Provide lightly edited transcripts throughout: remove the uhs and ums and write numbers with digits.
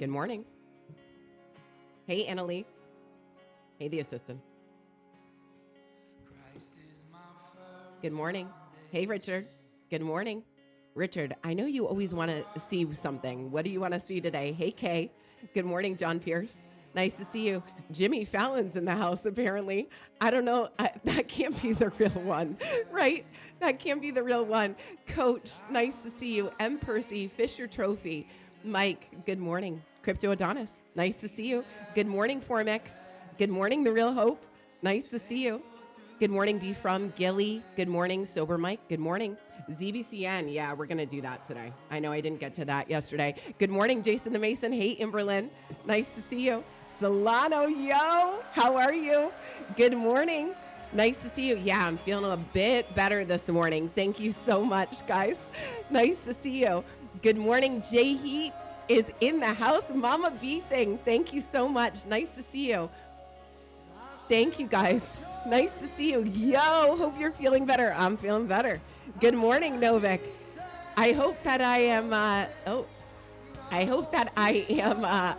Good morning. Hey, Annalie. Hey, the assistant. Good morning. Hey, Richard. Good morning. Richard, I know you always want to see something. What do you want to see today? Hey, Kay. Good morning, John Pierce. Nice to see you. Jimmy Fallon's in the house, apparently. I don't know. That can't be the real one, right? That can't be the real one. Coach, nice to see you. M. Percy, Fisher Trophy. Mike, good morning. Crypto Adonis, nice to see you. Good morning, Formex. Good morning, The Real Hope. Nice to see you. Good morning, Be From Gilly. Good morning, Sober Mike. Good morning. ZBCN, yeah, we're going to do that today. I know I didn't get to that yesterday. Good morning, Jason the Mason. Hey, Imberlin. Nice to see you. Solano, yo, how are you? Good morning. Nice to see you. Yeah, I'm feeling a bit better this morning. Thank you so much, guys. Nice to see you. Good morning, Jay Heat is in the house. Mama B thing, thank you so much. Nice to see you. Thank you, guys. Nice to see you. Yo, hope you're feeling better. I'm feeling better. Good morning, Novik. I hope that I am,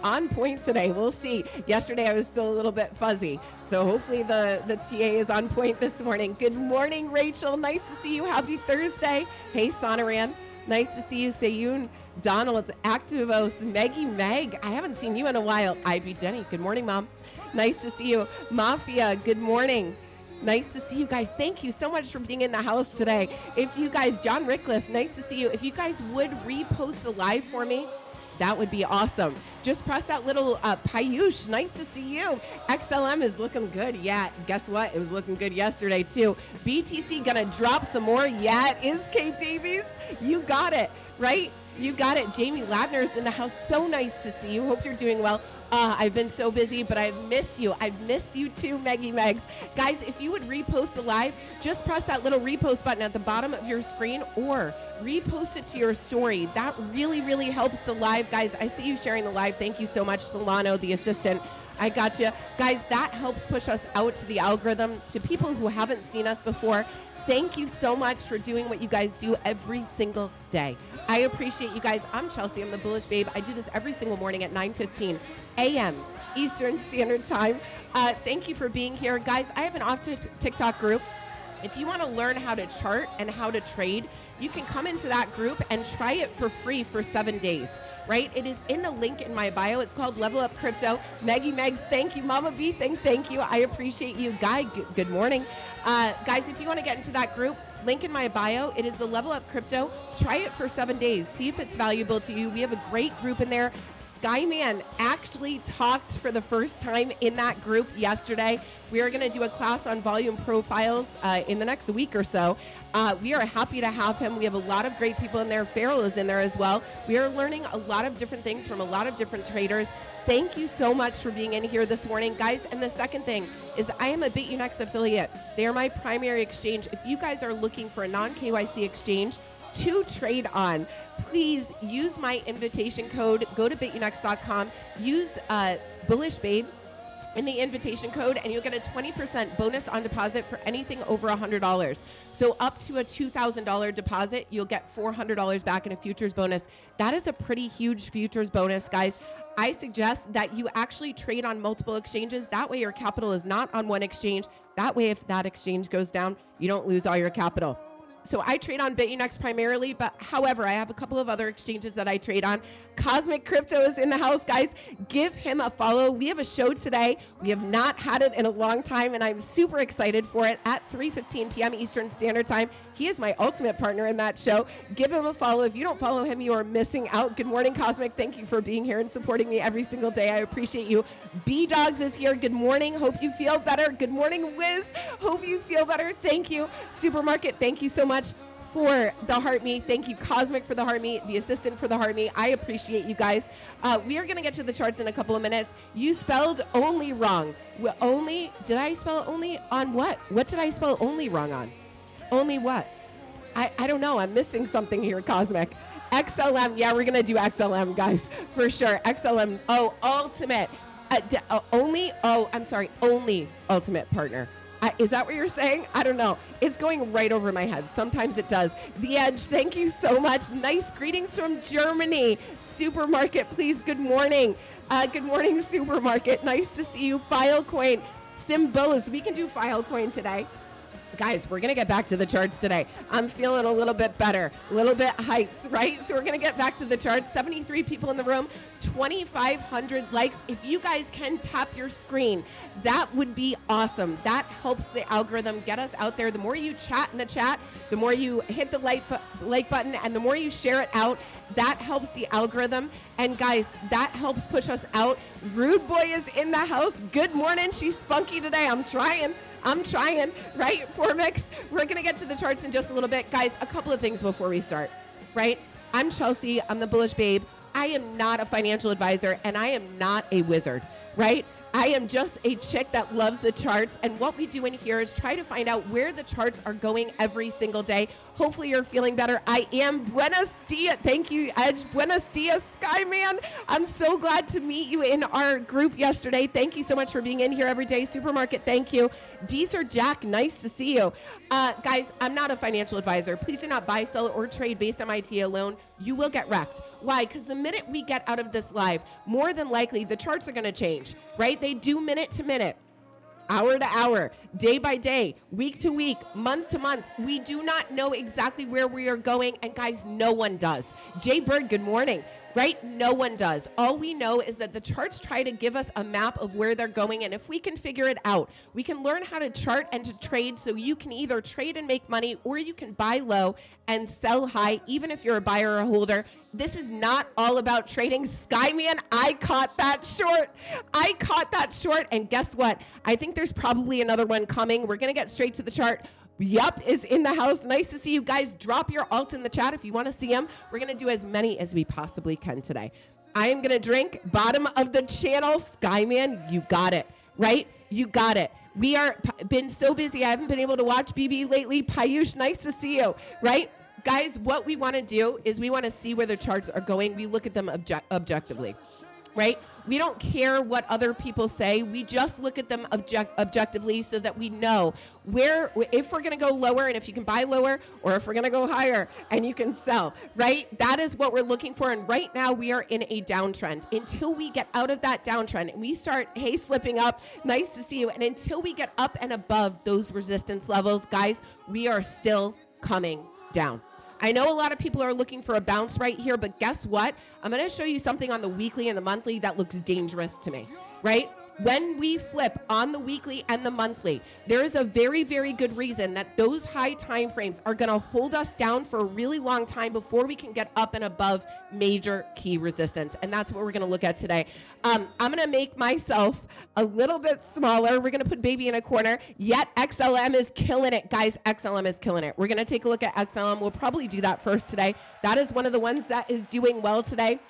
on point today. We'll see. Yesterday I was still a little bit fuzzy. So hopefully the TA is on point this morning. Good morning, Rachel. Nice to see you. Happy Thursday. Hey, Sonoran. Nice to see you, Sayun. Donald, Activos, Maggie Meg. I haven't seen you in a while. IB Jenny. Good morning, Mom. Nice to see you. Mafia, good morning. Nice to see you guys. Thank you so much for being in the house today. If you guys, John Rickliff, nice to see you. If you guys would repost the live for me, that would be awesome. Just press that little Payush. Nice to see you. XLM is looking good. Yeah, guess what? It was looking good yesterday, too. BTC going to drop some more. Yeah, it is, Kate Davies. You got it, right? You got it. Jamie Ladner's in the house. So nice to see you. Hope you're doing well. I've been so busy, but I've missed you. I've missed you too, Meggie Megs. Guys, if you would repost the live, just press that little repost button at the bottom of your screen or repost it to your story. That really, really helps the live. Guys, I see you sharing the live. Thank you so much, Solano, the assistant. I got you. Guys, that helps push us out to the algorithm, to people who haven't seen us before. Thank you so much for doing what you guys do every single day. I appreciate you guys. I'm Chelsea. I'm the Bullish Babe. I do this every single morning at 9:15 a.m. Eastern Standard Time. Thank you for being here. Guys, I have an off TikTok group. If you want to learn how to chart and how to trade, you can come into that group and try it for free for 7 days. Right? It is in the link in my bio. It's called Level Up Crypto. Maggie Megs, thank you. Mama B, thank you. I appreciate you. Guy, good morning. Guys, if you want to get into that group, link in my bio. It is the Level Up Crypto. Try it for 7 days. See if it's valuable to you. We have a great group in there. Skyman actually talked for the first time in that group yesterday. We are going to do a class on volume profiles in the next week or so. We are happy to have him. We have a lot of great people in there. Farrell is in there as well. We are learning a lot of different things from a lot of different traders. Thank you so much for being in here this morning, guys. And the second thing is I am a Bitunix affiliate. They are my primary exchange. If you guys are looking for a non-KYC exchange to trade on, please use my invitation code. Go to bitunix.com. Use Bullish Babe in the invitation code, and you'll get a 20% bonus on deposit for anything over $100. So up to a $2,000 deposit, you'll get $400 back in a futures bonus. That is a pretty huge futures bonus, guys. I suggest that you actually trade on multiple exchanges. That way your capital is not on one exchange. That way if that exchange goes down, you don't lose all your capital. So I trade on Bitunix primarily, but however, I have a couple of other exchanges that I trade on. Cosmic Crypto is in the house, guys. Give him a follow. We have a show today. We have not had it in a long time, and I'm super excited for it at 3:15 p.m. Eastern Standard Time. He is my ultimate partner in that show. Give him a follow. If you don't follow him, you are missing out. Good morning, Cosmic. Thank you for being here and supporting me every single day. I appreciate you. B-Dogs is here. Good morning. Hope you feel better. Good morning, Wiz. Hope you feel better. Thank you. Supermarket, thank you so much for the heart me. Thank you, Cosmic, for the heart me, the assistant for the heart me. I appreciate you guys. We are going to get to the charts in a couple of minutes. You spelled only wrong. Did I spell only on what? What did I spell only wrong on? Only what? I don't know. I'm missing something here, Cosmic. XLM. Yeah, we're going to do XLM, guys, for sure. XLM. Oh, ultimate. Only ultimate partner. Is that what you're saying? I don't know. It's going right over my head. Sometimes it does. The Edge, thank you so much. Nice greetings from Germany. Supermarket, please. Good morning. Good morning, Supermarket. Nice to see you. Filecoin. Symbos. We can do Filecoin today. Guys, we're going to get back to the charts today. I'm feeling a little bit better, a little bit heights, right? So we're going to get back to the charts. 73 people in the room, 2,500 likes. If you guys can tap your screen, that would be awesome. That helps the algorithm get us out there. The more you chat in the chat, the more you hit the like button, and the more you share it out, that helps the algorithm. And guys, that helps push us out. Rude Boy is in the house. Good morning. She's spunky today. I'm trying, right? Formix. We're going to get to the charts in just a little bit. Guys, a couple of things before we start, right? I'm Chelsea. I'm the Bullish Babe. I am not a financial advisor, and I am not a wizard, right? I am just a chick that loves the charts, and what we do in here is try to find out where the charts are going every single day. Hopefully you're feeling better. I am. Buenos dias. Thank you, Edge. Buenos dias, Skyman. I'm so glad to meet you in our group yesterday. Thank you so much for being in here every day. Supermarket, thank you. Deezer Jack, nice to see you. Guys, I'm not a financial advisor. Please do not buy, sell, or trade based on my IT alone. You will get wrecked. Why? Because the minute we get out of this live, more than likely the charts are going to change, right? They do minute to minute, hour to hour, day by day, week to week, month to month. We do not know exactly where we are going. And guys, no one does. Jay Bird, good morning. Right? No one does. All we know is that the charts try to give us a map of where they're going. And if we can figure it out, we can learn how to chart and to trade, so you can either trade and make money, or you can buy low and sell high, even if you're a buyer or a holder. This is not all about trading. Skyman, I caught that short. And guess what? I think there's probably another one coming. We're going to get straight to the chart. Yup is in the house. Nice to see you guys. Drop your alt in the chat if you want to see them. We're going to do as many as we possibly can today. I am going to drink bottom of the channel. Skyman, you got it, right? You got it. We are been so busy. I haven't been able to watch BB lately. Payush, nice to see you, right? Guys, what we want to do is we want to see where the charts are going. We look at them objectively, right? We don't care what other people say. We just look at them objectively, so that we know if we're going to go lower, and if you can buy lower, or if we're going to go higher and you can sell, right? That is what we're looking for. And right now we are in a downtrend. Until we get out of that downtrend and we start, hey, slipping up, nice to see you. And until we get up and above those resistance levels, guys, we are still coming down. I know a lot of people are looking for a bounce right here, but guess what? I'm going to show you something on the weekly and the monthly that looks dangerous to me, right? When we flip on the weekly and the monthly, there is a very, very good reason that those high time frames are going to hold us down for a really long time before we can get up and above major key resistance. And that's what we're going to look at today. I'm going to make myself a little bit smaller. We're going to put baby in a corner. Yet XLM is killing it. Guys, XLM is killing it. We're going to take a look at XLM. We'll probably do that first today. That is one of the ones that is doing well today.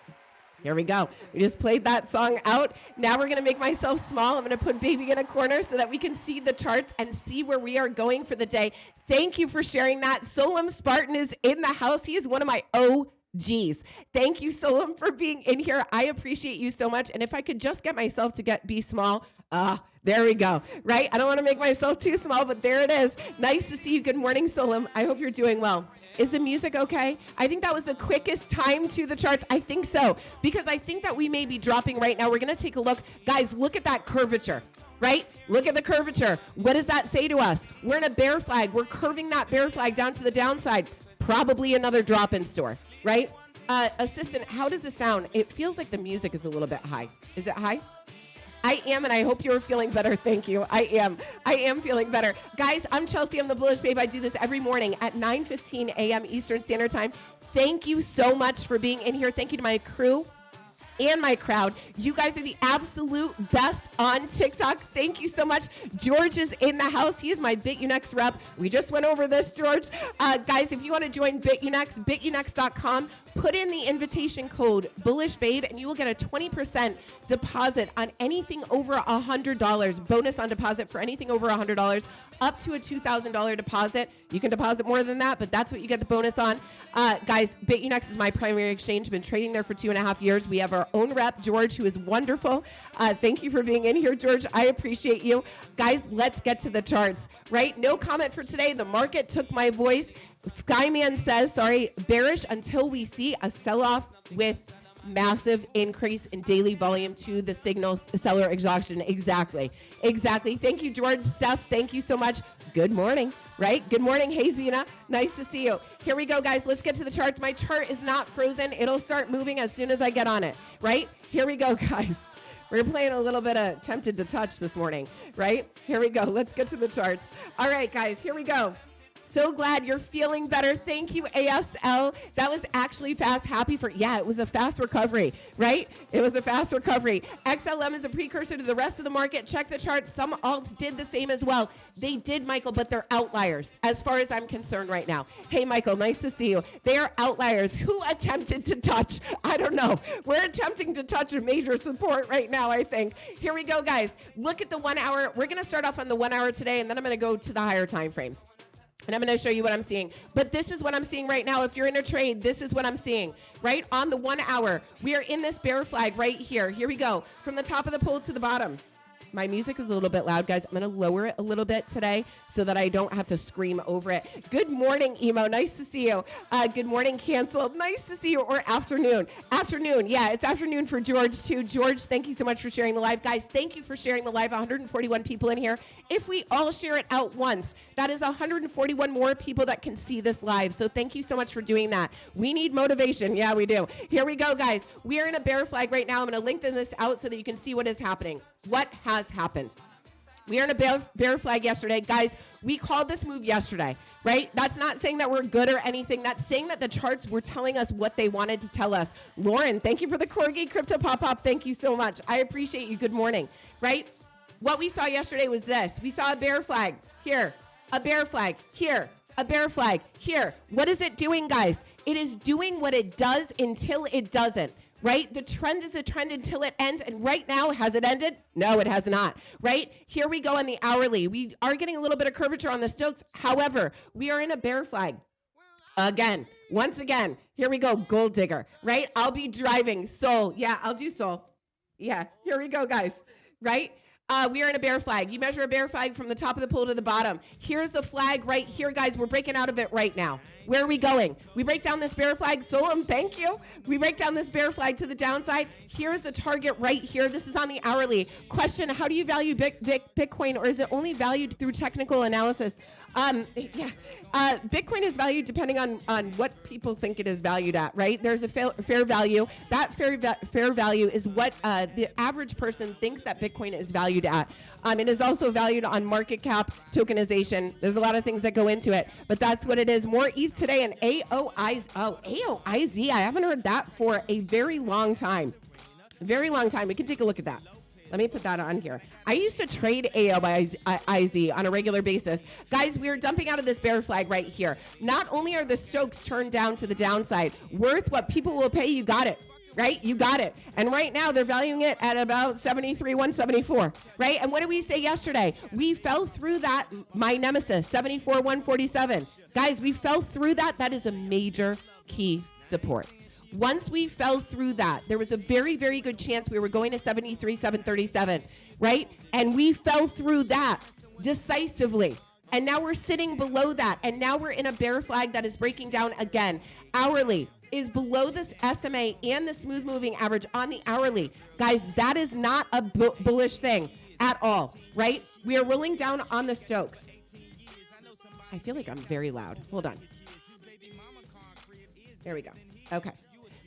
Here we go. We just played that song out. Now we're going to make myself small. I'm going to put baby in a corner so that we can see the charts and see where we are going for the day. Thank you for sharing that. Solom Spartan is in the house. He is one of my OGs. Thank you, Solom, for being in here. I appreciate you so much. And if I could just get myself to be small, there we go, right? I don't want to make myself too small, but there it is. Nice to see you. Good morning, Solom. I hope you're doing well. Is the music okay? I think that was the quickest time to the charts. I think so, because I think that we may be dropping right now. We're going to take a look. Guys, look at that curvature, right? Look at the curvature. What does that say to us? We're in a bear flag. We're curving that bear flag down to the downside. Probably another drop in store, right? Assistant, how does it sound? It feels like the music is a little bit high. Is it high? I am, and I hope you're feeling better. Thank you. I am feeling better. Guys, I'm Chelsea. I'm the Bullish Babe. I do this every morning at 9:15 a.m. Eastern Standard Time. Thank you so much for being in here. Thank you to my crew and my crowd. You guys are the absolute best on TikTok. Thank you so much. George is in the house. He is my Bitunix rep. We just went over this, George. Guys, if you want to join Bitunix, bitunix.com Put in the invitation code BullishBabe and you will get a 20% deposit on anything over $100. Bonus on deposit for anything over $100, up to a $2,000 deposit. You can deposit more than that, but that's what you get the bonus on. Guys, Bitunix is my primary exchange. Been trading there for 2.5 years. We have our own rep, George, who is wonderful. Thank you for being in here, George. I appreciate you. Guys, let's get to the charts, right? No comment for today. The market took my voice. Skyman says, bearish until we see a sell-off with massive increase in daily volume to the signal seller exhaustion. Exactly. Thank you, George. Steph, thank you so much. Good morning, right? Good morning. Hey, Zena. Nice to see you. Here we go, guys. Let's get to the charts. My chart is not frozen. It'll start moving as soon as I get on it, right? Here we go, guys. We're playing a little bit of tempted to touch this morning, right? Here we go. Let's get to the charts. All right, guys, here we go. So glad you're feeling better. Thank you, ASL. That was actually fast. It was a fast recovery, right? It was a fast recovery. XLM is a precursor to the rest of the market. Check the chart. Some alts did the same as well. They did, Michael, but they're outliers as far as I'm concerned right now. Hey, Michael, nice to see you. They are outliers. Who attempted to touch? I don't know. We're attempting to touch a major support right now, I think. Here we go, guys. Look at the 1 hour. We're going to start off on the 1 hour today, and then I'm going to go to the higher time frames. And I'm going to show you what I'm seeing. But this is what I'm seeing right now. If you're in a trade, this is what I'm seeing, right? On the 1 hour, we are in this bear flag right here. Here we go. From the top of the pole to the bottom. My music is a little bit loud, guys. I'm going to lower it a little bit today so that I don't have to scream over it. Good morning, Emo. Nice to see you. Good morning, Canceled. Nice to see you. Or afternoon. Afternoon. Yeah, it's afternoon for George, too. George, thank you so much for sharing the live. Guys, thank you for sharing the live. 141 people in here. If we all share it out once, that is 141 more people that can see this live. So thank you so much for doing that. We need motivation. Yeah, we do. Here we go, guys. We are in a bear flag right now. I'm going to lengthen this out so that you can see what is happening. What has happened? We are in a bear flag yesterday. Guys, we called this move yesterday, right? That's not saying that we're good or anything. That's saying that the charts were telling us what they wanted to tell us. Lauren, thank you for the Corgi Crypto Pop-Up. Thank you so much. I appreciate you. Good morning, right? What we saw yesterday was this. We saw a bear flag here, a bear flag here, a bear flag here. What is it doing, guys? It is doing what it does until it doesn't. Right? The trend is a trend until it ends. And right now, has it ended? No, it has not. Right? Here we go on the hourly. We are getting a little bit of curvature on the Stokes. However, we are in a bear flag. Again, once again, here we go. Gold digger. Right? I'll be driving. Soul. Yeah, I'll do soul. Yeah, here we go, guys. Right? We are in a bear flag. You measure a bear flag from the top of the pole to the bottom. Here's the flag right here, guys. We're breaking out of it right now. Where are we going? We break down this bear flag. Solom, thank you. We break down this bear flag to the downside. Here's the target right here. This is on the hourly. Question, how do you value Bitcoin, or is it only valued through technical analysis? Bitcoin is valued depending on what people think it is valued at, right? There's a fair value. That fair value is what the average person thinks that Bitcoin is valued at. It is also valued on market cap, tokenization. There's a lot of things that go into it, but that's what it is. More ETH today and AOIZ. Oh, AOIZ. I haven't heard that for a very long time. Very long time. We can take a look at that. Let me put that on here. I used to trade AOIZ on a regular basis. Guys, we are dumping out of this bear flag right here. Not only are the Stokes turned down to the downside, worth what people will pay, you got it. Right? You got it. And right now they're valuing it at about 73, 174. Right? And what did we say yesterday? We fell through that, my nemesis, 74, 147. Guys, we fell through that. That is a major key support. Once we fell through that, there was a very, very good chance we were going to 73, 737, right? And we fell through that decisively. And now we're sitting below that. And now we're in a bear flag that is breaking down again. Hourly is below this SMA and the smooth moving average on the hourly. Guys, that is not a bullish thing at all, right? We are rolling down on the Stokes. I feel like I'm very loud. Hold on. There we go. Okay.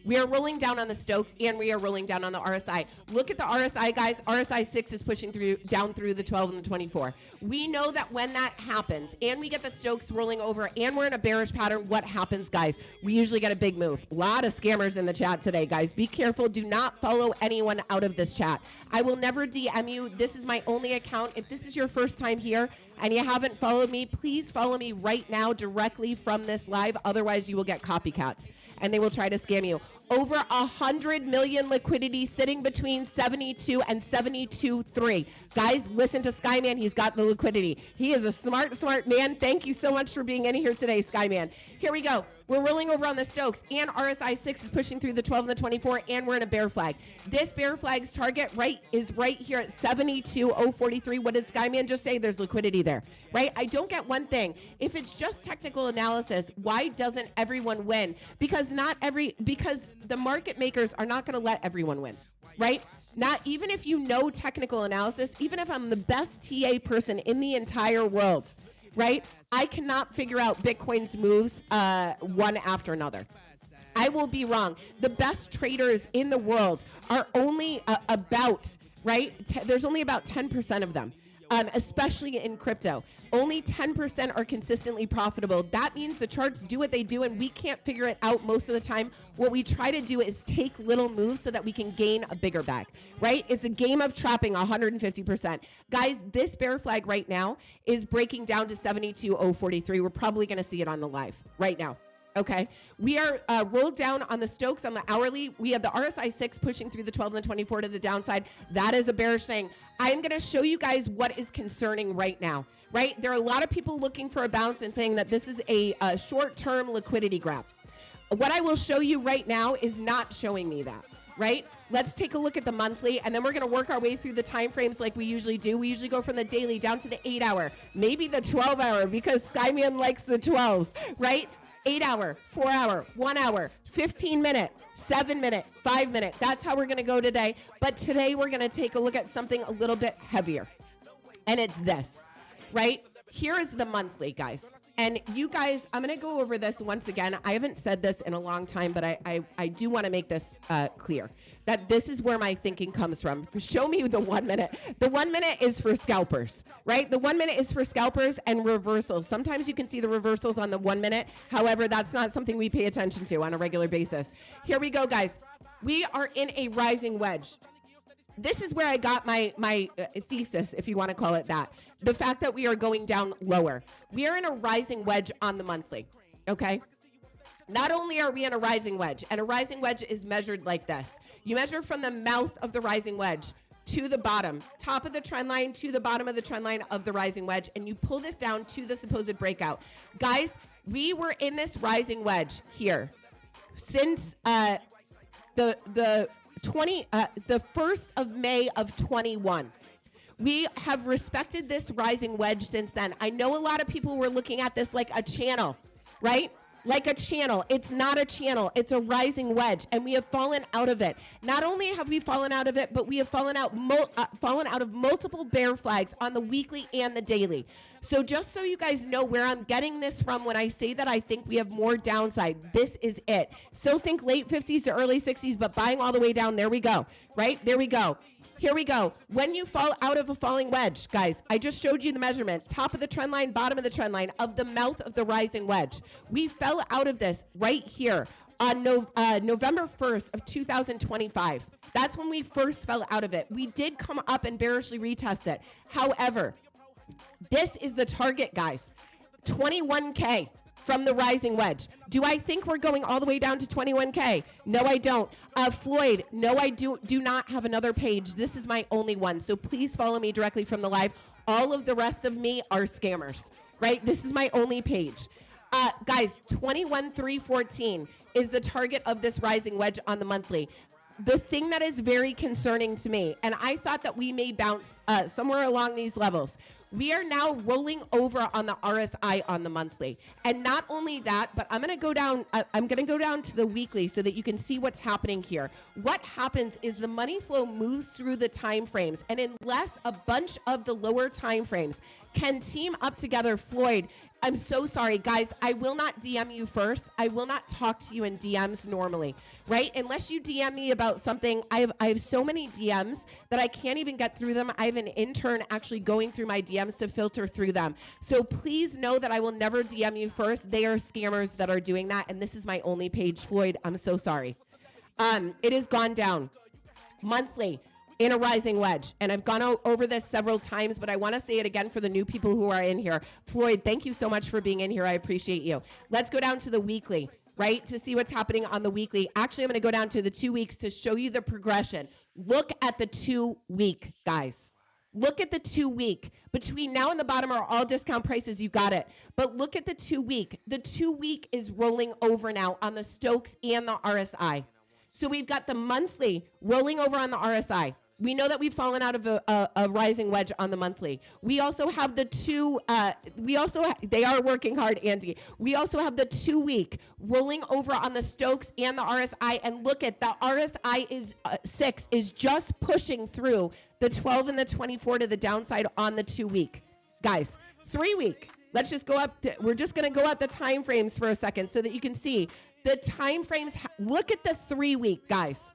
We are rolling down on the Stokes, and we are rolling down on the RSI. Look at the RSI, guys. RSI 6 is pushing down through the 12 and the 24. We know that when that happens, and we get the Stokes rolling over, and we're in a bearish pattern, what happens, guys? We usually get a big move. A lot of scammers in the chat today, guys. Be careful. Do not follow anyone out of this chat. I will never DM you. This is my only account. If this is your first time here and you haven't followed me, please follow me right now directly from this live. Otherwise, you will get copycats. and they will try to scam you. Over 100 million liquidity sitting between 72 and 72.3. Guys, listen to Skyman. He's got the liquidity. He is a smart man. Thank you so much for being in here today, Skyman. Here we go. We're rolling over on the Stokes, and RSI 6 is pushing through the 12 and the 24, and we're in a bear flag. This bear flag's target is right here at 72.043. What did Skyman just say? There's liquidity there, right? I don't get one thing. If it's just technical analysis, why doesn't everyone win? Because the market makers are not going to let everyone win, right? Not even if you know technical analysis, even if I'm the best TA person in the entire world, right? I cannot figure out Bitcoin's moves one after another. I will be wrong. The best traders in the world are only there's only about 10% of them, especially in crypto. Only 10% are consistently profitable. That means the charts do what they do, and we can't figure it out most of the time. What we try to do is take little moves so that we can gain a bigger bag, right? It's a game of trapping 150%. Guys, this bear flag right now is breaking down to 72.043. We're probably going to see it on the live right now. Okay, we are rolled down on the Stokes on the hourly. We have the RSI 6 pushing through the 12 and the 24 to the downside. That is a bearish thing. I'm going to show you guys what is concerning right now, right? There are a lot of people looking for a bounce and saying that this is a short-term liquidity grab. What I will show you right now is not showing me that, right? Let's take a look at the monthly, and then we're going to work our way through the time frames like we usually do. We usually go from the daily down to the 8-hour, maybe the 12-hour, because Skyman likes the 12s, right? 8-hour, 4-hour, 1 hour, 15-minute, 7-minute, 5-minute. That's how we're going to go today. But today we're going to take a look at something a little bit heavier. And it's this, right? Here is the monthly, guys. And you guys, I'm going to go over this once again. I haven't said this in a long time, but I do want to make this clear. That this is where my thinking comes from. Show me the 1 minute. The 1 minute is for scalpers, right? The 1 minute is for scalpers and reversals. Sometimes you can see the reversals on the 1 minute. However, that's not something we pay attention to on a regular basis. Here we go, guys. We are in a rising wedge. This is where I got my thesis, if you want to call it that. The fact that we are going down lower. We are in a rising wedge on the monthly, okay? Not only are we in a rising wedge, and a rising wedge is measured like this. You measure from the mouth of the rising wedge to the bottom, top of the trend line to the bottom of the trend line of the rising wedge, and you pull this down to the supposed breakout. Guys, we were in this rising wedge here since the 1st of May of 21. We have respected this rising wedge since then. I know a lot of people were looking at this like a channel, right? Like a channel. It's not a channel. It's a rising wedge, and we have fallen out of it. Not only have we fallen out of it, but we have fallen out of multiple bear flags on the weekly and the daily. So just so you guys know where I'm getting this from when I say that I think we have more downside, this is it. Still think late 50s to early 60s, but buying all the way down. There we go, right? There we go. Here we go. When you fall out of a falling wedge, guys, I just showed you the measurement. Top of the trend line, bottom of the trend line of the mouth of the rising wedge. We fell out of this right here on November 1st of 2025. That's when we first fell out of it. We did come up and bearishly retest it. However, this is the target, guys. 21K. From the rising wedge. Do I think we're going all the way down to 21K? No, I don't. Floyd, no, I do not have another page. This is my only one. So please follow me directly from the live. All of the rest of me are scammers, right? This is my only page. Guys, 21,314 is the target of this rising wedge on the monthly. The thing that is very concerning to me, and I thought that we may bounce somewhere along these levels. We are now rolling over on the RSI on the monthly. And not only that, but I'm going to go down to the weekly so that you can see what's happening here. What happens is the money flow moves through the time frames, and unless a bunch of the lower time frames can team up together, Floyd, I'm so sorry, guys. I will not DM you first. I will not talk to you in DMs normally, right? Unless you DM me about something. I have so many DMs that I can't even get through them. I have an intern actually going through my DMs to filter through them. So please know that I will never DM you first. They are scammers that are doing that, and this is my only page, Floyd. I'm so sorry. It has gone down monthly in a rising wedge. And I've gone over this several times, but I want to say it again for the new people who are in here. Floyd, thank you so much for being in here. I appreciate you. Let's go down to the weekly. right, to see what's happening on the weekly. Actually, I'm going to go down to the 2 weeks to show you the progression. Look at the 2 week, guys. Look at the 2 week. Between now and the bottom are all discount prices. You got it. But look at the 2 week. The 2 week is rolling over now on the Stokes and the RSI. So we've got the monthly rolling over on the RSI. We know that we've fallen out of a rising wedge on the monthly. We also have the they are working hard, Andy. We also have the 2 week rolling over on the Stokes and the RSI. And look at the RSI is 6 is just pushing through the 12 and the 24 to the downside on the 2 week. Guys, 3 week. Let's just go up. We're just going to go at the time frames for a second so that you can see the time frames. Look at the 3 week, guys.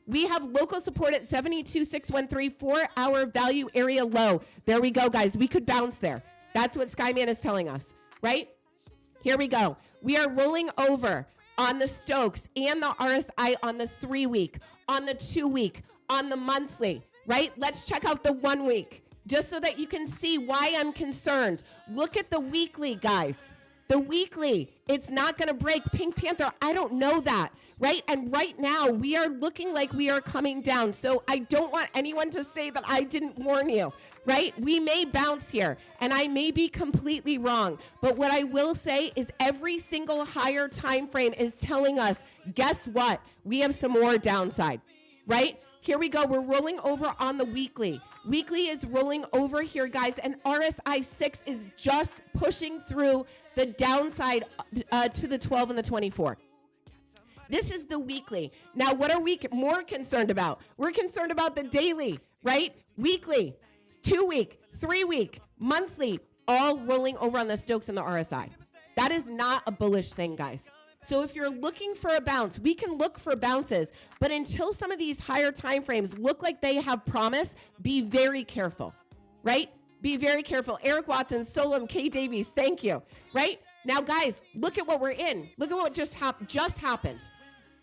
We have local support at 72,613, 4-hour value area low. There we go, guys. We could bounce there. That's what Skyman is telling us, right? Here we go. We are rolling over on the Stokes and the RSI on the 3 week, on the 2 week, on the monthly, right? Let's check out the 1 week just so that you can see why I'm concerned. Look at the weekly, guys. The weekly, it's not going to break. Pink Panther, I don't know that. Right? And right now, we are looking like we are coming down. So I don't want anyone to say that I didn't warn you, right? We may bounce here, and I may be completely wrong. But what I will say is every single higher time frame is telling us, guess what? We have some more downside, right? Here we go. We're rolling over on the weekly. Weekly is rolling over here, guys, and RSI 6 is just pushing through the downside to the 12 and the 24. This is the weekly. Now, what are we more concerned about? We're concerned about the daily, right? Weekly, 2 week, 3 week, monthly, all rolling over on the Stokes and the RSI. That is not a bullish thing, guys. So if you're looking for a bounce, we can look for bounces, but until some of these higher time frames look like they have promise, be very careful, right? Be very careful. Eric Watson, Solom, K. Davies, thank you, right? Now, guys, look at what we're in. Look at what just happened.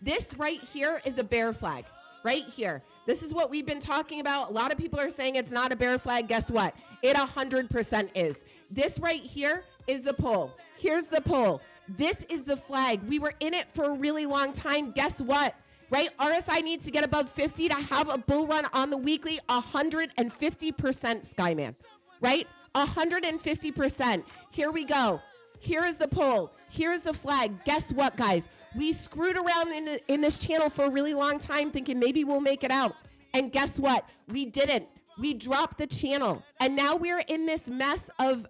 This right here is a bear flag, right here. This is what we've been talking about. A lot of people are saying it's not a bear flag. Guess what? It 100% is. This right here is the pull. Here's the pull. This is the flag. We were in it for a really long time. Guess what? Right? RSI needs to get above 50 to have a bull run on the weekly, 150%, Skyman, right? 150%. Here we go. Here is the pull. Here's the flag. Guess what, guys? We screwed around in this channel for a really long time thinking maybe we'll make it out. And guess what? We didn't. We dropped the channel. And now we're in this mess of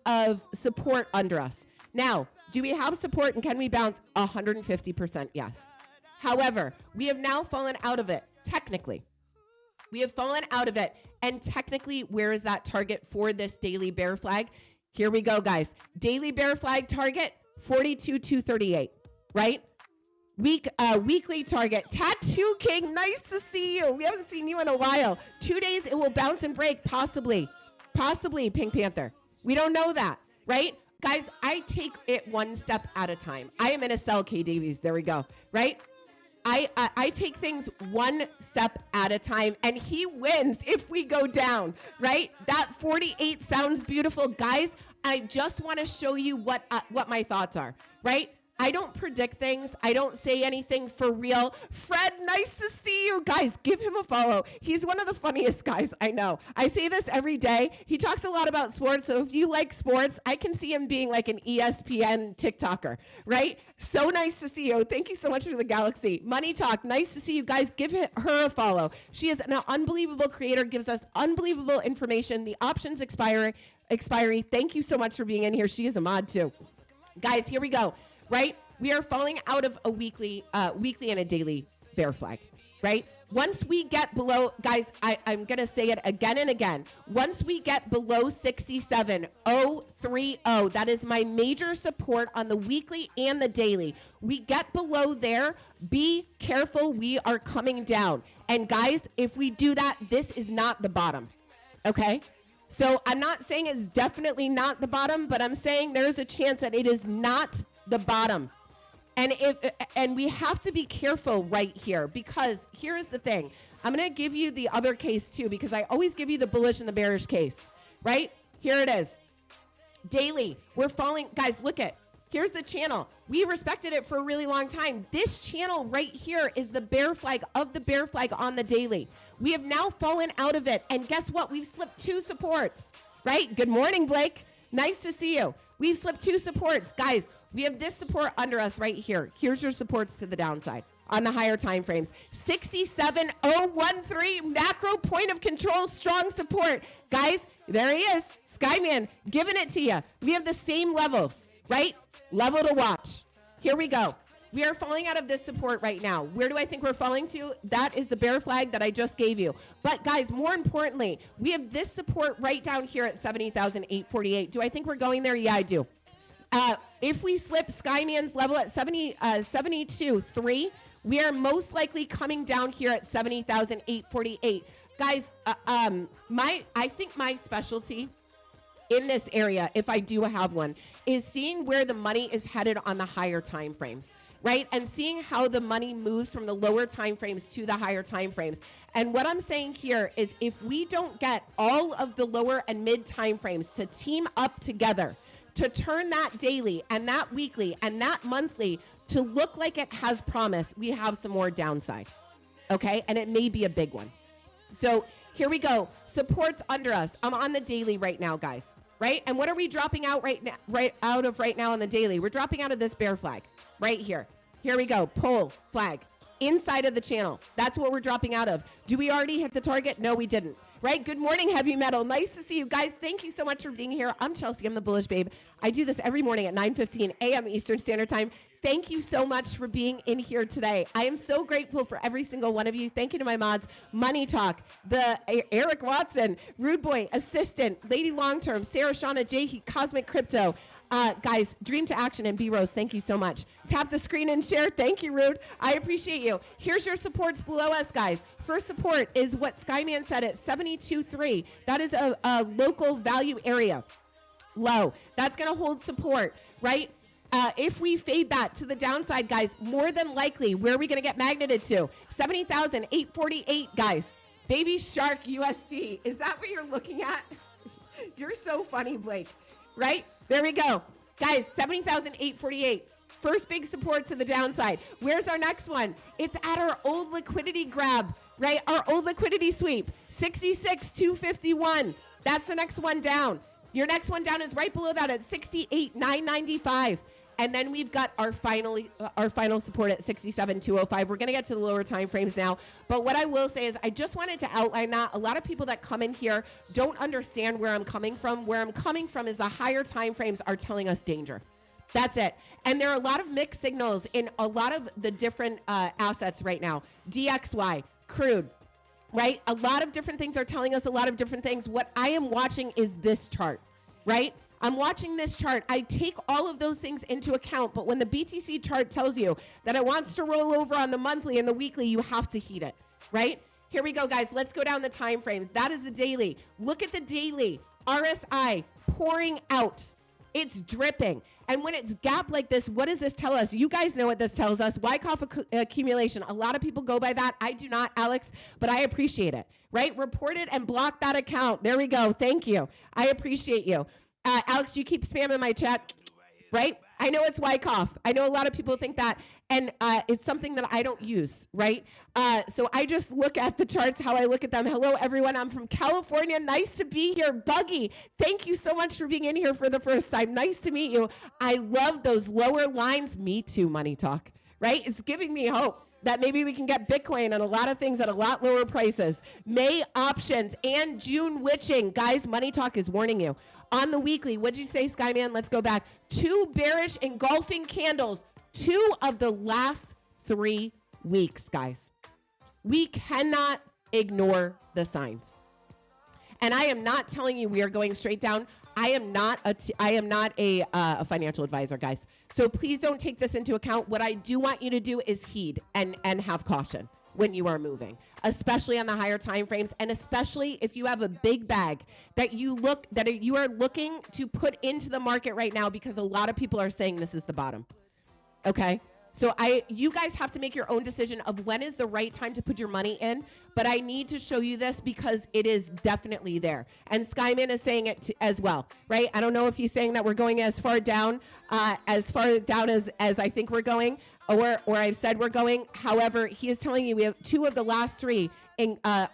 support under us. Now, do we have support and can we bounce? 150% yes. However, we have now fallen out of it, technically. We have fallen out of it. And technically, where is that target for this daily bear flag? Here we go, guys. Daily bear flag target, 42,238, right? Weekly target, Tattoo King, nice to see you. We haven't seen you in a while. 2 days, it will bounce and break, possibly, Pink Panther. We don't know that, right? Guys, I take it one step at a time. I am in a sell, K. Davies. There we go, right? I take things one step at a time, and he wins if we go down, right? That 48 sounds beautiful. Guys, I just want to show you what my thoughts are, right? I don't predict things. I don't say anything for real. Fred, nice to see you. Guys, give him a follow. He's one of the funniest guys I know. I say this every day. He talks a lot about sports, so if you like sports, I can see him being like an ESPN TikToker, right? So nice to see you. Thank you so much for the galaxy. Money Talk, nice to see you guys. Give her a follow. She is an unbelievable creator, gives us unbelievable information. The options expiry. Thank you so much for being in here. She is a mod too. Guys, here we go. Right? We are falling out of a weekly and a daily bear flag, right? Once we get below, guys, I'm going to say it again and again. Once we get below 67,030, that is my major support on the weekly and the daily. We get below there, be careful, we are coming down. And guys, if we do that, this is not the bottom, okay? So I'm not saying it's definitely not the bottom, but I'm saying there's a chance that it is not the bottom. And we have to be careful right here, because here is the thing. I'm going to give you the other case too, because I always give you the bullish and the bearish case, right? Here it is. Daily, we're falling. Guys, look at Here's the channel. We respected it for a really long time. This channel right here is the bear flag of the bear flag on the daily. We have now fallen out of it. And guess what? We've slipped 2 supports, right? Good morning, Blake. Nice to see you. We've slipped 2 supports. Guys, we have this support under us right here. Here's your supports to the downside on the higher time frames. 67013 macro point of control, strong support. Guys, there he is. Skyman giving it to you. We have the same levels, right? Level to watch. Here we go. We are falling out of this support right now. Where do I think we're falling to? That is the bear flag that I just gave you. But guys, more importantly, we have this support right down here at 70,848. Do I think we're going there? Yeah, I do. If we slip Skyman's level at 72.3, we are most likely coming down here at 70,848. Guys, I think my specialty in this area, if I do have one, is seeing where the money is headed on the higher time frames, right? And seeing how the money moves from the lower time frames to the higher time frames. And what I'm saying here is if we don't get all of the lower and mid time frames to team up together to turn that daily and that weekly and that monthly to look like it has promise, we have some more downside, okay? And it may be a big one. So here we go. Supports under us. I'm on the daily right now, guys, right? And what are we dropping out right now on the daily? We're dropping out of this bear flag right here. Here we go. Pull flag inside of the channel. That's what we're dropping out of. Do we already hit the target? No, we didn't. Right? Good morning, Heavy Metal. Nice to see you guys. Thank you so much for being here. I'm Chelsea. I'm the Bullish Babe. I do this every morning at 9:15 a.m. Eastern Standard Time. Thank you so much for being in here today. I am so grateful for every single one of you. Thank you to my mods, Money Talk, the Eric Watson, Rude Boy, Assistant, Lady Long Term, Sarah Shauna, J. Cosmic Crypto. Guys, Dream to Action and B Rose, thank you so much. Tap the screen and share. Thank you, Rude. I appreciate you. Here's your supports below us, guys. First support is what Skyman said at 72.3. That is a local value area. Low. That's going to hold support, right? If we fade that to the downside, guys, more than likely, where are we going to get magneted to? 70,848, guys. Baby Shark USD. Is that what you're looking at? You're so funny, Blake. Right? There we go. Guys, 70,848. First big support to the downside. Where's our next one? It's at our old liquidity grab, right? Our old liquidity sweep, 66,251. That's the next one down. Your next one down is right below that at 68,995. And then we've got our final support at 67,205. We're going to get to the lower time frames now. But what I will say is I just wanted to outline that. A lot of people that come in here don't understand where I'm coming from. Where I'm coming from is the higher time frames are telling us danger. That's it. And there are a lot of mixed signals in a lot of the different assets right now. DXY, crude, right? A lot of different things are telling us a lot of different things. What I am watching is this chart, right? I'm watching this chart. I take all of those things into account, but when the BTC chart tells you that it wants to roll over on the monthly and the weekly, you have to heed it, right? Here we go, guys. Let's go down the time frames. That is the daily. Look at the daily. RSI pouring out. It's dripping. And when it's gap like this, what does this tell us? You guys know what this tells us. Wyckoff accumulation. A lot of people go by that. I do not, Alex, but I appreciate it, right? Report it and block that account. There we go. Thank you. I appreciate you. Alex, you keep spamming my chat, right? I know it's Wyckoff. I know a lot of people think that, and it's something that I don't use, right? So I just look at the charts, how I look at them. Hello, everyone. I'm from California. Nice to be here. Buggy, thank you so much for being in here for the first time. Nice to meet you. I love those lower lines. Me too, Money Talk, right? It's giving me hope that maybe we can get Bitcoin and a lot of things at a lot lower prices. May options and June witching. Guys, Money Talk is warning you. On the weekly, what'd you say, Skyman? Let's go back. 2 bearish engulfing candles. 2 of the last 3 weeks, guys. We cannot ignore the signs. And I am not telling you we are going straight down. I am not a financial advisor, guys. So please don't take this into account. What I do want you to do is heed and have caution when you are moving, especially on the higher time frames, and especially if you have a big bag that you are looking to put into the market right now, because a lot of people are saying this is the bottom. Okay? So you guys have to make your own decision of when is the right time to put your money in. But I need to show you this because it is definitely there. And Skyman is saying it as well, right? I don't know if he's saying that we're going as far down as I think we're going, or I've said we're going. However, he is telling you we have 2 of the last 3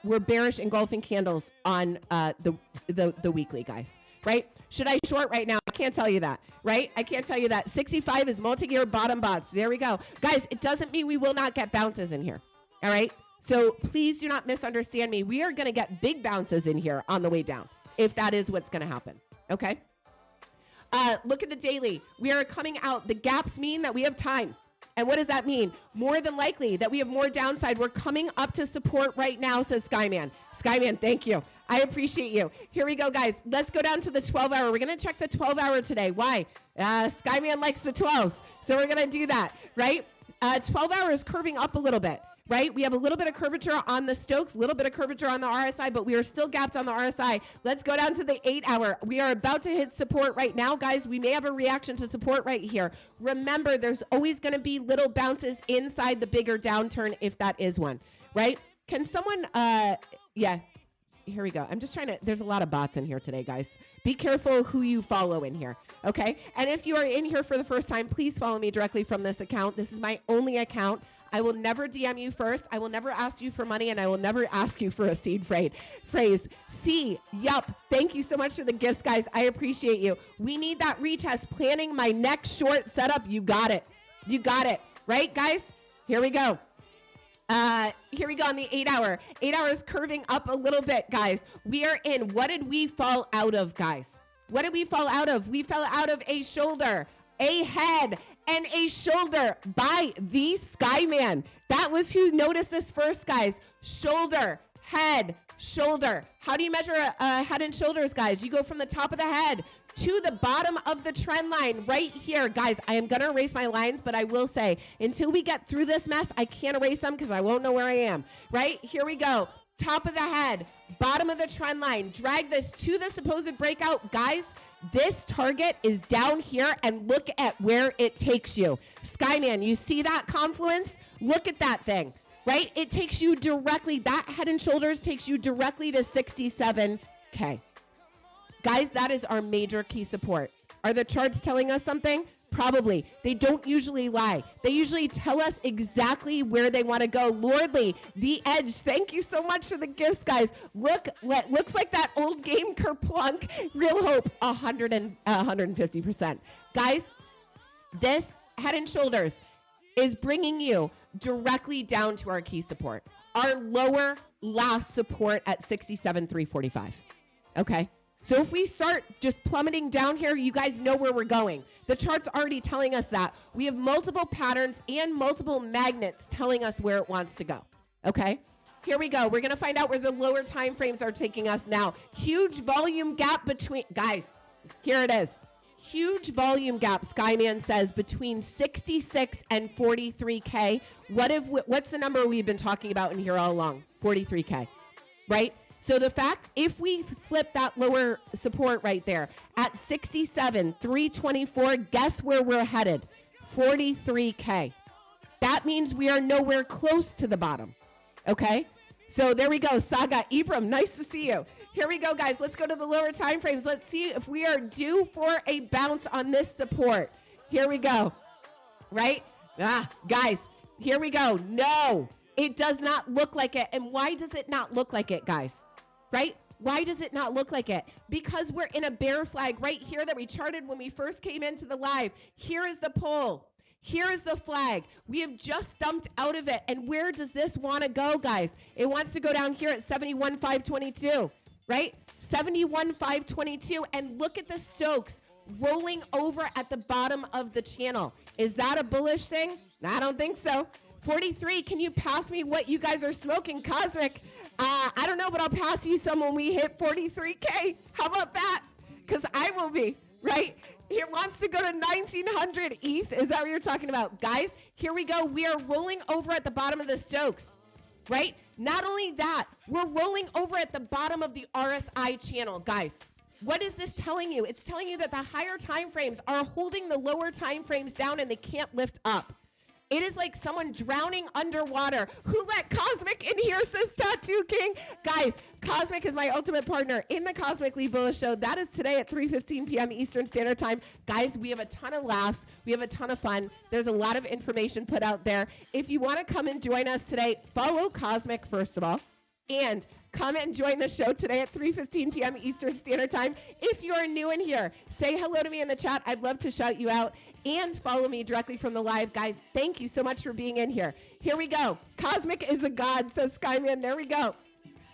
we're bearish engulfing candles on the weekly, guys, right? Should I short right now? I can't tell you that, right? I can't tell you that. 65 is multi-gear bottom bots. There we go. Guys, it doesn't mean we will not get bounces in here, all right? So please do not misunderstand me. We are going to get big bounces in here on the way down, if that is what's going to happen, okay? Look at the daily. We are coming out. The gaps mean that we have time. And what does that mean? More than likely that we have more downside. We're coming up to support right now, says Skyman. Skyman, thank you. I appreciate you. Here we go, guys. Let's go down to the 12-hour. We're going to check the 12-hour today. Why? Skyman likes the 12s, so we're going to do that, right? 12-hour is curving up a little bit, right? We have a little bit of curvature on the Stokes, a little bit of curvature on the RSI, but we are still gapped on the RSI. Let's go down to the 8-hour. We are about to hit support right now, guys. We may have a reaction to support right here. Remember, there's always going to be little bounces inside the bigger downturn if that is one, right? Can someone, yeah. Here we go. I'm just trying to, there's a lot of bots in here today, guys. Be careful who you follow in here, okay? And if you are in here for the first time, please follow me directly from this account. This is my only account. I will never DM you first. I will never ask you for money, and I will never ask you for a seed phrase. C, yup. Thank you so much for the gifts, guys. I appreciate you. We need that retest. Planning my next short setup. You got it. You got it. Right, guys? Here we go. Here we go on the 8-hour. 8 hours curving up a little bit, guys. We are in. What did we fall out of, guys? What did we fall out of? We fell out of a shoulder, a head, and a shoulder by the Skyman. That was who noticed this first, guys. Shoulder, head, shoulder. How do you measure a head and shoulders, guys? You go from the top of the head to the bottom of the trend line right here. Guys, I am going to erase my lines, but I will say, until we get through this mess, I can't erase them because I won't know where I am. Right? Here we go. Top of the head, bottom of the trend line. Drag this to the supposed breakout. Guys, this target is down here, and look at where it takes you. Skyman, you see that confluence? Look at that thing, right? It takes you directly, that head and shoulders takes you directly to 67K. Guys, that is our major key support. Are the charts telling us something? Probably. They don't usually lie. They usually tell us exactly where they want to go. Lordly, the edge. Thank you so much for the gifts, guys. Looks like that old game Kerplunk. Real hope, 150%. Guys, this head and shoulders is bringing you directly down to our key support. Our lower last support at 67,345. Okay? So if we start just plummeting down here, you guys know where we're going. The chart's already telling us that. We have multiple patterns and multiple magnets telling us where it wants to go. Okay? Here we go. We're going to find out where the lower time frames are taking us now. Huge volume gap between, guys, here it is. Huge volume gap, Skyman says, between 66 and 43K. What's the number we've been talking about in here all along? 43K, right? So the fact, if we slip that lower support right there at 67,324, guess where we're headed? 43K. That means we are nowhere close to the bottom. Okay? So there we go. Saga, Ibram, nice to see you. Here we go, guys. Let's go to the lower time frames. Let's see if we are due for a bounce on this support. Here we go. Right? Guys, here we go. No, it does not look like it. And why does it not look like it, guys? Right? Why does it not look like it? Because we're in a bear flag right here that we charted when we first came into the live. Here is the pole. Here is the flag. We have just dumped out of it. And where does this want to go, guys? It wants to go down here at 71,522, right? 71,522. And look at the Stokes rolling over at the bottom of the channel. Is that a bullish thing? I don't think so. 43, can you pass me what you guys are smoking, Cosmic? I don't know, but I'll pass you some when we hit 43K. How about that? Because I will be, right? It wants to go to 1,900 ETH. Is that what you're talking about? Guys, here we go. We are rolling over at the bottom of the Stokes, right? Not only that, we're rolling over at the bottom of the RSI channel. Guys, what is this telling you? It's telling you that the higher time frames are holding the lower time frames down and they can't lift up. It is like someone drowning underwater. Who let Cosmic in here, says Tattoo King. Guys, Cosmic is my ultimate partner in the Cosmically Bullish Show. That is today at 3:15 p.m. Eastern Standard Time. Guys, we have a ton of laughs. We have a ton of fun. There's a lot of information put out there. If you want to come and join us today, follow Cosmic first of all, and come and join the show today at 3:15 p.m. Eastern Standard Time. If you are new in here, say hello to me in the chat. I'd love to shout you out. And follow me directly from the live. Guys, thank you so much for being in here. Here we go. Cosmic is a god, says Skyman. There we go.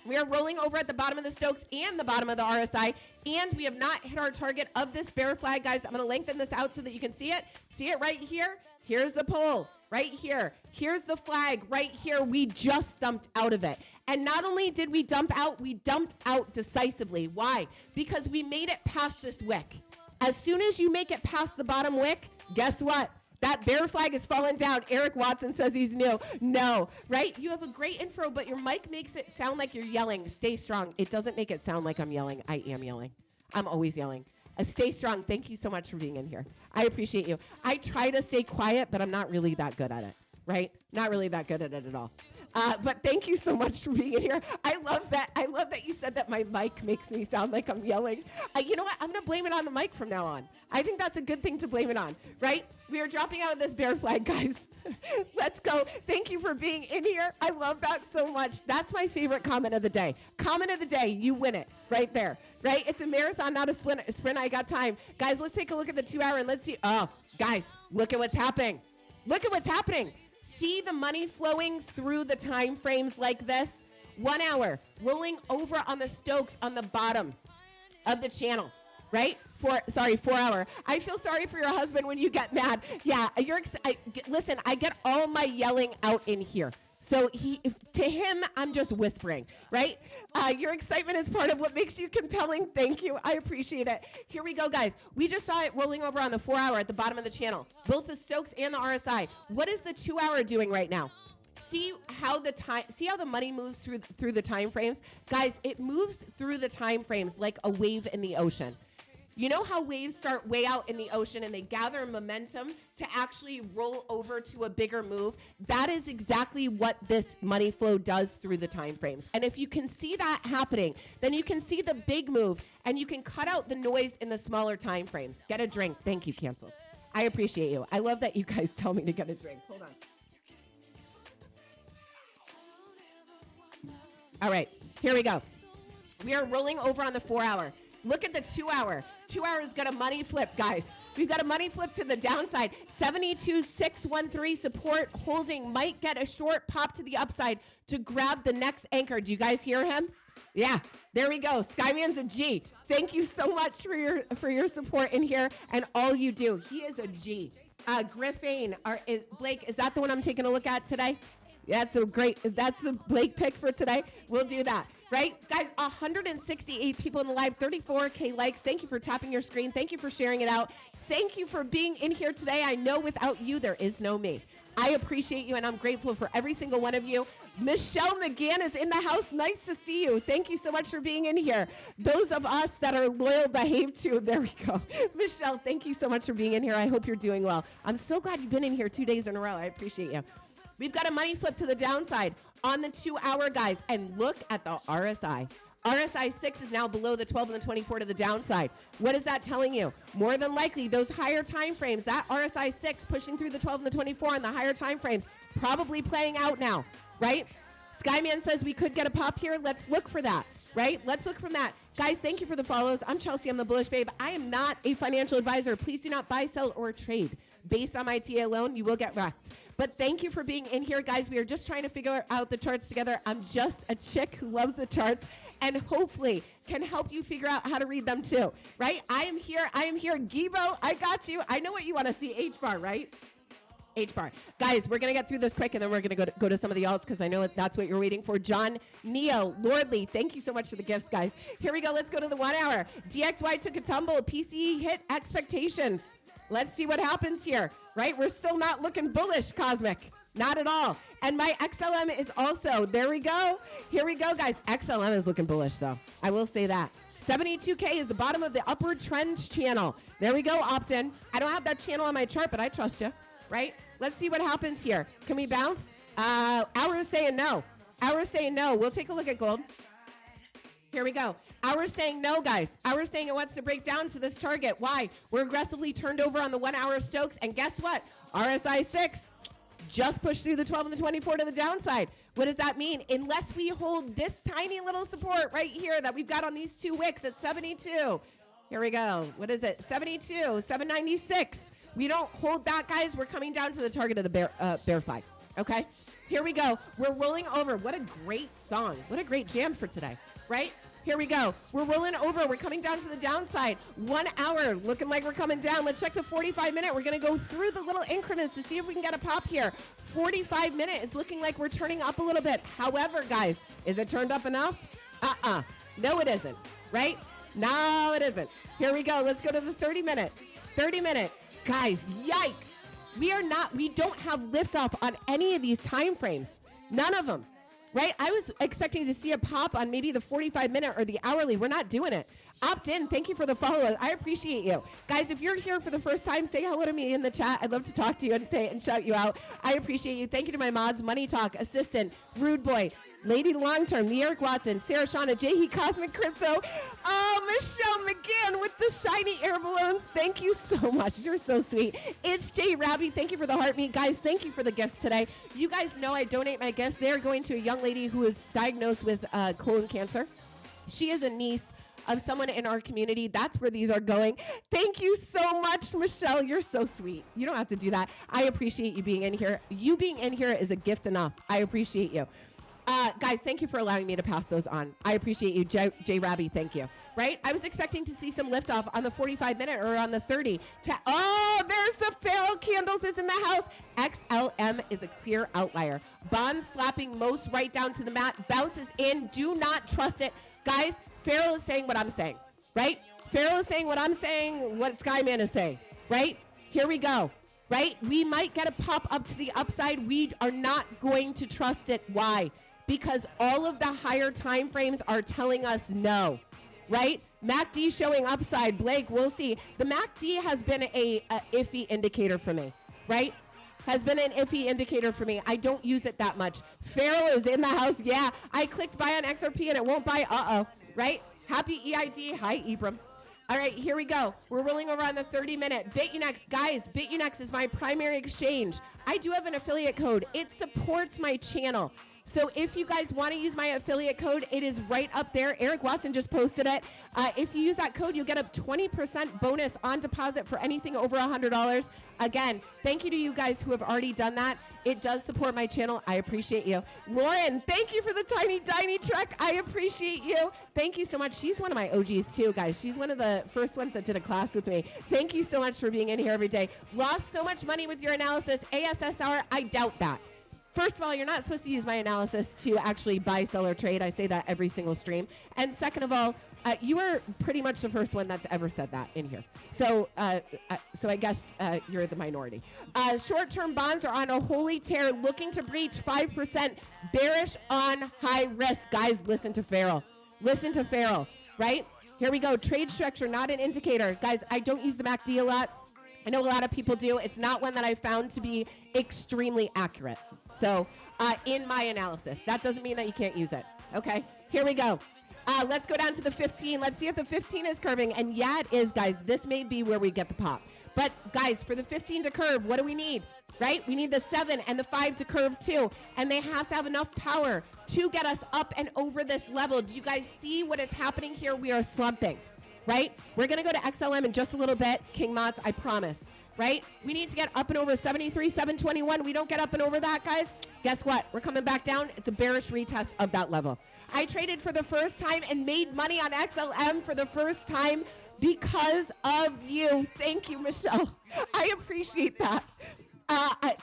We are rolling over at the bottom of the Stokes and the bottom of the RSI, and we have not hit our target of this bear flag. Guys, I'm going to lengthen this out so that you can see it. See it right here? Here's the pole right here. Here's the flag right here. We just dumped out of it. And not only did we dump out, we dumped out decisively. Why? Because we made it past this wick. As soon as you make it past the bottom wick, guess what? That bear flag is falling down. Eric Watson says he's new. No, right? You have a great intro, but your mic makes it sound like you're yelling. Stay strong. It doesn't make it sound like I'm yelling. I am yelling. I'm always yelling. Stay strong. Thank you so much for being in here. I appreciate you. I try to stay quiet, but I'm not really that good at it, right? Not really that good at it at all. But thank you so much for being in here. I love that. I love that you said that my mic makes me sound like I'm yelling. You know what? I'm going to blame it on the mic from now on. I think that's a good thing to blame it on, right? We are dropping out of this bear flag, guys. Let's go. Thank you for being in here. I love that so much. That's my favorite comment of the day. Comment of the day, you win it right there, right? It's a marathon, not a sprint. I got time. Guys, let's take a look at the 2 hour and let's see. Oh, guys, look at what's happening. Look at what's happening. See the money flowing through the time frames like this? 1 hour, rolling over on the Stokes on the bottom of the channel, right? 4 hour. I feel sorry for your husband when you get mad. Yeah, listen, I get all my yelling out in here. So to him, I'm just whispering, right? Your excitement is part of what makes you compelling. Thank you. I appreciate it. Here we go, guys. We just saw it rolling over on the 4 hour at the bottom of the channel. Both the Stokes and the RSI. What is the 2 hour doing right now? See how the money moves through the time frames? Guys, it moves through the time frames like a wave in the ocean. You know how waves start way out in the ocean and they gather momentum to actually roll over to a bigger move? That is exactly what this money flow does through the time frames. And if you can see that happening, then you can see the big move and you can cut out the noise in the smaller time frames. Get a drink. Thank you, Cancel. I appreciate you. I love that you guys tell me to get a drink. Hold on. All right, here we go. We are rolling over on the 4 hour. Look at the 2 hour. 2 hours got a money flip, guys. We've got a money flip to the downside. 72,613 support holding. Might get a short pop to the upside to grab the next anchor. Do you guys hear him? Yeah, there we go. Skyman's a G. Thank you so much for your support in here and all you do. He is a G. Griffin, Blake, is that the one I'm taking a look at today? That's the Blake pick for today. We'll do that, right? Guys, 168 people in the live, 34K likes. Thank you for tapping your screen. Thank you for sharing it out. Thank you for being in here today. I know without you, there is no me. I appreciate you, and I'm grateful for every single one of you. Michelle McGann is in the house. Nice to see you. Thank you so much for being in here. Those of us that are loyal, behave too. There we go. Michelle, thank you so much for being in here. I hope you're doing well. I'm so glad you've been in here 2 days in a row. I appreciate you. We've got a money flip to the downside on the 2 hour, guys. And look at the RSI. RSI 6 is now below the 12 and the 24 to the downside. What is that telling you? More than likely, those higher time frames, that RSI 6 pushing through the 12 and the 24 and the higher time frames, probably playing out now, right? Skyman says we could get a pop here. Let's look for that, right? Let's look from that. Guys, thank you for the follows. I'm Chelsea. I'm the Bullish Babe. I am not a financial advisor. Please do not buy, sell, or trade. Based on my TA alone, you will get wrecked. But thank you for being in here, guys. We are just trying to figure out the charts together. I'm just a chick who loves the charts and hopefully can help you figure out how to read them too, right? I am here. Gibo, I got you. I know what you want to see. H-bar, right? H-bar. Guys, we're going to get through this quick, and then we're going to go to some of the alts because I know that's what you're waiting for. John, Neo, Lordly, thank you so much for the gifts, guys. Here we go. Let's go to the 1 hour. DXY took a tumble. PCE hit expectations. Let's see what happens here, right? We're still not looking bullish, Cosmic. Not at all. And my XLM is also, there we go. Here we go, guys. XLM is looking bullish, though. I will say that. 72K is the bottom of the upward trend channel. There we go, opt-in. I don't have that channel on my chart, but I trust you, right? Let's see what happens here. Can we bounce? Hour is saying no. Hour is saying no. We'll take a look at gold. Here we go. Hour is saying no, guys. Hour is saying it wants to break down to this target. Why? We're aggressively turned over on the 1 hour Stokes. And guess what? RSI 6 just pushed through the 12 and the 24 to the downside. What does that mean? Unless we hold this tiny little support right here that we've got on these 2 wicks at 72. Here we go. What is it? 72, 796. We don't hold that, guys. We're coming down to the target of the bear flag. Okay? Here we go. We're rolling over. What a great song. What a great jam for today, right? Here we go. We're rolling over. We're coming down to the downside. 1 hour, looking like we're coming down. Let's check the 45-minute. We're going to go through the little increments to see if we can get a pop here. 45-minute is looking like we're turning up a little bit. However, guys, is it turned up enough? No, it isn't, right? No, it isn't. Here we go. Let's go to the 30-minute. 30-minute. Guys, yikes. We don't have liftoff on any of these time frames. None of them. Right? I was expecting to see a pop on maybe the 45-minute or the hourly. We're not doing it. Opt in. Thank you for the follow. I appreciate you. Guys, if you're here for the first time, say hello to me in the chat. I'd love to talk to you and say and shout you out. I appreciate you. Thank you to my mods, Money Talk, Assistant, Rude Boy, Lady Long Term, New York Watson, Sarah Shauna, Jehi Cosmic Crypto. Oh, Michelle McGinn with the shiny air balloons. Thank you so much. You're so sweet. It's Jay Rabby. Thank you for the heartbeat. Guys, thank you for the gifts today. You guys know I donate my gifts. They're going to a young lady who is diagnosed with colon cancer. She is a niece of someone in our community. That's where these are going. Thank you so much, Michelle. You're so sweet. You don't have to do that. I appreciate you being in here. You being in here is a gift enough. I appreciate you. Guys, thank you for allowing me to pass those on. I appreciate you. Jay Rabby, thank you. Right? I was expecting to see some liftoff on the 45-minute or on the 30. There's the Pharaoh candles is in the house. XLM is a clear outlier. Bond slapping most right down to the mat. Bounces in. Do not trust it. Guys, Pharaoh is saying what I'm saying. Right? Pharaoh is saying what I'm saying, what Skyman is saying. Right? Here we go. Right? We might get a pop up to the upside. We are not going to trust it. Why? Because all of the higher time frames are telling us no, right? MACD showing upside. Blake, we'll see. The MACD has been a iffy indicator for me, right? Has been an iffy indicator for me. I don't use it that much. Pharaoh is in the house. Yeah, I clicked buy on XRP and it won't buy. Right? Happy EID. Hi, Ibram. All right, here we go. We're rolling over on the 30-minute. Bitunix, guys, Bitunix is my primary exchange. I do have an affiliate code. It supports my channel. So if you guys want to use my affiliate code, it is right up there. Eric Watson just posted it. If you use that code, you'll get a 20% bonus on deposit for anything over $100. Again, thank you to you guys who have already done that. It does support my channel. I appreciate you. Lauren, thank you for the tiny truck. I appreciate you. Thank you so much. She's one of my OGs too, guys. She's one of the first ones that did a class with me. Thank you so much for being in here every day. Lost so much money with your analysis. ASSR, I doubt that. First of all, you're not supposed to use my analysis to actually buy, sell, or trade. I say that every single stream. And second of all, you are pretty much the first one that's ever said that in here. So I guess you're the minority. Short-term bonds are on a holy tear, looking to breach 5%. Bearish on high risk. Guys, listen to Farrell. Listen to Farrell, right? Here we go. Trade structure, not an indicator. Guys, I don't use the MACD a lot. I know a lot of people do. It's not one that I found to be extremely accurate. So in my analysis, that doesn't mean that you can't use it. Okay, here we go. Let's go down to the 15. Let's see if the 15 is curving. And yeah, it is, guys. This may be where we get the pop. But guys, for the 15 to curve, what do we need? Right? We need the 7 and the 5 to curve too. And they have to have enough power to get us up and over this level. Do you guys see what is happening here? We are slumping. Right? We're going to go to XLM in just a little bit. King Mots, I promise. Right? We need to get up and over 73, 721. We don't get up and over that, guys. Guess what? We're coming back down. It's a bearish retest of that level. I traded for the first time and made money on XLM for the first time because of you. Thank you, Michelle. I appreciate that.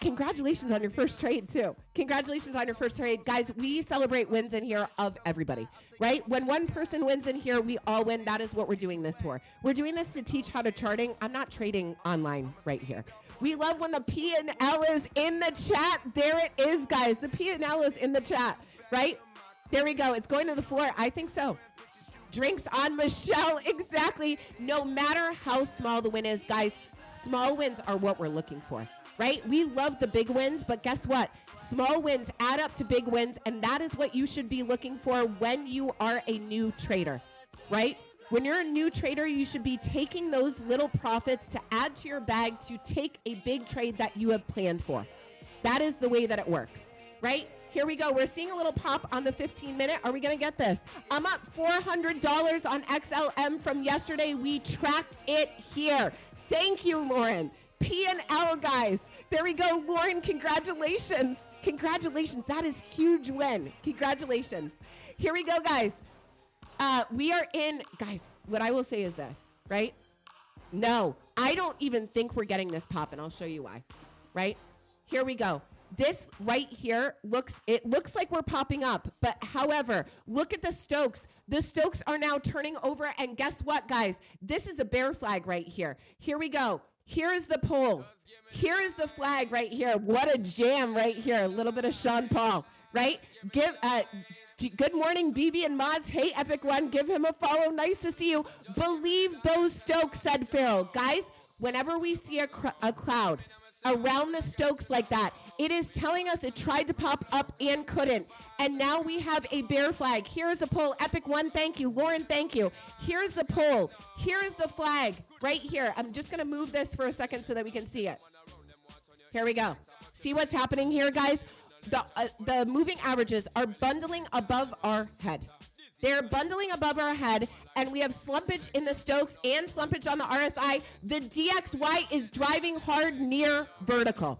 Congratulations on your first trade, too. Congratulations on your first trade. Guys, we celebrate wins in here of everybody, right? When one person wins in here, we all win. That is what we're doing this for. We're doing this to teach how to charting. I'm not trading online right here. We love when the P&L is in the chat. There it is, guys. The P&L is in the chat, right? There we go. It's going to the floor. I think so. Drinks on Michelle. Exactly. No matter how small the win is, guys, small wins are what we're looking for. right? We love the big wins, but guess what? Small wins add up to big wins, and that is what you should be looking for when you are a new trader, right? When you're a new trader, you should be taking those little profits to add to your bag to take a big trade that you have planned for. That is the way that it works, right? Here we go. We're seeing a little pop on the 15-minute. Are we going to get this? I'm up $400 on XLM from yesterday. We tracked it here. Thank you, Lauren. P&L, guys. There we go. Lauren, congratulations. Congratulations. That is huge win. Congratulations. Here we go, guys. We are in, guys, what I will say is this, right? No, I don't even think we're getting this pop, and I'll show you why, right? Here we go. This right here looks like we're popping up, but however, look at the Stokes. The Stokes are now turning over, and guess what, guys? This is a bear flag right here. Here we go. Here is the pole. Here is the flag right here. What a jam right here. A little bit of Sean Paul, right? Good morning, BB and Mods. Hey, Epic One, give him a follow. Nice to see you. Believe those Stokes, said Farrell. Guys, whenever we see a cloud around the Stokes like that, it is telling us it tried to pop up and couldn't. And now we have a bear flag. Here's a poll. Epic One, thank you. Lauren, thank you. Here's the poll. Here is the flag right here. I'm just going to move this for a second so that we can see it. Here we go. See what's happening here, guys? The moving averages are bundling above our head. They're bundling above our head, and we have slumpage in the Stokes and slumpage on the RSI. The DXY is driving hard near vertical.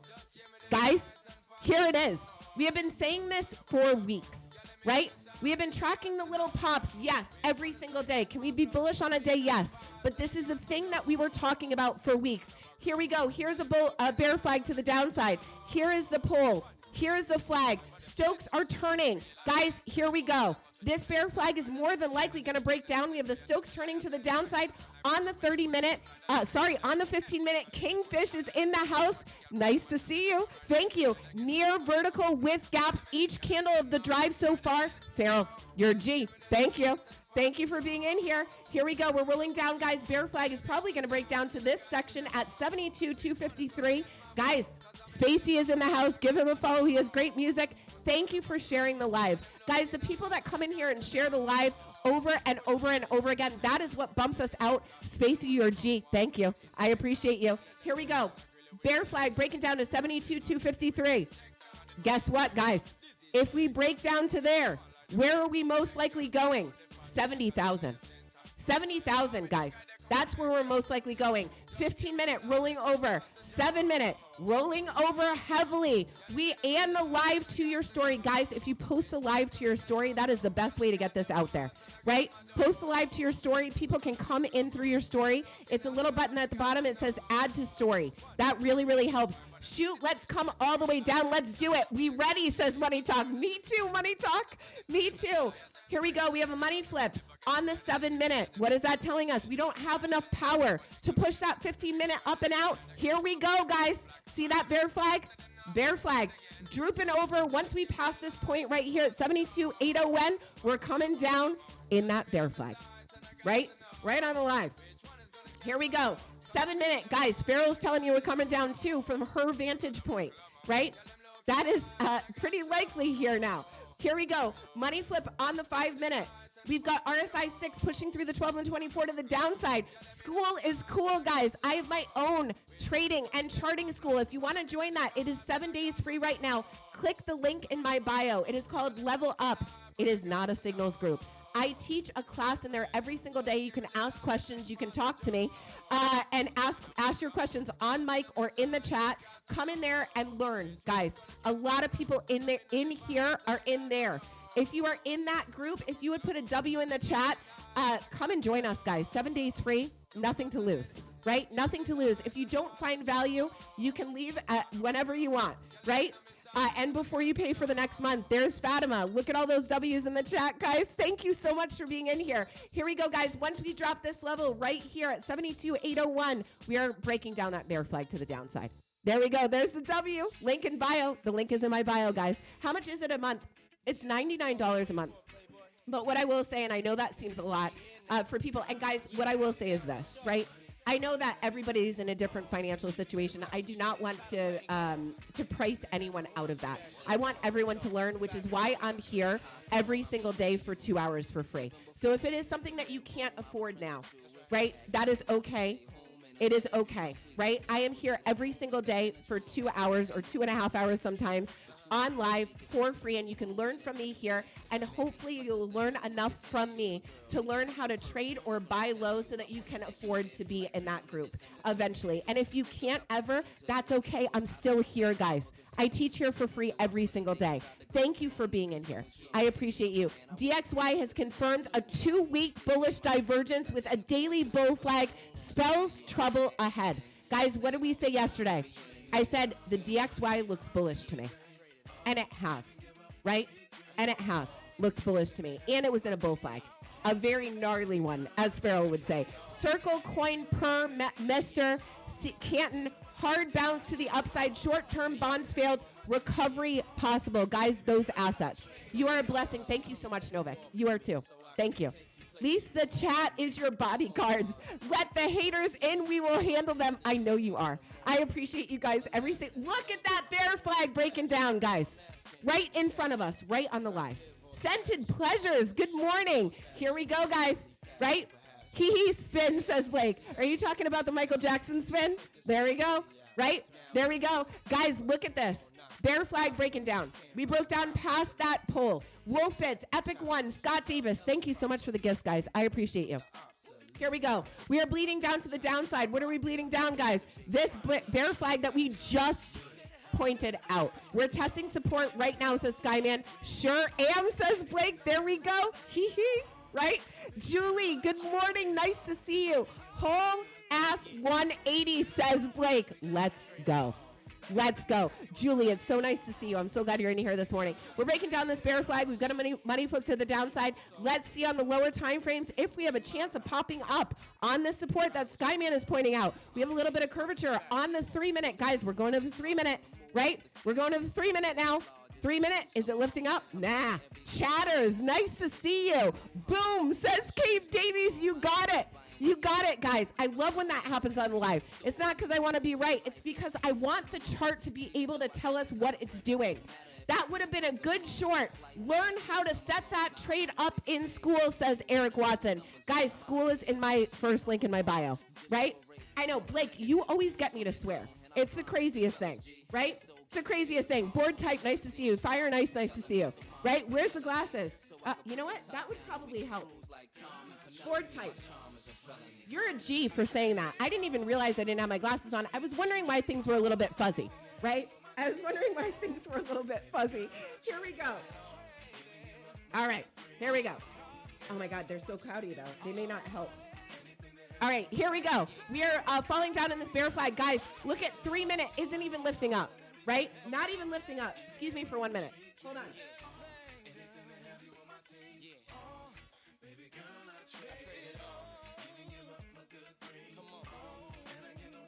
Guys, here it is. We have been saying this for weeks, right? We have been tracking the little pops, yes, every single day. Can we be bullish on a day? Yes. But this is the thing that we were talking about for weeks. Here we go. Here's a bear flag to the downside. Here is the pole. Here is the flag. Stokes are turning. Guys, here we go. This bear flag is more than likely going to break down. We have the Stokes turning to the downside on the 15-minute. Kingfish is in the house. Nice to see you. Thank you. Near vertical with gaps. Each candle of the drive so far. Farrell, you're a G. Thank you. Thank you for being in here. Here we go. We're rolling down, guys. Bear flag is probably going to break down to this section at 72,253. Guys, Spacey is in the house. Give him a follow. He has great music. Thank you for sharing the live. Guys, the people that come in here and share the live over and over and over again, that is what bumps us out. Spacey, you're a G. Thank you. I appreciate you. Here we go. Bear flag breaking down to 72,253. Guess what, guys? If we break down to there, where are we most likely going? 70,000. 70,000, guys. That's where we're most likely going. 15-minute rolling over. 7-minute rolling over heavily. We and the live to your story. Guys, if you post the live to your story, that is the best way to get this out there, right? Post the live to your story. People can come in through your story. It's a little button at the bottom. It says add to story. That really, really helps. Shoot, let's come all the way down. Let's do it. We ready, says Money Talk. Me too, Money Talk. Me too. Here we go. We have a money flip on the 7-minute. What is that telling us? We don't have enough power to push that 15-minute up and out. Here we go, guys. See that bear flag? Bear flag drooping over. Once we pass this point right here at 72,801, we're coming down in that bear flag. Right on the live. Here we go. 7-minute. Guys, Farrell's telling you we're coming down too from her vantage point, right? That is pretty likely here now. Here we go. Money flip on the 5-minute. We've got RSI 6 pushing through the 12 and 24 to the downside. Skool is cool, guys. I have my own trading and charting school. If you want to join that, it is 7 days free right now. Click the link in my bio. It is called Level Up. It is not a signals group. I teach a class in there every single day. You can ask questions. You can talk to me and ask your questions on mic or in the chat. Come in there and learn, guys. A lot of people in here are in there. If you are in that group, if you would put a W in the chat, come and join us, guys. 7 days free, nothing to lose, right? Nothing to lose. If you don't find value, you can leave whenever you want, right? And before you pay for the next month, there's Fatima. Look at all those W's in the chat, guys. Thank you so much for being in here. Here we go, guys. Once we drop this level right here at 72,801, we are breaking down that bear flag to the downside. There we go. There's the W. Link in bio. The link is in my bio, guys. How much is it a month? It's $99 a month. But what I will say, and I know that seems a lot for people, and guys, what I will say is this, right? I know that everybody's in a different financial situation. I do not want to price anyone out of that. I want everyone to learn, which is why I'm here every single day for 2 hours for free. So if it is something that you can't afford now, right, that is okay. It is okay, right? I am here every single day for 2 hours or 2.5 hours sometimes on live for free, and you can learn from me here, and hopefully you'll learn enough from me to learn how to trade or buy low so that you can afford to be in that group eventually. And if you can't ever, that's okay. I'm still here, guys. I teach here for free every single day. Thank you for being in here. I appreciate you. DXY has confirmed a 2-week bullish divergence with a daily bull flag, spells trouble ahead. Guys, what did we say yesterday? I said the DXY looks bullish to me. And it has, right? And it has looked bullish to me. And it was in a bull flag. A very gnarly one, as Farrell would say. Circle coin per Mr. Canton. Hard bounce to the upside. Short-term bonds failed. Recovery possible. Guys, those assets. You are a blessing. Thank you so much, Novik. You are too. Thank you. At least the chat is your bodyguards. Let the haters in. We will handle them. I know you are. I appreciate you guys. Look at that bear flag breaking down, guys. Right in front of us, right on the live. Scented pleasures. Good morning. Here we go, guys. Right? Hee spin, says Blake. Are you talking about the Michael Jackson spin? There we go. Right? There we go. Guys, look at this. Bear flag breaking down. We broke down past that pole. Wolf Bits, Epic One, Scott Davis. Thank you so much for the gifts, guys. I appreciate you. Here we go. We are bleeding down to the downside. What are we bleeding down, guys? This bear flag that we just pointed out. We're testing support right now, says Skyman. Sure am, says Blake. There we go. Hee hee. Right? Julie, good morning. Nice to see you. Whole ass 180, says Blake. Let's go. Let's go. Julie, it's so nice to see you. I'm so glad you're in here this morning. We're breaking down this bear flag. We've got a money flip to the downside. Let's see on the lower time frames if we have a chance of popping up on the support that Skyman is pointing out. We have a little bit of curvature on the 3-minute. Guys, we're going to the 3-minute, right? We're going to the 3-minute now. 3-minute, is it lifting up? Nah. Chatters, nice to see you. Boom, says Cave Davies, you got it. You got it, guys. I love when that happens on live. It's not because I want to be right. It's because I want the chart to be able to tell us what it's doing. That would have been a good short. Learn how to set that trade up in Skool, says Eric Watson. Guys, Skool is in my first link in my bio, right? I know, Blake, you always get me to swear. It's the craziest thing, right? It's the craziest thing. Board type, nice to see you. Fire nice to see you. Right? Where's the glasses? You know what? That would probably help. Board type. You're a G for saying that. I didn't even realize I didn't have my glasses on. I was wondering why things were a little bit fuzzy, right? I was wondering why things were a little bit fuzzy. Here we go. All right, here we go. Oh my God, they're so cloudy though. They may not help. All right, here we go. We are falling down in this bear flag. Guys, look at 3-minute. Isn't even lifting up, right? Not even lifting up. Excuse me for 1 minute. Hold on.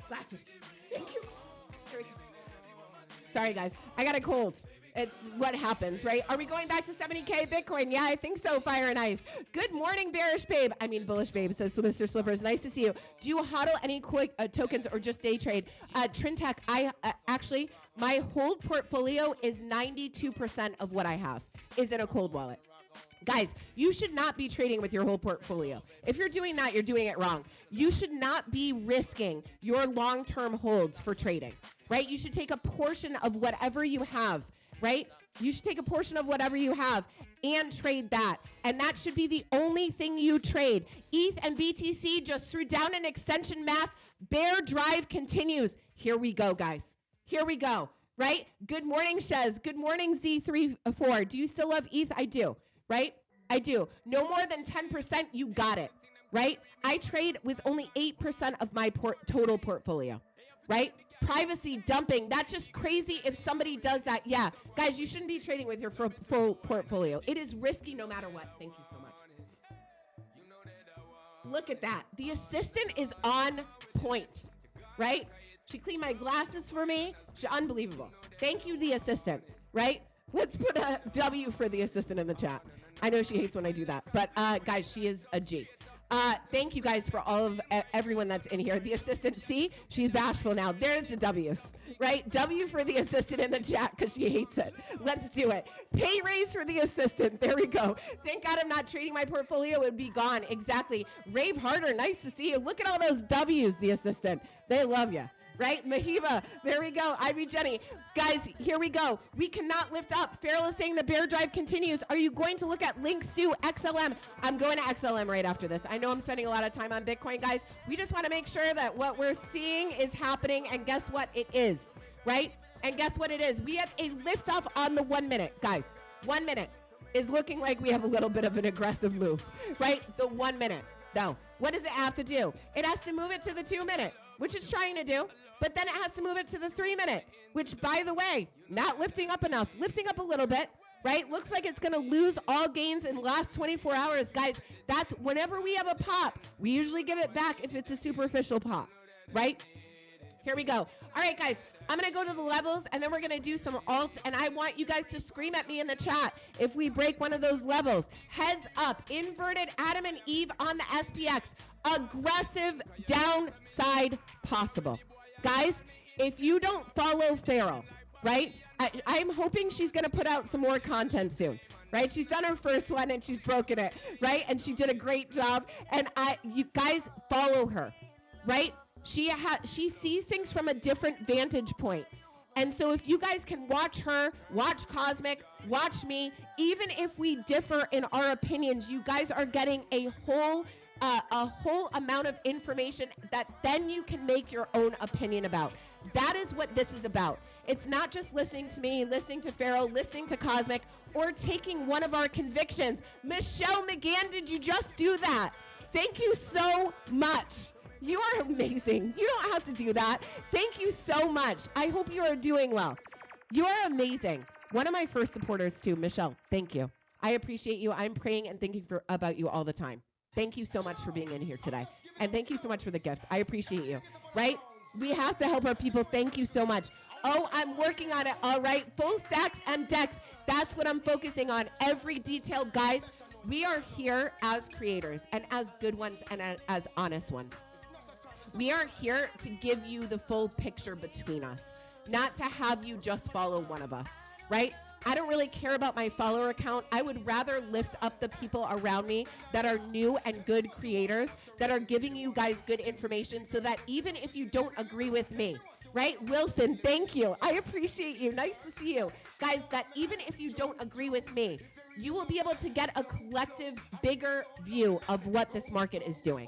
Glasses. Thank you. Here we go. Sorry, guys. I got a cold. It's what happens, right? Are we going back to 70K Bitcoin? Yeah, I think so, Fire and Ice. Good morning, Bearish Babe. I mean, Bullish Babe, says Mr. Slippers. Nice to see you. Do you hodl any quick tokens or just day trade? Trintech, actually, my hold portfolio is 92% of what I have is in a cold wallet. Guys, you should not be trading with your whole portfolio. If you're doing that, you're doing it wrong. You should not be risking your long-term holds for trading, right? You should take a portion of whatever you have, right? You should take a portion of whatever you have and trade that. And that should be the only thing you trade. ETH and BTC just threw down an extension math. Bear drive continues. Here we go, guys. Here we go, right? Good morning, Shez. Good morning, Z34. Do you still love ETH? I do. Right? I do. No more than 10%, you got it. Right? I trade with only 8% of my total portfolio. Right? Privacy dumping. That's just crazy if somebody does that. Yeah. Guys, you shouldn't be trading with your full portfolio. It is risky no matter what. Thank you so much. Look at that. The assistant is on point. Right? She cleaned my glasses for me. Unbelievable. Thank you, the assistant. Right? Let's put a W for the assistant in the chat. I know she hates when I do that. But, guys, she is a G. Thank you guys for all of everyone that's in here. The assistant, see, she's bashful now. There's the W's, right? W for the assistant in the chat because she hates it. Let's do it. Pay raise for the assistant. There we go. Thank God I'm not trading my portfolio. It would be gone. Exactly. Rave harder. Nice to see you. Look at all those W's, the assistant. They love you. Right? Mahiba, there we go. Ivy Jenny. Guys, here we go. We cannot lift up. Farrell is saying the bear drive continues. Are you going to look at links to XLM? I'm going to XLM right after this. I know I'm spending a lot of time on Bitcoin, guys. We just want to make sure that what we're seeing is happening, and guess what? It is, right? And guess what it is? We have a liftoff on the 1 minute. Guys, 1 minute is looking like we have a little bit of an aggressive move, right? The 1 minute. No. What does it have to do? It has to move it to the 2 minute, which it's trying to do. But then it has to move it to the 3 minute, which, by the way, not lifting up enough. Lifting up a little bit, right? Looks like it's going to lose all gains in the last 24 hours. Guys, that's whenever we have a pop, we usually give it back if it's a superficial pop, right? Here we go. All right, guys. I'm going to go to the levels, and then we're going to do some alts, and I want you guys to scream at me in the chat if we break one of those levels. Heads up, inverted Adam and Eve on the SPX. Aggressive downside possible. Guys, if you don't follow Farrell, right, I'm hoping she's going to put out some more content soon, right? She's done her first one, and she's broken it, right? And she did a great job, and you guys follow her, right? She sees things from a different vantage point. And so if you guys can watch her, watch Cosmic, watch me, even if we differ in our opinions, you guys are getting a whole amount of information that then you can make your own opinion about. That is what this is about. It's not just listening to me, listening to Farrell, listening to Cosmic, or taking one of our convictions. Michelle McGann, did you just do that? Thank you so much. You are amazing. You don't have to do that. Thank you so much. I hope you are doing well. You are amazing. One of my first supporters too, Michelle. Thank you. I appreciate you. I'm praying and thinking about you all the time. Thank you so much for being in here today. And thank you so much for the gift. I appreciate you. Right? We have to help our people. Thank you so much. Oh, I'm working on it. All right. Full stacks and decks. That's what I'm focusing on. Every detail, guys. We are here as creators and as good ones and as honest ones. We are here to give you the full picture between us, not to have you just follow one of us, right? I don't really care about my follower count. I would rather lift up the people around me that are new and good creators, that are giving you guys good information so that even if you don't agree with me, right? Wilson, thank you. I appreciate you. Nice to see you. Guys, that even if you don't agree with me, you will be able to get a collective, bigger view of what this market is doing,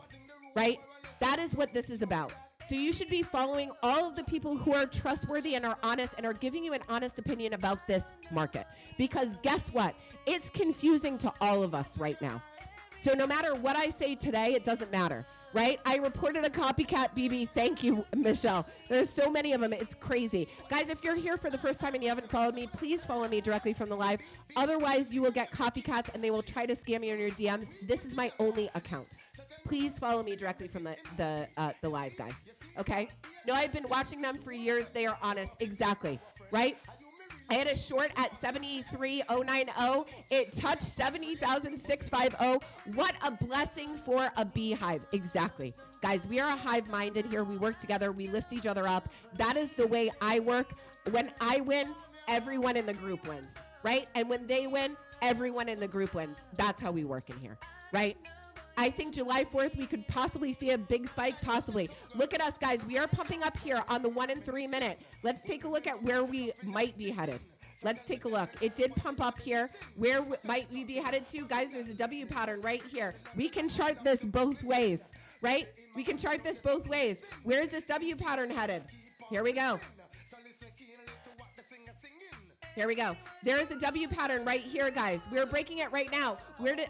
right? That is what this is about. So you should be following all of the people who are trustworthy and are honest and are giving you an honest opinion about this market. Because guess what? It's confusing to all of us right now. So no matter what I say today, it doesn't matter, right? I reported a copycat BB. Thank you, Michelle. There's so many of them. It's crazy. Guys, if you're here for the first time and you haven't followed me, please follow me directly from the live. Otherwise, you will get copycats and they will try to scam you in your DMs. This is my only account. Please follow me directly from the live, guys. Okay? No, I've been watching them for years. They are honest. Exactly. Right? I had a short at 73,090. It touched 70,650. What a blessing for a beehive. Exactly. Guys, we are a hive-minded here. We work together. We lift each other up. That is the way I work. When I win, everyone in the group wins. Right? And when they win, everyone in the group wins. That's how we work in here. Right? I think July 4th, we could possibly see a big spike, possibly. Look at us, guys. We are pumping up here on the 1 and 3 minute. Let's take a look at where we might be headed. Let's take a look. It did pump up here. Where might we be headed to? Guys, there's a W pattern right here. We can chart this both ways, right? We can chart this both ways. Where is this W pattern headed? Here we go. Here we go. There is a W pattern right here, guys. We're breaking it right now.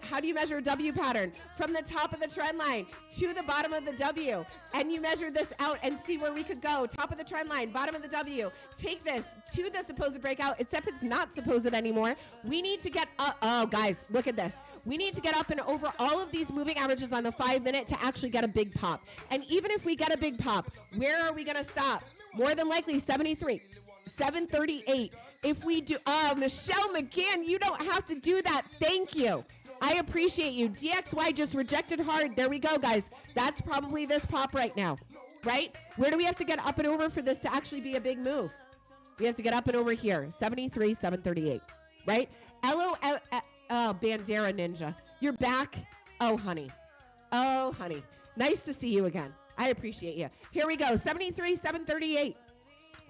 How do you measure a W pattern? From the top of the trend line to the bottom of the W. And you measure this out and see where we could go. Top of the trend line, bottom of the W. Take this to the supposed breakout, except it's not supposed anymore. We need to get up. Oh, guys, look at this. We need to get up and over all of these moving averages on the 5 minute to actually get a big pop. And even if we get a big pop, where are we going to stop? More than likely 73, 738. If we do, oh, Michelle McGann, you don't have to do that. Thank you. I appreciate you. DXY just rejected hard. There we go, guys. That's probably this pop right now, right? Where do we have to get up and over for this to actually be a big move? We have to get up and over here, 73, 738, right? Bandera Ninja. You're back. Oh, honey. Oh, honey. Nice to see you again. I appreciate you. Here we go, 73, 738.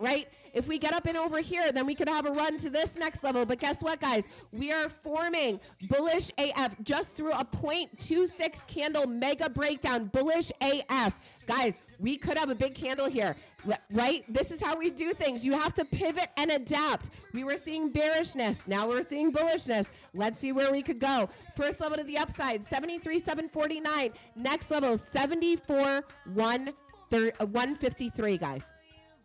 Right? If we get up and over here, then we could have a run to this next level. But guess what, guys? We are forming bullish AF just through a 0.26 candle mega breakdown. Bullish AF. Guys, we could have a big candle here, right? This is how we do things. You have to pivot and adapt. We were seeing bearishness. Now we're seeing bullishness. Let's see where we could go. First level to the upside, 73, 749. Next level, 74, 153, guys.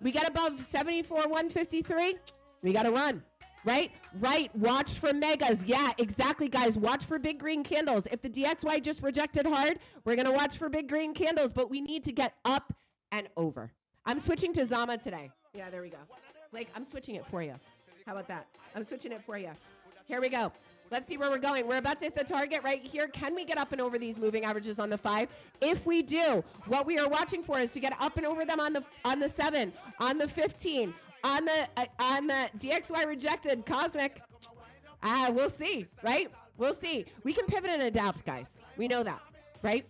We get above 74, 153, we got to run, right? Right, watch for megas. Yeah, exactly, guys. Watch for big green candles. If the DXY just rejected hard, we're going to watch for big green candles, but we need to get up and over. I'm switching to Zama today. Yeah, there we go. Like, I'm switching it for you. How about that? I'm switching it for you. Here we go. Let's see where we're going. We're about to hit the target right here. Can we get up and over these moving averages on the 5? If we do, what we are watching for is to get up and over them on the 7, on the 15, on the DXY rejected cosmic. We'll see, right? We'll see. We can pivot and adapt, guys. We know that, right?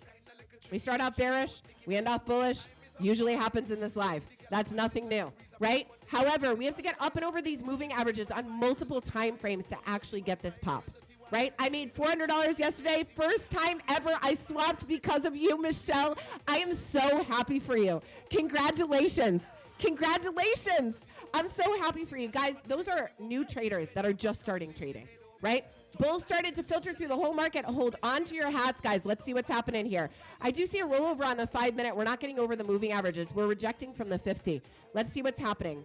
We start out bearish, we end off bullish. Usually happens in this live. That's nothing new, right? However, we have to get up and over these moving averages on multiple time frames to actually get this pop, right? I made $400 yesterday. First time ever I swapped because of you, Michelle. I am so happy for you. Congratulations. Congratulations. I'm so happy for you. Guys, those are new traders that are just starting trading, right? Bulls started to filter through the whole market. Hold on to your hats, guys. Let's see what's happening here. I do see a rollover on the 5 minute. We're not getting over the moving averages. We're rejecting from the 50. Let's see what's happening.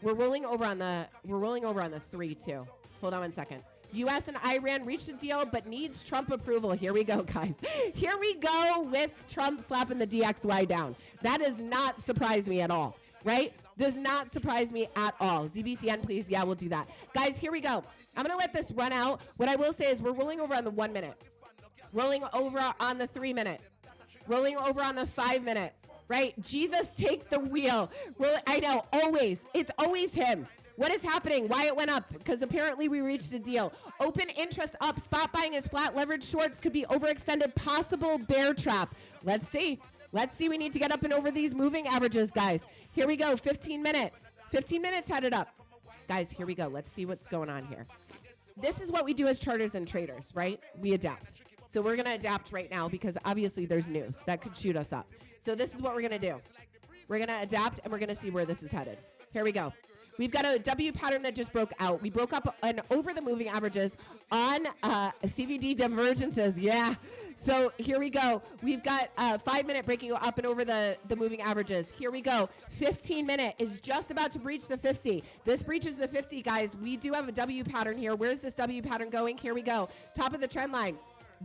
We're rolling over on the 3 too. Hold on 1 second. U.S. and Iran reached a deal but needs Trump approval. Here we go, guys. Here we go with Trump slapping the DXY down. That does not surprise me at all, right? Does not surprise me at all. ZBCN, please. Yeah, we'll do that. Guys, here we go. I'm going to let this run out. What I will say is we're rolling over on the 1 minute, rolling over on the 3 minute, rolling over on the 5 minute, right? Jesus, take the wheel. I know, always. It's always him. What is happening? Why it went up? Because apparently we reached a deal. Open interest up. Spot buying is flat. Leverage shorts could be overextended. Possible bear trap. Let's see. Let's see. We need to get up and over these moving averages, guys. Here we go. 15 minute. 15 minutes headed up. Guys, here we go. Let's see what's going on here. This is what we do as charters and traders, right? We adapt. So we're going to adapt right now because obviously there's news that could shoot us up. So this is what we're going to do. We're going to adapt and we're going to see where this is headed. Here we go. We've got a W pattern that just broke out. We broke up and over the moving averages on CVD divergences. Yeah. So here we go. We've got 5 minute breaking up and over the moving averages. Here we go. 15 minute is just about to breach the 50. This breaches the 50, guys. We do have a W pattern here. Where's this W pattern going? Here we go. Top of the trend line.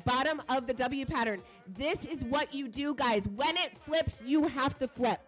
Bottom of the W pattern. This is what you do, guys. When it flips, you have to flip.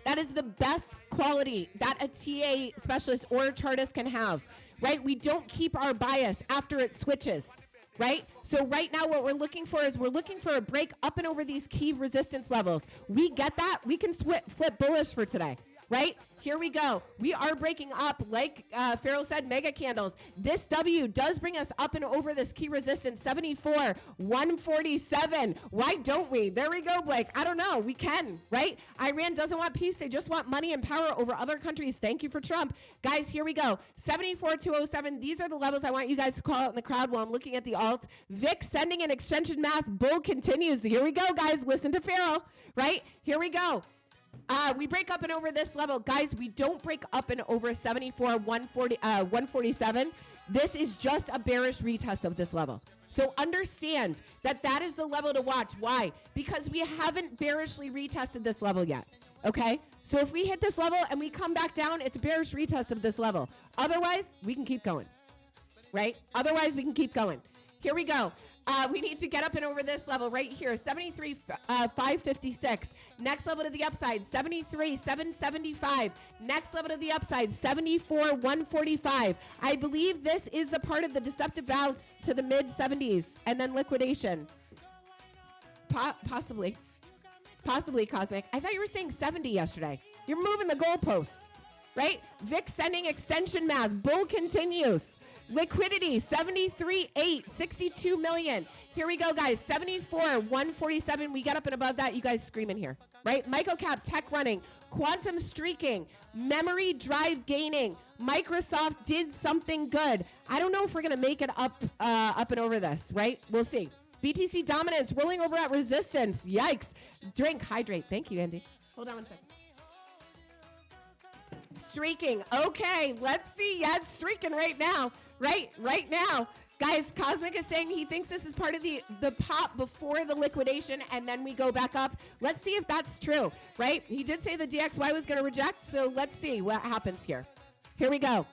That is the best quality that a TA specialist or a chartist can have, right? We don't keep our bias after it switches, right? So right now what we're looking for is we're looking for a break up and over these key resistance levels. We get that. We can flip bullish for today, right? Here we go. We are breaking up, like Farrell said, mega candles. This W does bring us up and over this key resistance, 74, 147. Why don't we? There we go, Blake. I don't know. We can, right? Iran doesn't want peace. They just want money and power over other countries. Thank you for Trump. Guys, here we go. 74, 207. These are the levels I want you guys to call out in the crowd while I'm looking at the alts. Vic sending an extension math. Bull continues. Here we go, guys. Listen to Farrell, right? Here we go. We break up and over this level. Guys, we don't break up and over 74, 147. This is just a bearish retest of this level. So understand that that is the level to watch. Why? Because we haven't bearishly retested this level yet. Okay? So if we hit this level and we come back down, it's a bearish retest of this level. Otherwise, we can keep going. Right? Otherwise, we can keep going. Here we go. We need to get up and over this level right here, 73,556. Next level to the upside, 73,775. Next level to the upside, 74,145. I believe this is the part of the deceptive bounce to the mid 70s and then liquidation. Possibly, Cosmic. I thought you were saying 70 yesterday. You're moving the goalposts, right? VIX sending extension math. Bull continues. Liquidity, 73.8, 62 million. Here we go, guys. 74,147. We get up and above that. You guys screaming here, right? Microcap, tech running, quantum streaking, memory drive gaining. Microsoft did something good. I don't know if we're going to make it up and over this, right? We'll see. BTC dominance, rolling over at resistance. Yikes. Drink, hydrate. Thank you, Andy. Hold on one second. Streaking. Okay, let's see. Yeah, it's streaking right now. Right now. Guys, Cosmic is saying he thinks this is part of the pop before the liquidation, and then we go back up. Let's see if that's true, right? He did say the DXY was going to reject, so let's see what happens here. Here we go.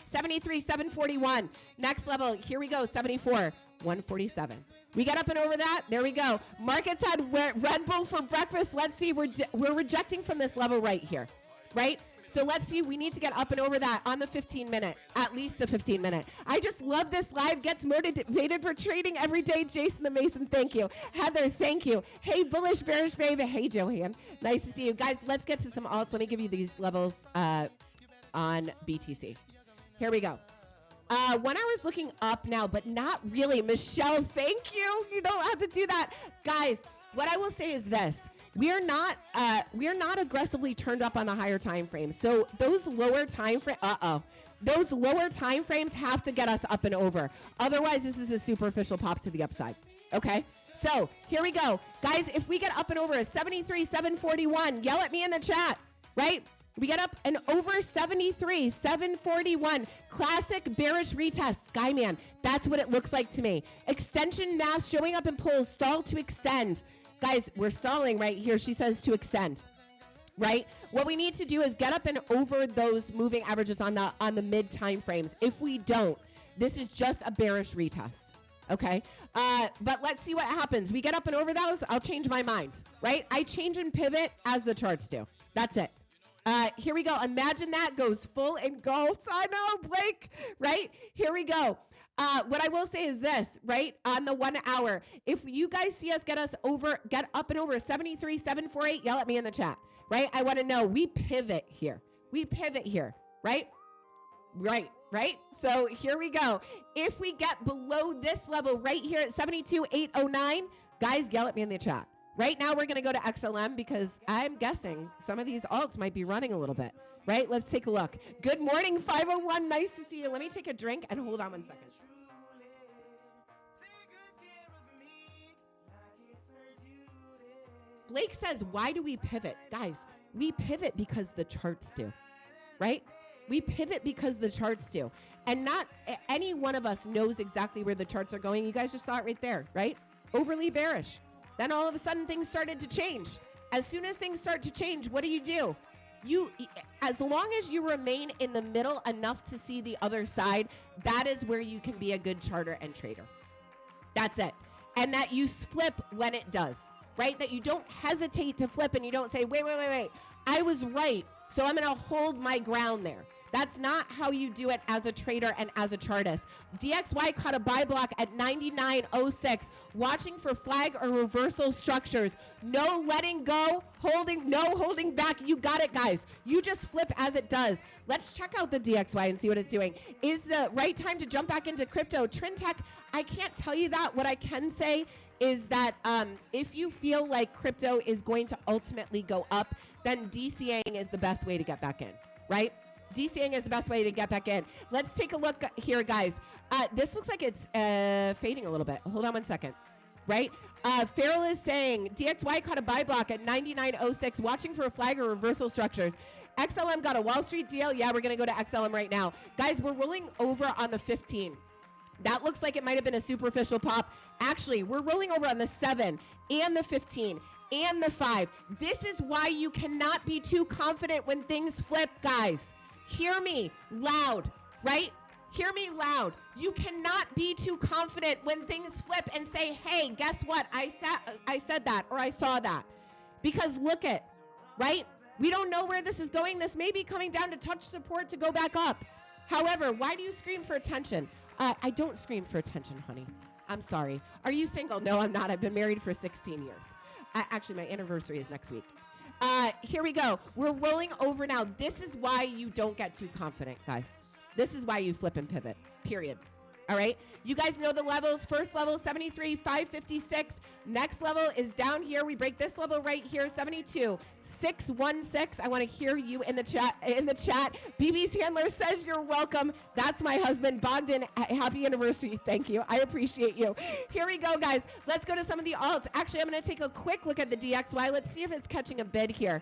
73,741. Next level. Here we go. 74,147. We get up and over that. There we go. Markets had Red Bull for breakfast. Let's see. We're rejecting from this level right here, right? So let's see. We need to get up and over that on the 15-minute, at least the 15-minute. I just love this live. Gets motivated for trading every day. Jason the Mason, thank you. Heather, thank you. Hey, Bullish Bearish Babe. Hey, Joanne. Nice to see you. Guys, let's get to some alts. Let me give you these levels on BTC. Here we go. 1 hour is looking up now, but not really. Michelle, thank you. You don't have to do that. Guys, what I will say is this. We are not aggressively turned up on the higher time frames. So those lower time frames have to get us up and over. Otherwise, this is a superficial pop to the upside. Okay? So here we go. Guys, if we get up and over a 73,741, yell at me in the chat, right? We get up and over 73,741. Classic bearish retest. Skyman, that's what it looks like to me. Extension math showing up in pulls. Stall to extend. Guys, we're stalling right here. She says to extend, right? What we need to do is get up and over those moving averages on the mid time frames. If we don't, this is just a bearish retest, okay? But let's see what happens. We get up and over those, I'll change my mind, right? I change and pivot as the charts do. That's it. Here we go. Imagine that goes full engulfed. I know, Blake, right? Here we go. What I will say is this, right? On the 1 hour, if you guys see us get up and over 73,748, yell at me in the chat, right? I want to know. We pivot here, right? Right? So here we go. If we get below this level right here at 72,809, guys, yell at me in the chat. Right now, we're going to go to XLM because I'm guessing some of these alts might be running a little bit, right? Let's take a look. Good morning, 501. Nice to see you. Let me take a drink and hold on 1 second. Blake says, why do we pivot? Guys, we pivot because the charts do, right? We pivot because the charts do. And not any one of us knows exactly where the charts are going. You guys just saw it right there, right? Overly bearish. Then all of a sudden things started to change. As soon as things start to change, what do? As long as you remain in the middle enough to see the other side, that is where you can be a good charter and trader. That's it. And that you flip when it does, right? That you don't hesitate to flip and you don't say, wait. I was right, so I'm going to hold my ground there. That's not how you do it as a trader and as a chartist. DXY caught a buy block at 99.06, watching for flag or reversal structures. No letting go, no holding back. You got it, guys. You just flip as it does. Let's check out the DXY and see what it's doing. Is the right time to jump back into crypto? Trintech, I can't tell you that. What I can say is that if you feel like crypto is going to ultimately go up, then DCAing is the best way to get back in, right? DCAing is the best way to get back in. Let's take a look here, guys. This looks like it's fading a little bit. Hold on 1 second, right? Farrell is saying, DXY caught a buy block at 99.06, watching for a flag or reversal structures. XLM got a Wall Street deal. Yeah, we're going to go to XLM right now. Guys, we're rolling over on the 15. That looks like it might have been a superficial pop. Actually, we're rolling over on the 7 and the 15 and the 5. This is why you cannot be too confident when things flip, guys. Hear me loud, right? Hear me loud. You cannot be too confident when things flip and say, hey, guess what? I said that, or I saw that. Because look at, right? We don't know where this is going. This may be coming down to touch support to go back up. However, why do you scream for attention? I don't scream for attention, honey. I'm sorry. Are you single? No, I'm not. I've been married for 16 years. Actually, my anniversary is next week. Here we go. We're rolling over now. This is why you don't get too confident, guys. This is why you flip and pivot, period. All right? You guys know the levels. First level, 73, 556. Next level is down here. We break this level right here, 72, 616. I want to hear you in the chat. BB's handler says you're welcome. That's my husband, Bogdan. Happy anniversary. Thank you. I appreciate you. Here we go, guys. Let's go to some of the alts. Actually, I'm going to take a quick look at the DXY. Let's see if it's catching a bid here.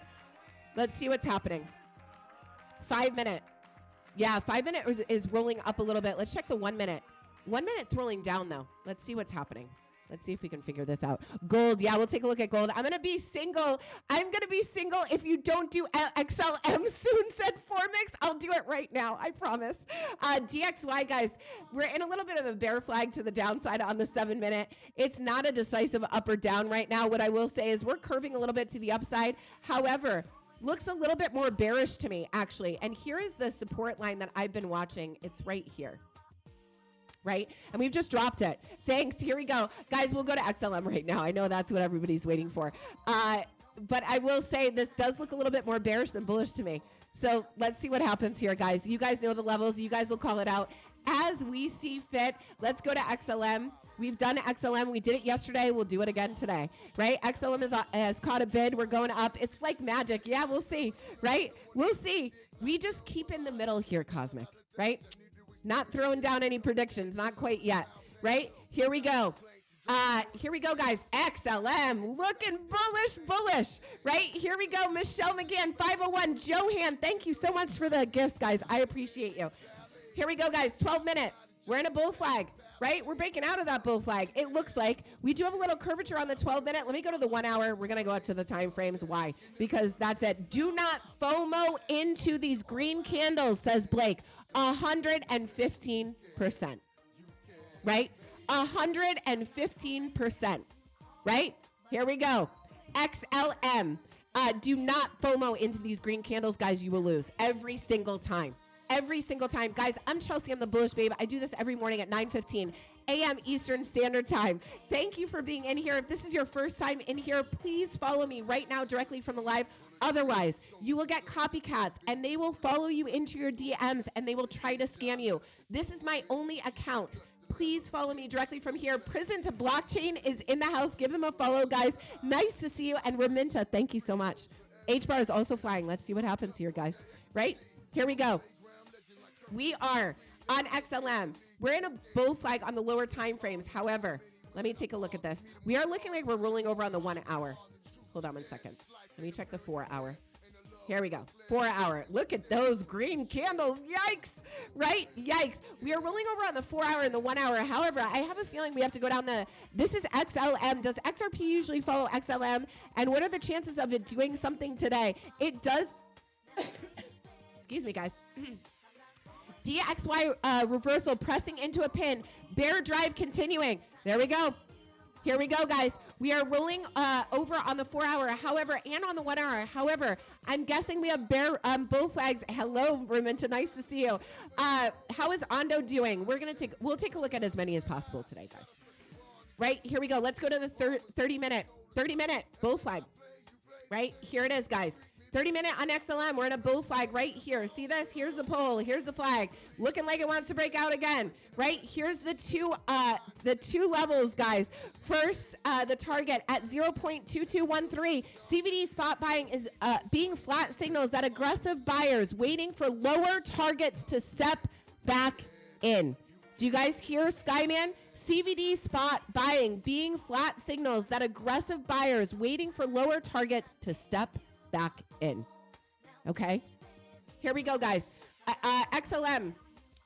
Let's see what's happening. 5 minute. Yeah, 5 minute is rolling up a little bit. Let's check the 1 minute. 1 minute's rolling down, though. Let's see what's happening. Let's see if we can figure this out. Gold. Yeah, we'll take a look at gold. I'm going to be single. I'm going to be single if you don't do XLM soon, said Formix. I'll do it right now. I promise. DXY, guys, we're in a little bit of a bear flag to the downside on the 7 minute. It's not a decisive up or down right now. What I will say is we're curving a little bit to the upside. However, looks a little bit more bearish to me, actually. And here is the support line that I've been watching. It's right here. Right? And we've just dropped it. Thanks. Here we go. Guys, we'll go to XLM right now. I know that's what everybody's waiting for. But I will say this does look a little bit more bearish than bullish to me. So let's see what happens here, guys. You guys know the levels. You guys will call it out as we see fit. Let's go to XLM. We've done XLM. We did it yesterday. We'll do it again today, right? XLM has caught a bid. We're going up. It's like magic. Yeah, we'll see, right? We'll see. We just keep in the middle here, Cosmic, right? Not throwing down any predictions. Not quite yet, right? Here we go. Here we go, guys. XLM looking bullish, right? Here we go. Michelle McGann, 501. Johan, thank you so much for the gifts, guys. I appreciate you. Here we go, guys. 12 minute. We're in a bull flag, right? We're breaking out of that bull flag. It looks like we do have a little curvature on the 12 minute. Let me go to the 1 hour. We're going to go up to the time frames. Why? Because that's it. Do not FOMO into these green candles, says Blake. 115%, right? 115%, right? Here we go. XLM. Do not FOMO into these green candles, guys. You will lose every single time. Every single time. Guys, I'm Chelsea. I'm the Bullish Babe. I do this every morning at 9:15 a.m. Eastern Standard Time. Thank you for being in here. If this is your first time in here, please follow me right now directly from the live. Otherwise, you will get copycats, and they will follow you into your DMs, and they will try to scam you. This is my only account. Please follow me directly from here. Prison to Blockchain is in the house. Give them a follow, guys. Nice to see you. And Raminta, thank you so much. H-bar is also flying. Let's see what happens here, guys. Right? Here we go. We are on XLM. We're in a bull flag on the lower time frames. However, let me take a look at this. We are looking like we're rolling over on the 1 hour. Hold on 1 second. Let me check the 4 hour. Here we go. 4 hour. Look at those green candles. Yikes. Right? Yikes. We are rolling over on the 4 hour and the 1 hour. However, I have a feeling we have to go down this is XLM. Does XRP usually follow XLM? And what are the chances of it doing something today? It does. Excuse me, guys. DXY reversal pressing into a pin. Bear drive continuing. There we go. Here we go, guys. We are rolling over on the 4 hour, however, and on the 1 hour. However, I'm guessing we have bear bull flags. Hello, Raminta. Nice to see you. How is Ondo doing? We'll take a look at as many as possible today, guys. Right? Here we go. Let's go to the 30 minute bull flag. Right? Here it is, guys. 30 minute on XLM. We're in a bull flag right here. See this? Here's the pole. Here's the flag. Looking like it wants to break out again. Right? Here's the two levels, guys. First, the target at 0.2213. CVD spot buying is being flat signals that aggressive buyers waiting for lower targets to step back in. Do you guys hear, Skyman? CVD spot buying being flat signals that aggressive buyers waiting for lower targets to step back in. Okay? Here we go, guys. XLM.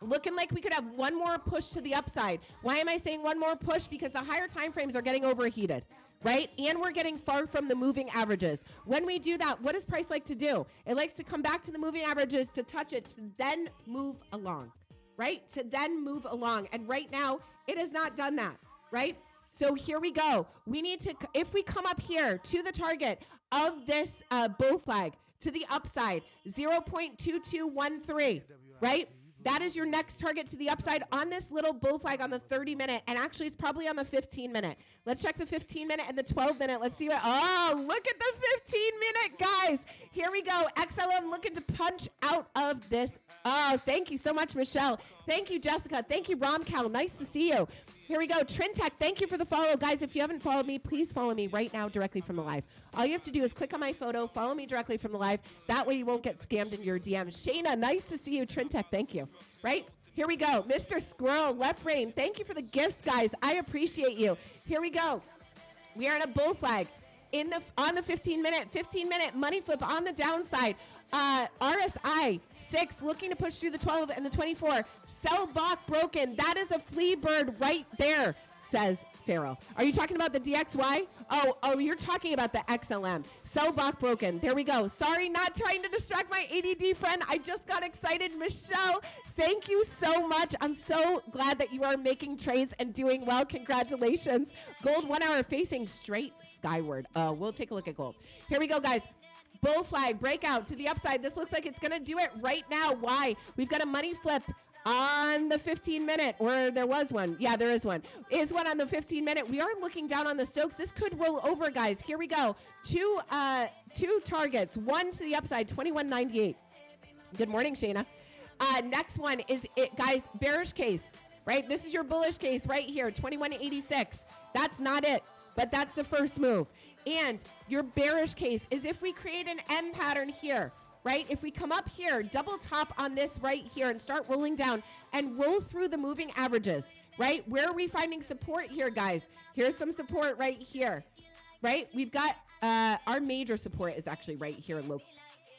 Looking like we could have one more push to the upside. Why am I saying one more push? Because the higher time frames are getting overheated, right? And we're getting far from the moving averages. When we do that, what does price like to do? It likes to come back to the moving averages to touch it, to then move along, right? To then move along. And right now, it has not done that, right? So here we go. We need to, if we come up here to the target of this bull flag, to the upside, 0.2213, right? That is your next target to the upside on this little bull flag on the 30-minute. And actually, it's probably on the 15-minute. Let's check the 15-minute and the 12-minute. Let's see what, oh, look at the 15-minute, guys. Here we go. XLM looking to punch out of this. Oh, thank you so much, Michelle. Thank you, Jessica. Thank you, Romcal. Nice to see you. Here we go. Trintech, thank you for the follow. Guys, if you haven't followed me, please follow me right now directly from the live. All you have to do is click on my photo, follow me directly from the live. That way you won't get scammed in your DMs. Shayna, nice to see you. Trintech, thank you. Right? Here we go. Mr. Squirrel, Left Brain, thank you for the gifts, guys. I appreciate you. Here we go. We are in a bull flag on the 15-minute money flip on the downside. RSI 6 looking to push through the 12 and the 24. Sell block broken. That is a flea bird right there, says Farrell. Are you talking about the DXY? Oh, you're talking about the XLM. Sell block broken. There we go. Sorry, not trying to distract my ADD friend. I just got excited. Michelle, thank you so much. I'm so glad that you are making trades and doing well. Congratulations. Gold 1 hour facing straight skyward. We'll take a look at gold. Here we go, guys. Bull flag breakout to the upside. This looks like it's going to do it right now. Why? We've got a money flip on the 15-minute, or there was one. Yeah, there is one. Is one on the 15-minute. We are looking down on the Stokes. This could roll over, guys. Here we go. Two targets. One to the upside, 21.98. Good morning, Shayna. Next one is it, guys. Bearish case, right? This is your bullish case right here, 21.86. That's not it, but that's the first move. And your bearish case is if we create an M pattern here, right? If we come up here, double top on this right here and start rolling down and roll through the moving averages, right? Where are we finding support here, guys? Here's some support right here, right? We've got our major support is actually right here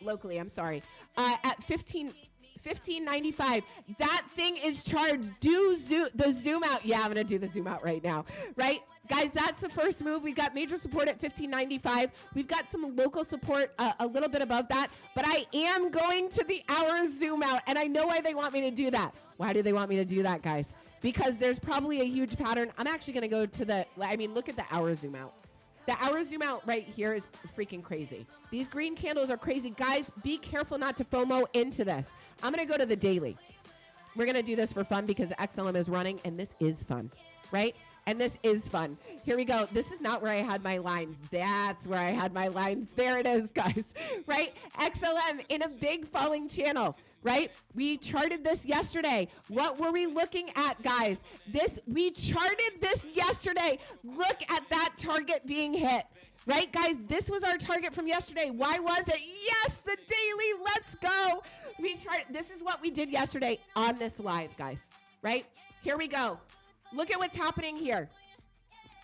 locally, I'm sorry, at 15.95. That thing is charged. Do the zoom out. Yeah, I'm going to do the zoom out right now, right? Guys, that's the first move. We've got major support at 15.95. We've got some local support a little bit above that, but I am going to the hour zoom out, and I know why they want me to do that. Why do they want me to do that, guys? Because there's probably a huge pattern. I'm actually going to go to look at the hour zoom out. The hour zoom out right here is freaking crazy. These green candles are crazy. Guys, be careful not to FOMO into this. I'm going to go to the daily. We're going to do this for fun because XLM is running, and this is fun, right? And this is fun. Here we go. This is not where I had my lines. That's where I had my lines. There it is, guys, right? XLM in a big falling channel, right? We charted this yesterday. What were we looking at, guys? We charted this yesterday. Look at that target being hit. Right, guys, this was our target from yesterday. Why was it? Yes, the daily. Let's go. This is what we did yesterday on this live, guys, right? Here we go. Look at what's happening here.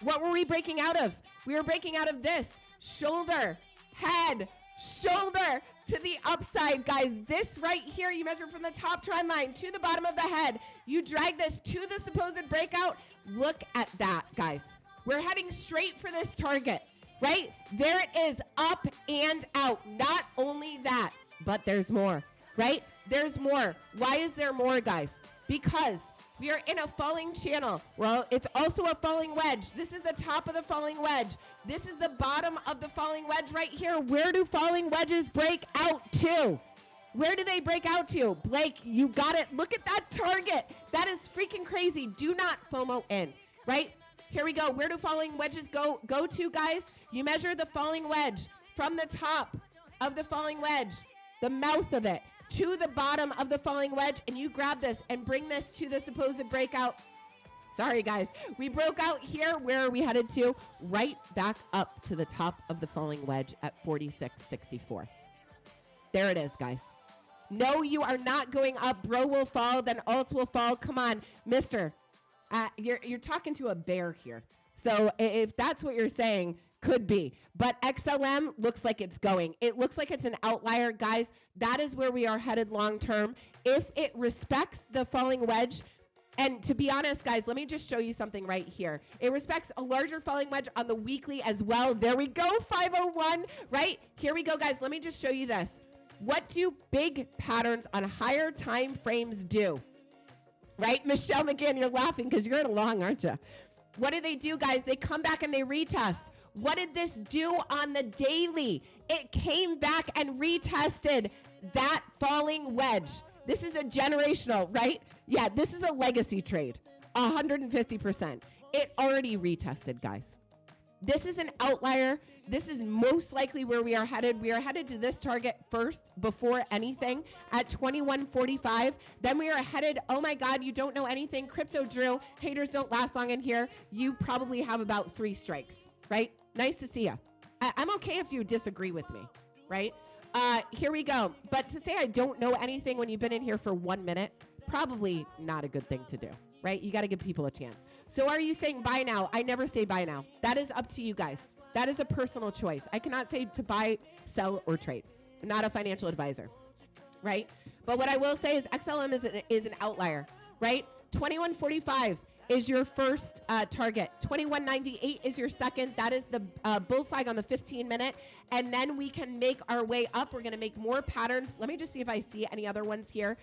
What were we breaking out of? We were breaking out of this. Shoulder, head, shoulder to the upside, guys. This right here, you measure from the top trend line to the bottom of the head. You drag this to the supposed breakout. Look at that, guys. We're heading straight for this target, right? There it is, up and out. Not only that, but there's more, right? There's more. Why is there more, guys? Because we are in a falling channel. Well, it's also a falling wedge. This is the top of the falling wedge. This is the bottom of the falling wedge right here. Where do falling wedges break out to? Where do they break out to? Blake, you got it. Look at that target. That is freaking crazy. Do not FOMO in, right? Here we go. Where do falling wedges go to, guys? You measure the falling wedge from the top of the falling wedge, the mouth of it, to the bottom of the falling wedge, and you grab this and bring this to the supposed breakout. Sorry, guys. We broke out here. Where are we headed to? Right back up to the top of the falling wedge at 46.64. There it is, guys. No, you are not going up. Bro will fall, then alts will fall. Come on, mister. You're talking to a bear here. So if that's what you're saying, could be. But XLM looks like it's going. It looks like it's an outlier. Guys, that is where we are headed long term. If it respects the falling wedge, and to be honest, guys, let me just show you something right here. It respects a larger falling wedge on the weekly as well. There we go, 501, right? Here we go, guys. Let me just show you this. What do big patterns on higher time frames do? right? Michelle McGann, you're laughing because you're in a long, aren't you? What do they do, guys? They come back and they retest. What did this do on the daily? It came back and retested that falling wedge. This is a generational, right? Yeah, this is a legacy trade, 150%. It already retested, guys. This is an outlier. This is most likely where we are headed. We are headed to this target first before anything at 21.45. Then we are headed, oh my God, you don't know anything. Crypto drill, haters don't last long in here. You probably have about 3 strikes, right? Nice to see you. I'm okay if you disagree with me, right? Here we go. But to say I don't know anything when you've been in here for 1 minute, probably not a good thing to do, right? You got to give people a chance. So are you saying buy now? I never say buy now. That is up to you guys. That is a personal choice. I cannot say to buy, sell, or trade. I'm not a financial advisor, right? But what I will say is XLM is an outlier, right? 21.45 is your first target. 21.98 is your second. That is the bull flag on the 15-minute. And then we can make our way up. We're going to make more patterns. Let me just see if I see any other ones here.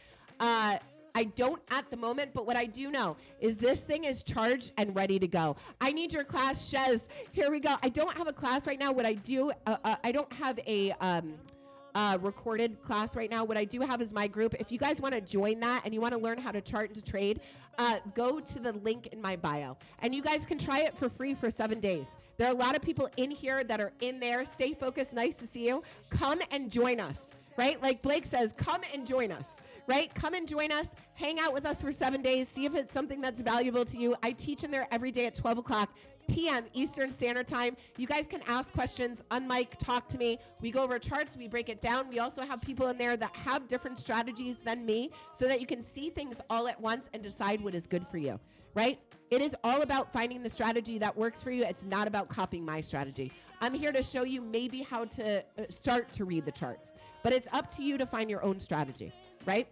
I don't at the moment, but what I do know is this thing is charged and ready to go. I need your class, Shez. Here we go. I don't have a class right now. What I do, I don't have a recorded class right now. What I do have is my group. If you guys want to join that and you want to learn how to chart and to trade, go to the link in my bio. And you guys can try it for free for 7 days. There are a lot of people in here that are in there. Stay focused. Nice to see you. Come and join us, right? Like Blake says, come and join us. Right? Come and join us. Hang out with us for 7 days. See if it's something that's valuable to you. I teach in there every day at 12 o'clock p.m. Eastern Standard Time. You guys can ask questions, unmic, talk to me. We go over charts. We break it down. We also have people in there that have different strategies than me so that you can see things all at once and decide what is good for you. Right? It is all about finding the strategy that works for you. It's not about copying my strategy. I'm here to show you maybe how to start to read the charts. But it's up to you to find your own strategy. Right?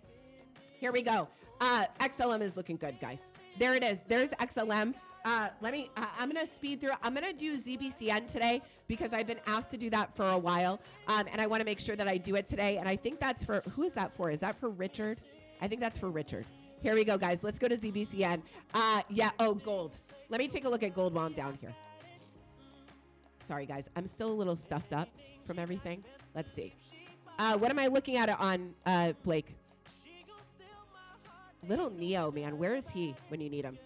Here we go. XLM is looking good, guys. There it is. There's XLM. I'm going to speed through. I'm going to do ZBCN today because I've been asked to do that for a while. And I want to make sure that I do it today. And I think that's for, who is that for? Is that for Richard? I think that's for Richard. Here we go, guys. Let's go to ZBCN. Gold. Let me take a look at gold while I'm down here. Sorry, guys. I'm still a little stuffed up from everything. Let's see. What am I looking at it on, Blake? Little Neo, man. Where is he when you need him?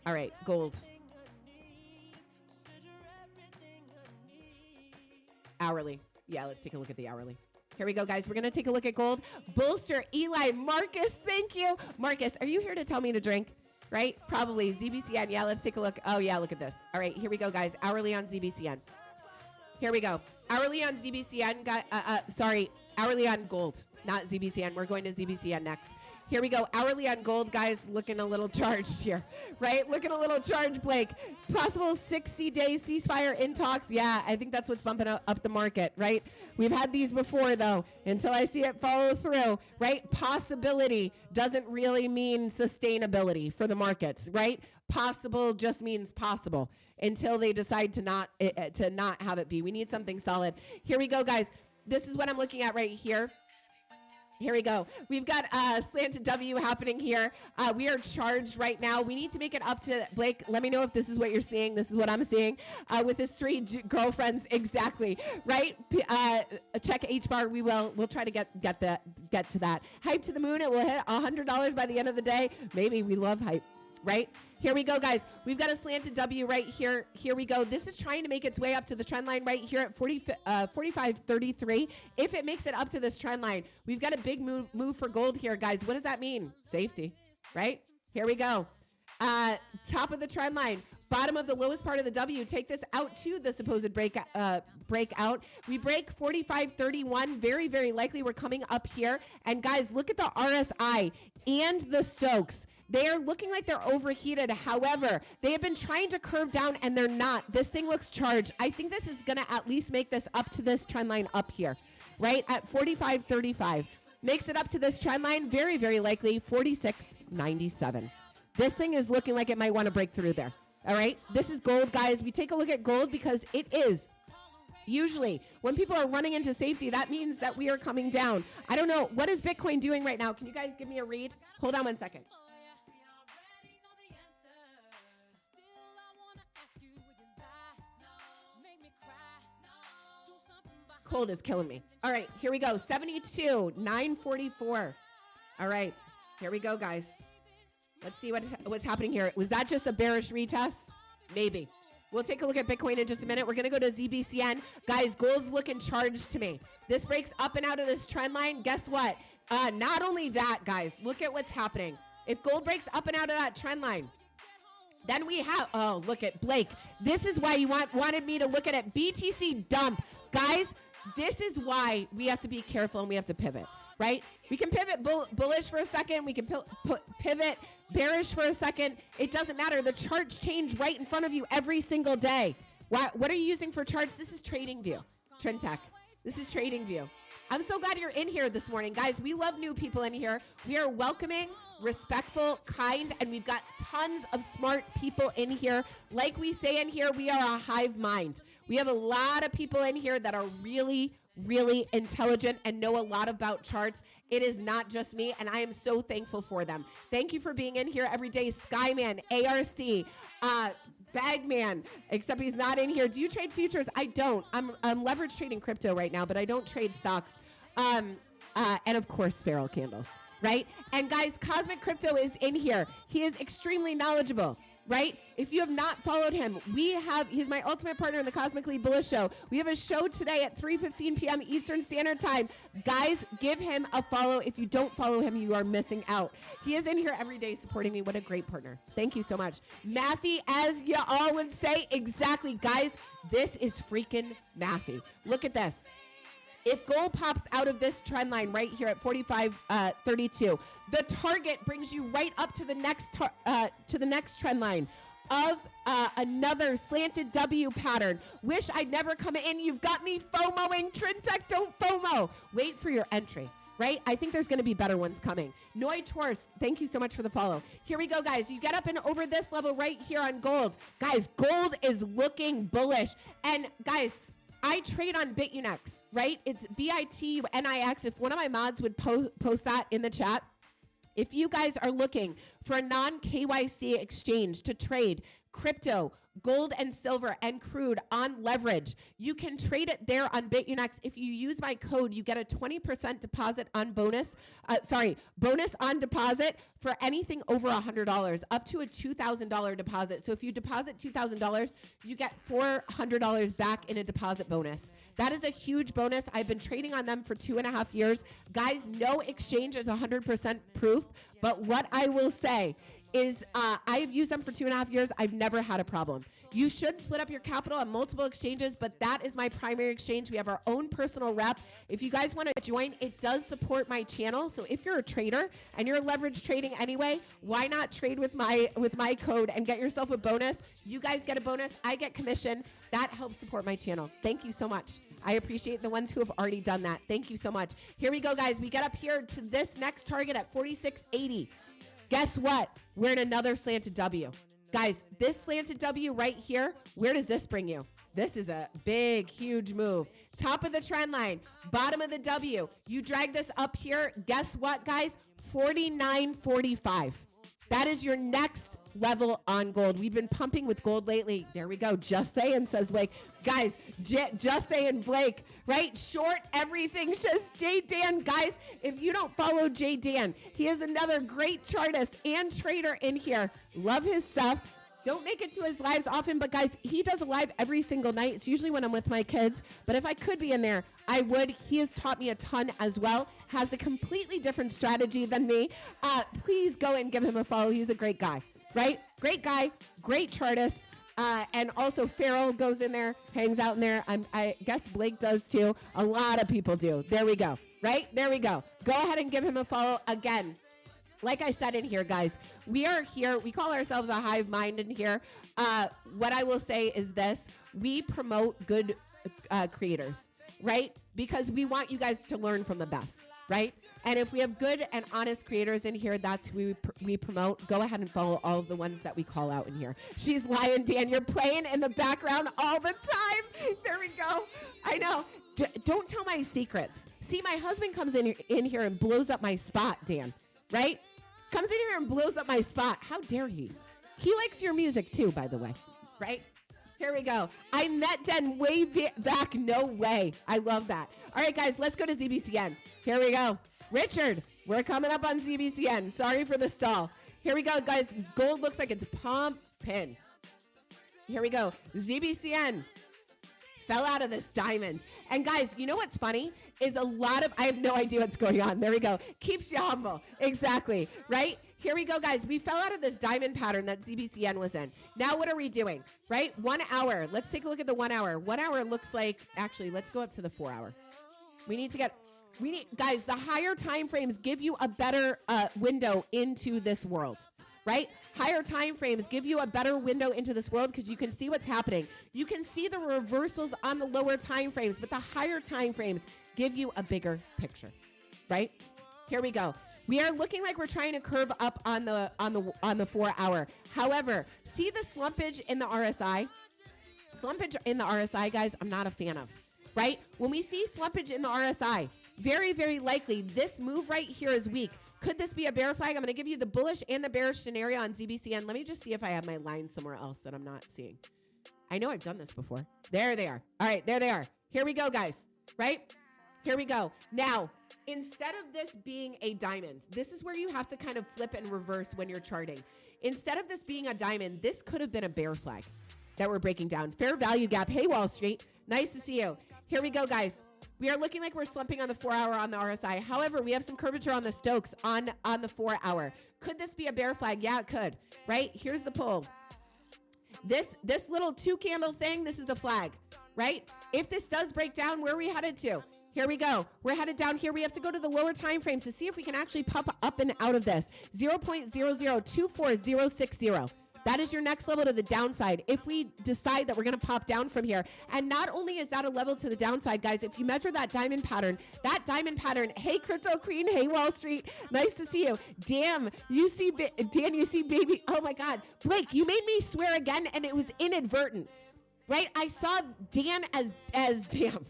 All right, gold. Hourly. Yeah, let's take a look at the hourly. Here we go, guys. We're going to take a look at gold. Bolster, Eli, Marcus, thank you. Marcus, are you here to tell me to drink? Right? Probably. ZBCN. Yeah, let's take a look. Oh, yeah, look at this. All right, here we go, guys. Hourly on ZBCN. Here we go. Hourly on ZBCN. Hourly on gold, not ZBCN. We're going to ZBCN next. Here we go. Hourly on gold, guys, looking a little charged here, right? Looking a little charged, Blake. Possible 60-day ceasefire in talks. Yeah, I think that's what's bumping up the market, right? We've had these before, though, until I see it follow through, right? Possibility doesn't really mean sustainability for the markets, right? Possible just means possible until they decide to not have it be. We need something solid. Here we go, guys. This is what I'm looking at right here. Here we go. We've got slanted W happening here. We are charged right now. We need to make it up to Blake. Let me know if this is what you're seeing. This is what I'm seeing with his 3 girlfriends. Exactly. Right. Check H bar. We'll try to get to that. Hype to the moon. It will hit $100 by the end of the day. Maybe. We love hype. Right? Here we go, guys. We've got a slanted W right here. Here we go. This is trying to make its way up to the trend line right here at 45.33. If it makes it up to this trend line, we've got a big move for gold here, guys. What does that mean? Safety, right? Here we go. Top of the trend line, bottom of the lowest part of the W. Take this out to the supposed breakout. We break 45.31. Very, very likely we're coming up here. And guys, look at the RSI and the Stokes. They are looking like they're overheated. However, they have been trying to curve down and they're not. This thing looks charged. I think this is going to at least make this up to this trend line up here, right? At 45.35. Makes it up to this trend line. Very, very likely 46.97. This thing is looking like it might want to break through there. All right. This is gold, guys. We take a look at gold because it is. Usually, when people are running into safety, that means that we are coming down. I don't know. What is Bitcoin doing right now? Can you guys give me a read? Hold on one second. cold is killing me. All right, here we go. 72, 944. All right, here we go, guys. Let's see what's happening here. Was that just a bearish retest? Maybe. We'll take a look at Bitcoin in just a minute. We're going to go to ZBCN. Guys, gold's looking charged to me. This breaks up and out of this trend line. Guess what? Not only that, guys, look at what's happening. If gold breaks up and out of that trend line, then we have, oh, look at Blake. This is why you wanted me to look at it. BTC dump. Guys, this is why we have to be careful and we have to pivot, right? We can pivot bullish for a second. We can pivot bearish for a second. It doesn't matter. The charts change right in front of you every single day. What are you using for charts? This is TradingView. Trendtech. This is TradingView. I'm so glad you're in here this morning. Guys, we love new people in here. We are welcoming, respectful, kind, and we've got tons of smart people in here. Like we say in here, we are a hive mind. We have a lot of people in here that are really, really intelligent and know a lot about charts. It is not just me, and I am so thankful for them. Thank you for being in here every day. Skyman, ARC, Bagman, except he's not in here. Do you trade futures? I don't. I'm leverage trading crypto right now, but I don't trade stocks. And of course, Feral Candles, right? And guys, Cosmic Crypto is in here. He is extremely knowledgeable, right? If you have not followed him, he's my ultimate partner in the Cosmically Bullish Show. We have a show today at 3:15 p.m. Eastern Standard Time. Guys, give him a follow. If you don't follow him, you are missing out. He is in here every day supporting me. What a great partner. Thank you so much. Matthew, as you all would say, exactly. Guys, this is freaking Matthew. Look at this. If gold pops out of this trend line right here at 45.32, the target brings you right up to the next trend line of another slanted W pattern. Wish I'd never come in. You've got me FOMOing. Trendtech, don't FOMO. Wait for your entry, right? I think there's going to be better ones coming. Noi Torse, thank you so much for the follow. Here we go, guys. You get up and over this level right here on gold. Guys, gold is looking bullish. And guys, I trade on Bitunix, right? It's BITUNIX. If one of my mods would post that in the chat. If you guys are looking for a non-KYC exchange to trade crypto, gold and silver and crude on leverage, you can trade it there on Bitunix. If you use my code, you get a 20% deposit on bonus on deposit for anything over $100, up to a $2,000 deposit. So if you deposit $2,000, you get $400 back in a deposit bonus. That is a huge bonus. I've been trading on them for 2.5 years. Guys, no exchange is 100% proof, but what I will say is I've used them for 2.5 years. I've never had a problem. You should split up your capital on multiple exchanges, but that is my primary exchange. We have our own personal rep. If you guys want to join, it does support my channel. So if you're a trader and you're leverage trading anyway, why not trade with my code and get yourself a bonus? You guys get a bonus. I get commission. That helps support my channel. Thank you so much. I appreciate the ones who have already done that. Thank you so much. Here we go, guys. We get up here to this next target at 46.80. Guess what? We're in another slanted W. Guys, this slanted W right here, where does this bring you? This is a big, huge move. Top of the trend line, bottom of the W. You drag this up here. Guess what, guys? 49.45. That is your next level on gold. We've been pumping with gold lately. There we go. Just saying, says Blake. Guys, just saying, Blake, right? Short everything, says J Dan. Guys, if you don't follow J Dan, he is another great chartist and trader in here. Love his stuff. Don't make it to his lives often, but guys, he does a live every single night. It's usually when I'm with my kids, but if I could be in there, I would. He has taught me a ton as well, has a completely different strategy than me. Please go and give him a follow. He's a great guy, right? Great guy, great chartist. And also Farrell goes in there, hangs out in there. I guess Blake does too. A lot of people do. There we go, right? There we go. Go ahead and give him a follow again. Like I said in here, guys, we are here. We call ourselves a hive mind in here. What I will say is this. We promote good creators, right? Because we want you guys to learn from the best, right? And if we have good and honest creators in here, that's who we promote. Go ahead and follow all of the ones that we call out in here. She's lying, Dan. You're playing in the background all the time. There we go. I know. Don't tell my secrets. See, my husband comes in here and blows up my spot, Dan, right? Comes in here and blows up my spot. How dare he? He likes your music too, by the way, right? Here we go. I met Den way back. No way. I love that. All right, guys, let's go to ZBCN. Here we go. Richard, we're coming up on ZBCN. Sorry for the stall. Here we go, guys. Gold looks like it's pumping. Here we go. ZBCN fell out of this diamond. And guys, you know what's funny? Is I have no idea what's going on. There we go. Keeps you humble. Exactly. Right? Here we go, guys. We fell out of this diamond pattern that ZBCN was in. Now what are we doing? Right? 1 hour. Let's take a look at the 1 hour. 1 hour looks like, actually, let's go up to the 4 hour. Guys, the higher time frames give you a better window into this world. Right? Higher time frames give you a better window into this world because you can see what's happening. You can see the reversals on the lower time frames, but the higher time frames give you a bigger picture. Right? Here we go. We are looking like we're trying to curve up on the 4 hour. However, see the slumpage in the RSI? Slumpage in the RSI, guys, I'm not a fan of. Right? When we see slumpage in the RSI, very, very likely this move right here is weak. Could this be a bear flag? I'm going to give you the bullish and the bearish scenario on ZBCN. Let me just see if I have my line somewhere else that I'm not seeing. I know I've done this before. There they are. All right, there they are. Here we go, guys. Right? Here we go. Now, instead of this being a diamond, this is where you have to kind of flip and reverse when you're charting. Instead of this being a diamond, this could have been a bear flag that we're breaking down. Fair value gap. Hey, Wall Street. Nice to see you. Here we go, guys. We are looking like we're slumping on the 4 hour on the RSI. However, we have some curvature on the Stokes on the 4 hour. Could this be a bear flag? Yeah, it could. Right? Here's the pull. This little 2 candle thing, this is the flag. Right? If this does break down, where are we headed to? Here we go. We're headed down here. We have to go to the lower time frames to see if we can actually pop up and out of this. 0.0024060. That is your next level to the downside. If we decide that we're going to pop down from here, and not only is that a level to the downside, guys, if you measure that diamond pattern, hey, Crypto Queen, hey, Wall Street, nice to see you. Damn, you see baby. Oh my God. Blake, you made me swear again, and it was inadvertent, right? I saw Dan as damn.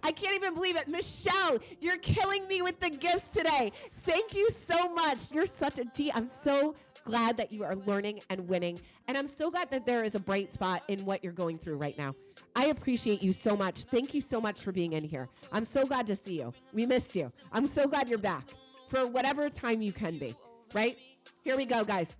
I can't even believe it. Michelle, you're killing me with the gifts today. Thank you so much. You're such a G. I'm so glad that you are learning and winning. And I'm so glad that there is a bright spot in what you're going through right now. I appreciate you so much. Thank you so much for being in here. I'm so glad to see you. We missed you. I'm so glad you're back for whatever time you can be, right? Here we go, guys.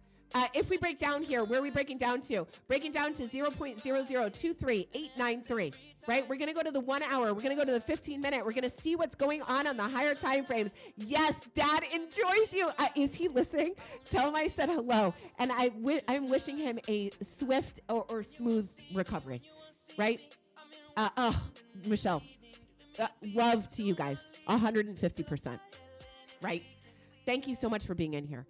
If we break down here, where are we breaking down to? Breaking down to 0.0023893, right? We're going to go to the 1 hour. We're going to go to the 15-minute. We're going to see what's going on the higher time frames. Yes, Dad enjoys you. Is he listening? Tell him I said hello. And I'm wishing him a swift or smooth recovery, right? Michelle, love to you guys, 150%, right? Thank you so much for being in here.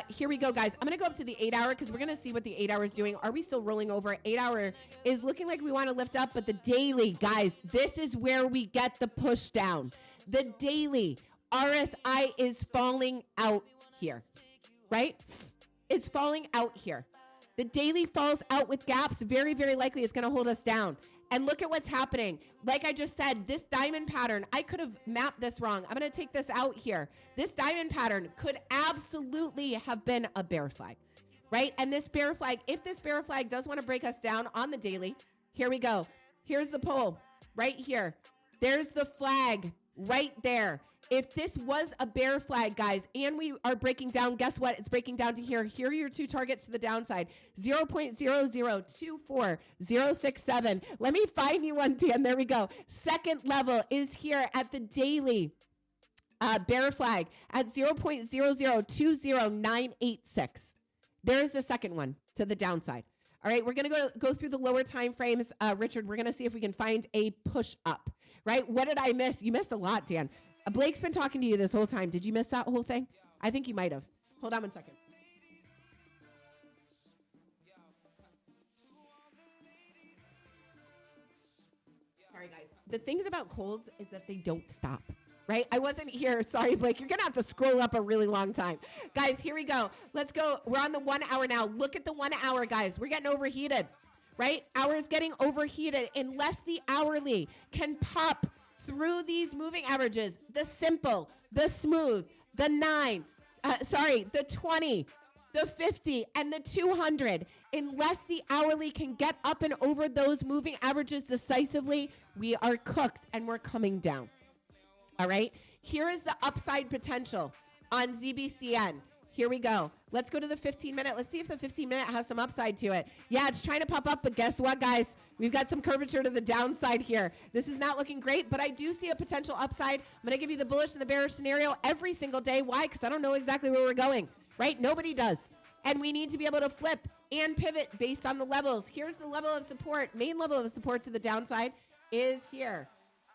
Here we go, guys. I'm going to go up to the 8 hour because we're going to see what the 8 hour is doing. Are we still rolling over? 8 hour is looking like we want to lift up, but the daily, guys, this is where we get the push down. The daily RSI is falling out here, right? It's falling out here. The daily falls out with gaps. Very, very likely it's going to hold us down. And look at what's happening. Like I just said, this diamond pattern, I could have mapped this wrong. I'm going to take this out here. This diamond pattern could absolutely have been a bear flag, right? And this bear flag, if this bear flag does want to break us down on the daily, here we go. Here's the pull right here. There's the flag right there. If this was a bear flag, guys, and we are breaking down, guess what? It's breaking down to here. Here are your 2 targets to the downside. 0.0024067. Let me find you one, Dan. There we go. Second level is here at the daily bear flag at 0.0020986. There's the second one to the downside. All right, we're going to go through the lower time frames. Richard, we're going to see if we can find a push up, right? What did I miss? You missed a lot, Dan. Blake's been talking to you this whole time. Did you miss that whole thing? I think you might have. Hold on one second. Sorry, guys. The things about colds is that they don't stop, right? I wasn't here. Sorry, Blake. You're going to have to scroll up a really long time. Guys, here we go. Let's go. We're on the 1 hour now. Look at the 1 hour, guys. We're getting overheated, right? Hours getting overheated unless the hourly can pop through these moving averages, the simple, the smooth, the 9, the 20, the 50, and the 200. Unless the hourly can get up and over those moving averages decisively, we are cooked and we're coming down. All right. Here is the upside potential on ZBCN. Here we go. Let's go to the 15-minute. Let's see if the 15-minute has some upside to it. Yeah, it's trying to pop up, but guess what, guys? We've got some curvature to the downside here. This is not looking great, but I do see a potential upside. I'm going to give you the bullish and the bearish scenario every single day. Why? Because I don't know exactly where we're going, right? Nobody does. And we need to be able to flip and pivot based on the levels. Here's the level of support. Main level of support to the downside is here,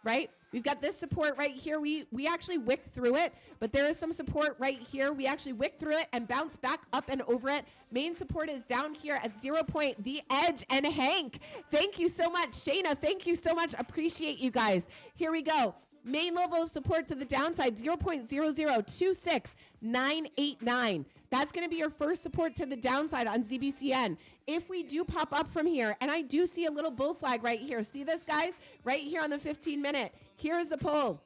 right? We've got this support right here. We actually wicked through it, but there is some support right here. We actually wicked through it and bounced back up and over it. Main support is down here at 0 point, the edge, and Hank. Thank you so much. Shayna, thank you so much. Appreciate you guys. Here we go. Main level of support to the downside, 0.0026989. That's going to be your first support to the downside on ZBCN. If we do pop up from here, and I do see a little bull flag right here. See this, guys? Right here on the 15-minute. Here's the pull.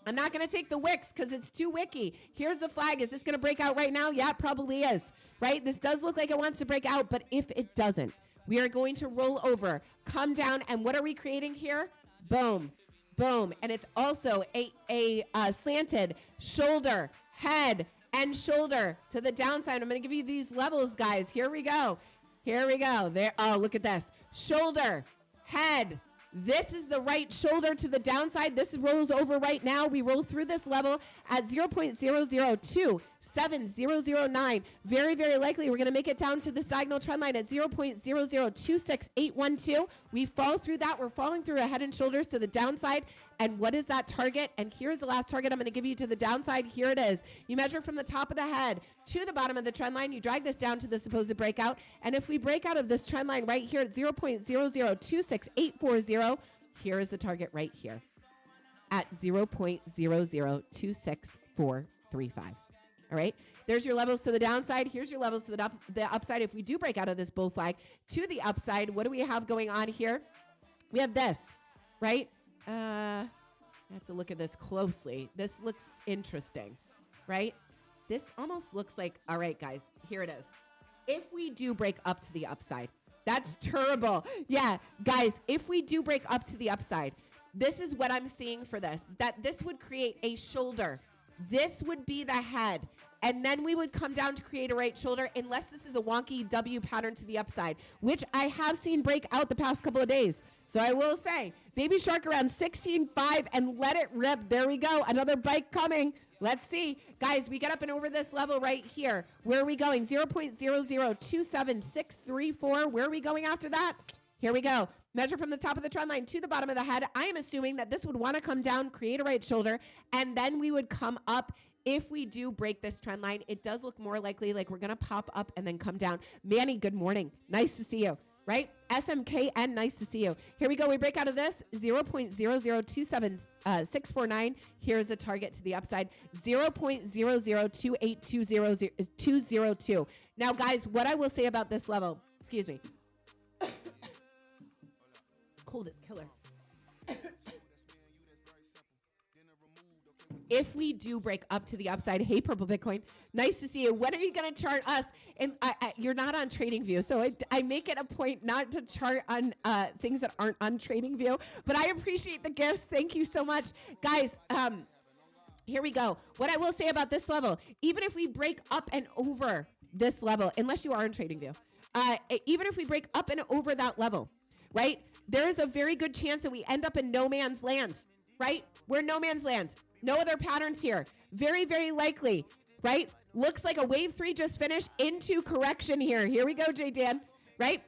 I'm not going to take the wicks because it's too wicky. Here's the flag. Is this going to break out right now? Yeah, it probably is, right? This does look like it wants to break out, but if it doesn't, we are going to roll over, come down, and what are we creating here? Boom, boom. And it's also a slanted shoulder, head, and shoulder to the downside. I'm going to give you these levels, guys. Here we go. Here we go. There. Oh, look at this. Shoulder, head. This is the right shoulder to the downside. This rolls over right now. We roll through this level at 0.00270009. Very, very likely we're going to make it down to the diagonal trend line at 0.0026812. We fall through that. We're falling through a head and shoulders to the downside. And what is that target? And here's the last target I'm going to give you to the downside. Here it is. You measure from the top of the head to the bottom of the trend line. You drag this down to the supposed breakout. And if we break out of this trend line right here at 0.0026840, here is the target right here at 0.0026435. All right. There's your levels to the downside. Here's your levels to the upside. If we do break out of this bull flag to the upside, what do we have going on here? We have this, right? I have to look at this closely. This looks interesting, right? This almost looks like, all right, guys, here it is. If we do break up to the upside, that's terrible. Yeah, guys, if we do break up to the upside, this is what I'm seeing for this, that this would create a shoulder. This would be the head. And then we would come down to create a right shoulder unless this is a wonky W pattern to the upside, which I have seen break out the past couple of days. So I will say, Baby Shark around 16.5 and let it rip. There we go. Another bike coming. Let's see. Guys, we get up and over this level right here. Where are we going? 0.0027634. Where are we going after that? Here we go. Measure from the top of the trend line to the bottom of the head. I am assuming that this would want to come down, create a right shoulder, and then we would come up. If we do break this trend line, it does look more likely like we're going to pop up and then come down. Manny, good morning. Nice to see you. Right? SMKN, nice to see you. Here we go. We break out of this. 0.0027649. Here's a target to the upside. 0.0028202. Now, guys, what I will say about this level, excuse me. Cold is killer. If we do break up to the upside, hey, Purple Bitcoin, nice to see you. When are you going to chart us? And you're not on TradingView, so I make it a point not to chart on things that aren't on TradingView. But I appreciate the gifts. Thank you so much. Guys, here we go. What I will say about this level, even if we break up and over this level, unless you are on TradingView, even if we break up and over that level, right, there is a very good chance that we end up in no man's land, right? We're in no man's land. No other patterns here. Very, very likely, right? Looks like a wave 3 just finished into correction here. Here we go, J Dan, right?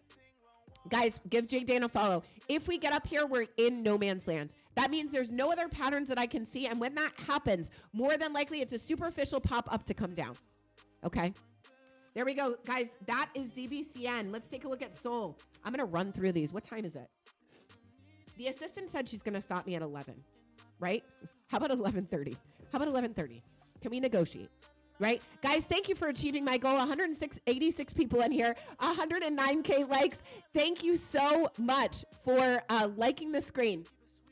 Guys, give J Dan a follow. If we get up here, we're in no man's land. That means there's no other patterns that I can see. And when that happens, more than likely it's a superficial pop up to come down. Okay. There we go. Guys, that is ZBCN. Let's take a look at Skool. I'm going to run through these. What time is it? The assistant said she's going to stop me at 11, right? How about 11:30? How about 11:30? Can we negotiate? Right? Guys, thank you for achieving my goal. 86 people in here, 109K likes. Thank you so much for liking the screen,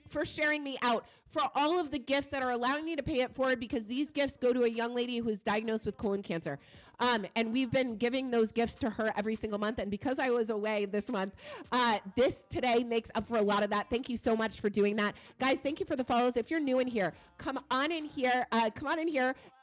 for sharing me out, for all of the gifts that are allowing me to pay it forward, because these gifts go to a young lady who's diagnosed with colon cancer. And we've been giving those gifts to her every single month. And because I was away this month, this today makes up for a lot of that. Thank you so much for doing that. Guys, thank you for the follows. If you're new in here, come on in here,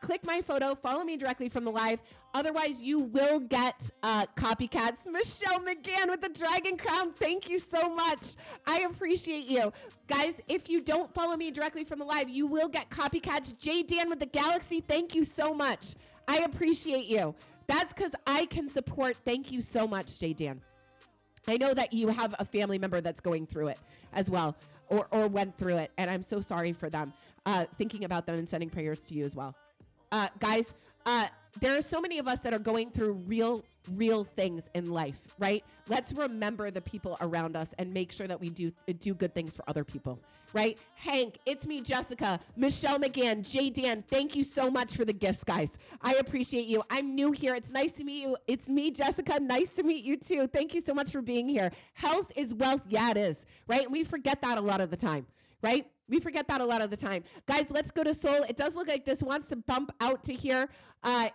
click my photo, follow me directly from the live. Otherwise, you will get copycats. Michelle McGann with the Dragon Crown. Thank you so much. I appreciate you. Guys, if you don't follow me directly from the live, you will get copycats. J Dan with the Galaxy, thank you so much. I appreciate you. That's because I can support. Thank you so much, J Dan. I know that you have a family member that's going through it as well, or went through it, and I'm so sorry for them. Thinking about them and sending prayers to you as well. Guys, there are so many of us that are going through real things in life, right? Let's remember the people around us and make sure that we do good things for other people, right? Hank, it's me, Jessica, Michelle McGann, J Dan, thank you so much for the gifts, guys. I appreciate you. I'm new here. It's nice to meet you. It's me, Jessica. Nice to meet you too. Thank you so much for being here. Health is wealth. Yeah, it is, right? And we forget that a lot of the time, right? We forget that a lot of the time. Guys, let's go to Soul. It does look like this wants to bump out to here.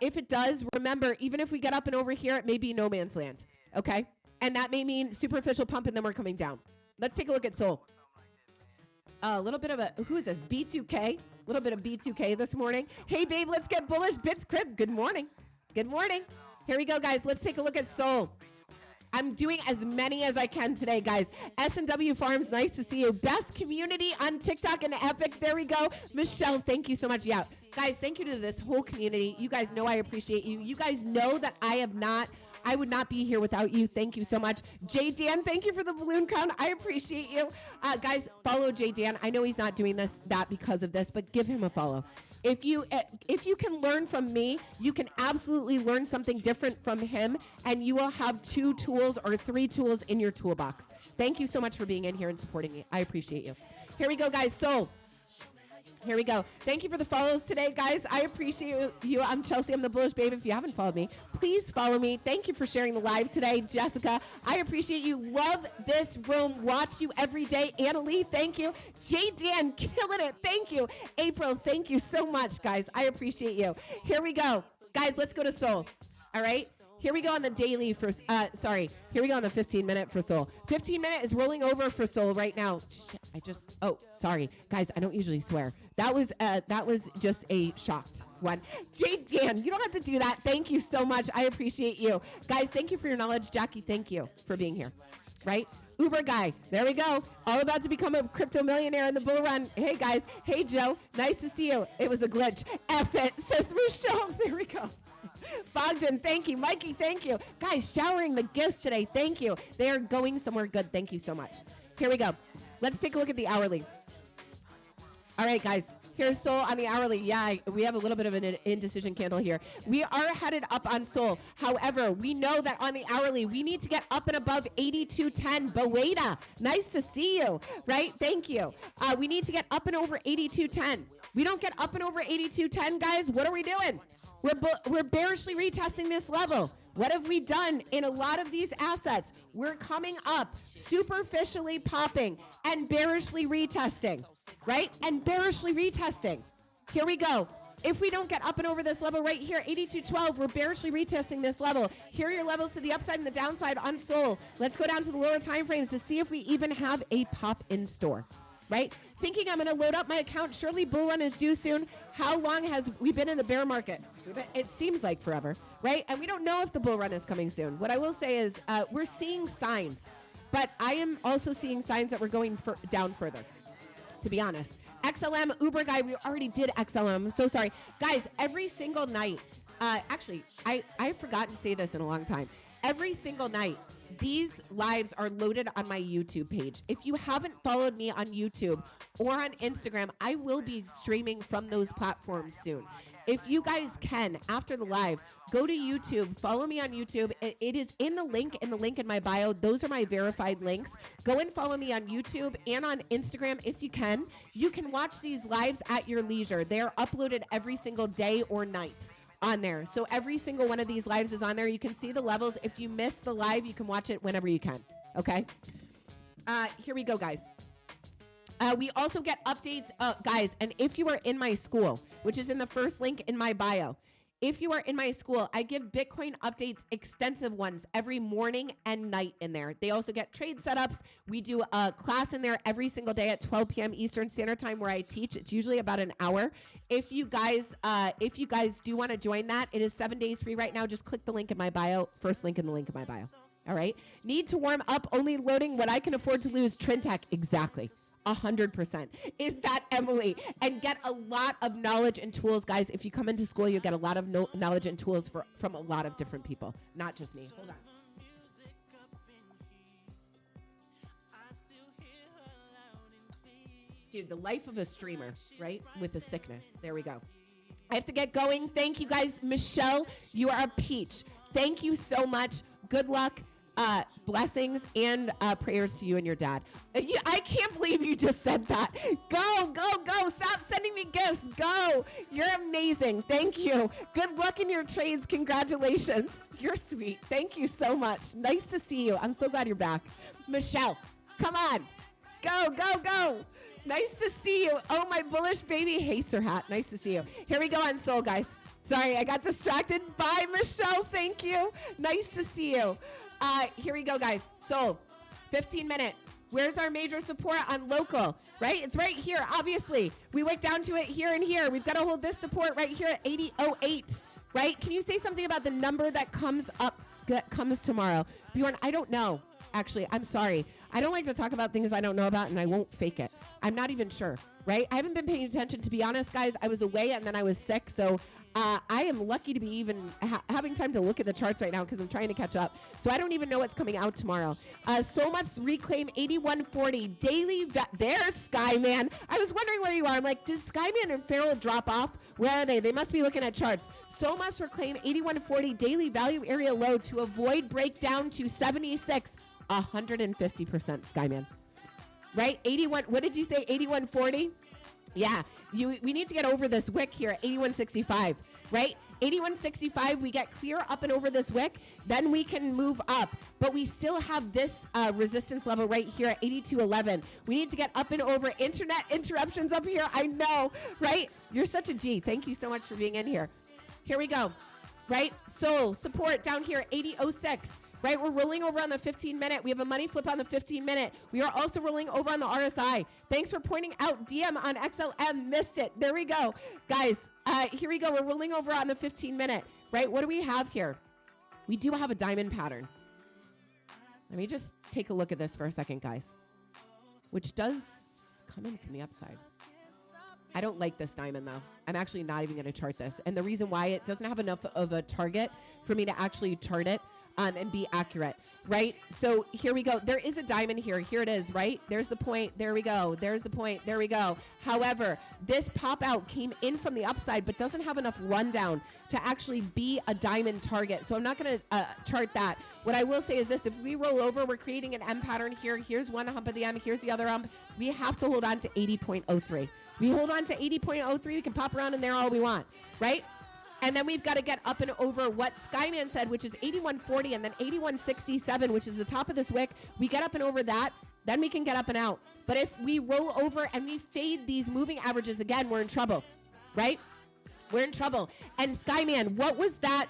If it does, remember, even if we get up and over here, it may be no man's land, okay? And that may mean superficial pump, and then we're coming down. Let's take a look at Soul. A little bit of who is this? B2K? A little bit of B2K this morning. Hey, babe, let's get bullish. Bits Crib, good morning. Good morning. Here we go, guys. Let's take a look at Soul. I'm doing as many as I can today, guys. S&W Farms, nice to see you. Best community on TikTok and Epic. There we go. Michelle, thank you so much. Yeah, guys, thank you to this whole community. You guys know I appreciate you. You guys know that I would not be here without you. Thank you so much. J Dan, thank you for the balloon crown. I appreciate you. Guys, follow J Dan. I know he's not doing that because of this, but give him a follow. If you can learn from me, you can absolutely learn something different from him, and you will have 2 tools or 3 tools in your toolbox. Thank you so much for being in here and supporting me. I appreciate you. Here we go, guys. So here we go. Thank you for the follows today, guys. I appreciate you. I'm Chelsea. I'm the Bullish Babe. If you haven't followed me, please follow me. Thank you for sharing the live today, Jessica. I appreciate you. Love this room. Watch you every day. Annalie, thank you. J Dan, killing it. Thank you. April, thank you so much, guys. I appreciate you. Here we go. Guys, let's go to Soul. All right? Here we go on the daily for, here we go on the 15-minute for Soul. 15-minute is rolling over for Soul right now. Shit, sorry. Guys, I don't usually swear. That was just a shocked one. J Dan, you don't have to do that. Thank you so much. I appreciate you. Guys, thank you for your knowledge. Jackie, thank you for being here, right? Uber guy, there we go. All about to become a crypto millionaire in the bull run. Hey, guys. Hey, Joe. Nice to see you. It was a glitch. F it, says Michelle. There we go. Bogdan, thank you. Mikey, thank you. Guys, showering the gifts today. Thank you. They are going somewhere good. Thank you so much. Here we go. Let's take a look at the hourly. All right, guys. Here's Soul on the hourly. Yeah, we have a little bit of an indecision candle here. We are headed up on Soul. However, we know that on the hourly, we need to get up and above 82.10. Boeta, nice to see you, right? Thank you. We need to get up and over 82.10. We don't get up and over 82.10, guys. What are we doing? We're bearishly retesting this level. What have we done in a lot of these assets? We're coming up, superficially popping, and bearishly retesting, right? And bearishly retesting. Here we go. If we don't get up and over this level right here, 82.12, we're bearishly retesting this level. Here are your levels to the upside and the downside on Soul. Let's go down to the lower time frames to see if we even have a pop in store, right? Thinking I'm going to load up my account. Surely bull run is due soon. How long has we been in the bear market? It seems like forever, right? And we don't know if the bull run is coming soon. What I will say is we're seeing signs, but I am also seeing signs that we're going down further, to be honest. XLM, Uber guy, we already did XLM. I'm so sorry. Guys, every single night, actually, I forgot to say this in a long time. Every single night, these lives are loaded on my YouTube page. If you haven't followed me on YouTube or on Instagram, I will be streaming from those platforms soon. If you guys can, after the live, go to YouTube, follow me on YouTube. It is in the link in my bio. Those are my verified links. Go and follow me on YouTube and on Instagram if you can. You can watch these lives at your leisure. They are uploaded every single day or night on there. So every single one of these lives is on there. You can see the levels. If you miss the live, you can watch it whenever you can. Okay? Here we go, guys. We also get updates, guys, and if you are in my Skool, which is in the first link in my bio, if you are in my Skool, I give Bitcoin updates, extensive ones, every morning and night in there. They also get trade setups. We do a class in there every single day at 12 p.m. Eastern Standard Time where I teach. It's usually about an hour. If you guys do want to join that, it is 7 days free right now. Just click the link in my bio, first link in the link in my bio. All right. Need to warm up, only loading what I can afford to lose. Trintech, exactly. 100%. Is that Emily? And get a lot of knowledge and tools, guys. If you come into Skool, you'll get a lot of knowledge and tools from a lot of different people, not just me. Hold on. Dude, the life of a streamer, right? With a sickness. There we go. I have to get going. Thank you, guys. Michelle, you are a peach. Thank you so much. Good luck. Blessings and prayers to you and your dad. I can't believe you just said that. Go, go, go. Stop sending me gifts. Go. You're amazing. Thank you. Good luck in your trades. Congratulations. You're sweet. Thank you so much. Nice to see you. I'm so glad you're back. Michelle, come on. Go, go, go. Nice to see you. Oh, my bullish baby hates her hat. Nice to see you. Here we go on Soul, guys. Sorry, I got distracted. Bye, Michelle. Thank you. Nice to see you. Here we go, guys. So, 15-minute. Where's our major support on local, right? It's right here, obviously. We went down to it here and here. We've got to hold this support right here at 80.08, right? Can you say something about the number that comes tomorrow? Bjorn, I don't know, actually. I'm sorry. I don't like to talk about things I don't know about, and I won't fake it. I'm not even sure, right? I haven't been paying attention. To be honest, guys, I was away, and then I was sick, so I am lucky to be even having time to look at the charts right now because I'm trying to catch up. So I don't even know what's coming out tomorrow. So much reclaim 8140 daily. There's Skyman. I was wondering where you are. I'm like, did Skyman and Farrell drop off? Where are they? They must be looking at charts. So must reclaim 8140 daily value area low to avoid breakdown to 76. 150% Skyman. Right? 81. What did you say? 8140? Yeah, we need to get over this wick here at 8165, right? 8165, we get clear up and over this wick, then we can move up. But we still have this resistance level right here at 8211. We need to get up and over. Internet interruptions up here, I know, right? You're such a G. Thank you so much for being in here. Here we go, right? So support down here, 8006. Right, we're rolling over on the 15-minute. We have a money flip on the 15-minute. We are also rolling over on the RSI. Thanks for pointing out DM on XLM. Missed it. There we go. Guys, here we go. We're rolling over on the 15-minute. Right, what do we have here? We do have a diamond pattern. Let me just take a look at this for a second, guys, which does come in from the upside. I don't like this diamond, though. I'm actually not even going to chart this. And the reason why, it doesn't have enough of a target for me to actually chart it. And be accurate, right? So here we go. There is a diamond here. Here it is, right? There's the point. There we go. There's the point. There we go. However, this pop out came in from the upside, but doesn't have enough rundown to actually be a diamond target. So I'm not going to chart that. What I will say is this. If we roll over, we're creating an M pattern here. Here's one hump of the M. Here's the other hump. We have to hold on to 80.03. We hold on to 80.03. We can pop around in there all we want, right? And then we've got to get up and over what Skyman said, which is 8140, and then 8167, which is the top of this wick. We get up and over that, then we can get up and out. But if we roll over and we fade these moving averages again, we're in trouble, right? We're in trouble. And Skyman, what was that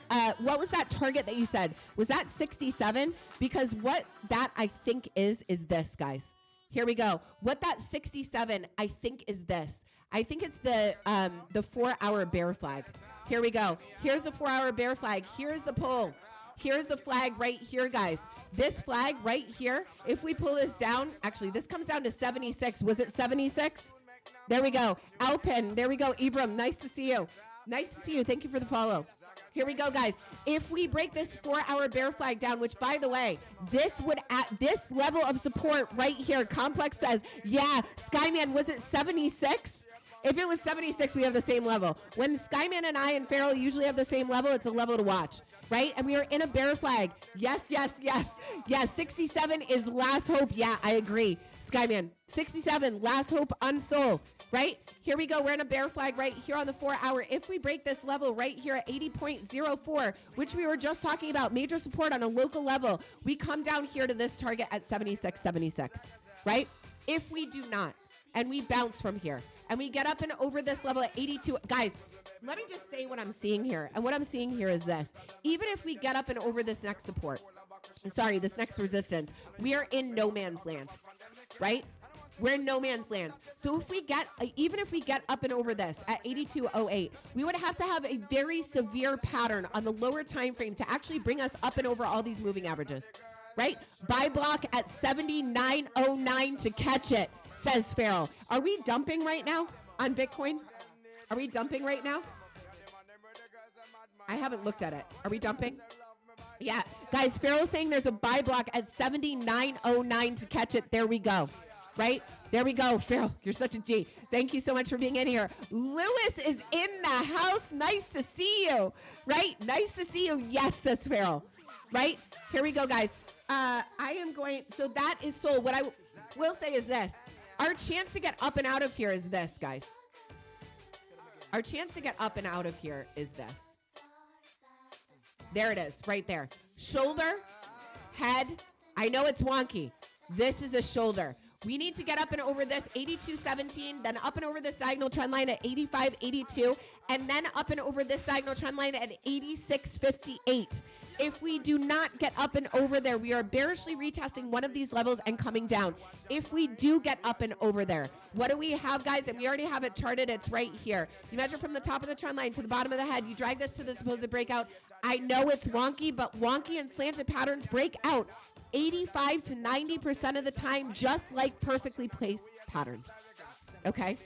target that you said? Was that 67? Because what that I think is this, guys. Here we go. What that 67 I think is this. I think it's the 4-hour bear flag. Here we go. Here's the 4-hour bear flag. Here's the pull. Here's the flag right here, guys. This flag right here, if we pull this down, actually, this comes down to 76. Was it 76? There we go. Alpin. There we go. Ibram, nice to see you. Nice to see you. Thank you for the follow. Here we go, guys. If we break this 4-hour bear flag down, which, by the way, this would at this level of support right here, Complex says, yeah, Skyman, was it 76? If it was 76, we have the same level. When Skyman and I and Farrell usually have the same level, it's a level to watch, right? And we are in a bear flag. Yes, yes, yes. Yes, 67 is last hope. Yeah, I agree. Skyman, 67, last hope on Soul, right? Here we go. We're in a bear flag right here on the 4-hour. If we break this level right here at 80.04, which we were just talking about, major support on a local level, we come down here to this target at 76.76, right? If we do not, and we bounce from here, and we get up and over this level at 82. Guys, let me just say what I'm seeing here. And what I'm seeing here is this. Even if we get up and over this next support, this next resistance, we are in no man's land, right? We're in no man's land. So if we get, even if we get up and over this at 82.08, we would have to have a very severe pattern on the lower time frame to actually bring us up and over all these moving averages, right? Buy block at 79.09 to catch it, says Farrell. Are we dumping right now on Bitcoin? Are we dumping right now? I haven't looked at it. Are we dumping? Yeah. Guys, Farrell's saying there's a buy block at 79.09 to catch it. There we go. Right? There we go. Farrell, you're such a G. Thank you so much for being in here. Lewis is in the house. Nice to see you. Right? Nice to see you. Yes, says Farrell. Right? Here we go, guys. I am going, so that is sold. What I will say is this. Our chance to get up and out of here is this, guys. Our chance to get up and out of here is this. There it is, right there. Shoulder, head. I know it's wonky. This is a shoulder. We need to get up and over this 82.17, then up and over this diagonal trend line at 85.82, and then up and over this diagonal trend line at 86.58. If we do not get up and over there, we are bearishly retesting one of these levels and coming down. If we do get up and over there, what do we have, guys? And we already have it charted. It's right here. You measure from the top of the trend line to the bottom of the head. You drag this to the supposed breakout. I know it's wonky, but wonky and slanted patterns break out 85 to 90% of the time, just like perfectly placed patterns. Okay?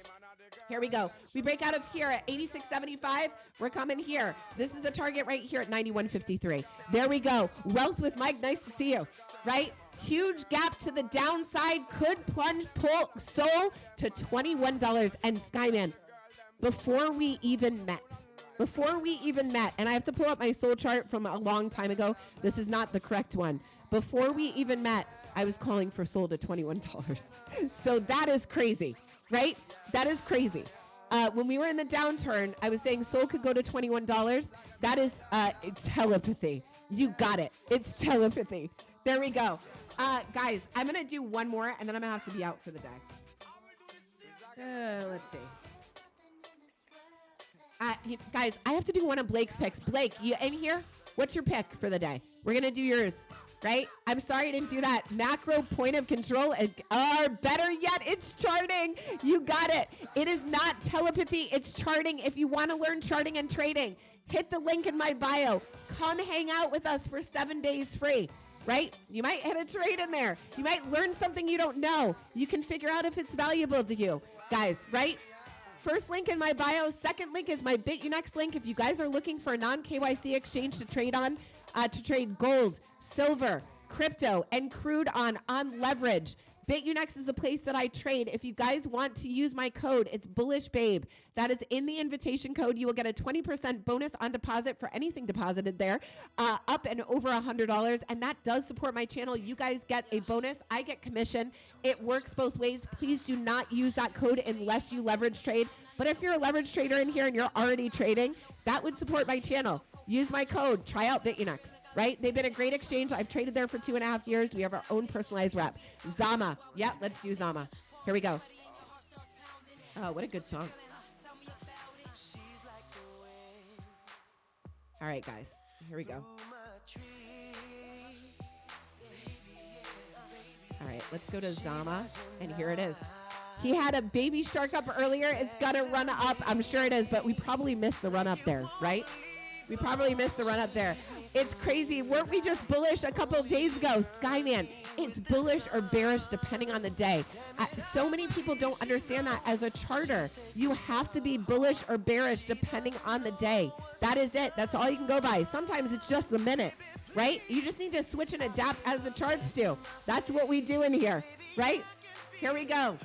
Here we go. We break out of here at 86.75. We're coming here. This is the target right here at 91.53. There we go. Wealth with Mike. Nice to see you. Right? Huge gap to the downside. Could plunge pull Soul to $21. And Skyman, before we even met, and I have to pull up my Soul chart from a long time ago. This is not the correct one. Before we even met, I was calling for Soul to $21. So that is crazy, right? That is crazy. When we were in the downturn, I was saying Soul could go to $21. That is telepathy. You got it. It's telepathy. There we go. Guys, I'm going to do one more, and then I'm going to have to be out for the day. Let's see. Guys, I have to do one of Blake's picks. Blake, you in here? What's your pick for the day? We're going to do yours. Right? I'm sorry I didn't do that. Macro point of control, or better yet, it's charting. You got it. It is not telepathy. It's charting. If you want to learn charting and trading, hit the link in my bio. Come hang out with us for 7 days free. Right? You might hit a trade in there. You might learn something you don't know. You can figure out if it's valuable to you. Guys, right? First link in my bio. Second link is my Bitunix link. If you guys are looking for a non-KYC exchange to trade on, to trade gold, silver, crypto, and crude on leverage, Bitunix is the place that I trade. If you guys want to use my code, it's Bullish Babe. That is in the invitation code. You will get a 20% bonus on deposit for anything deposited there, up and over $100. And that does support my channel. You guys get a bonus. I get commission. It works both ways. Please do not use that code unless you leverage trade. But if you're a leverage trader in here and you're already trading, that would support my channel. Use my code. Try out Bitunix. Right? They've been a great exchange. I've traded there for 2.5 years. We have our own personalized rep. Zama. Yeah, let's do Zama. Here we go. Oh, what a good song. All right, guys. Here we go. All right, let's go to Zama. And here it is. He had a baby shark up earlier. It's going to run up. I'm sure it is, but we probably missed the run up there, right? We probably missed the run up there. It's crazy. Weren't we just bullish a couple of days ago? Skyman, it's bullish or bearish depending on the day. So many people don't understand that as a charter. You have to be bullish or bearish depending on the day. That is it. That's all you can go by. Sometimes it's just the minute, right? You just need to switch and adapt as the charts do. That's what we do in here, right? Here we go.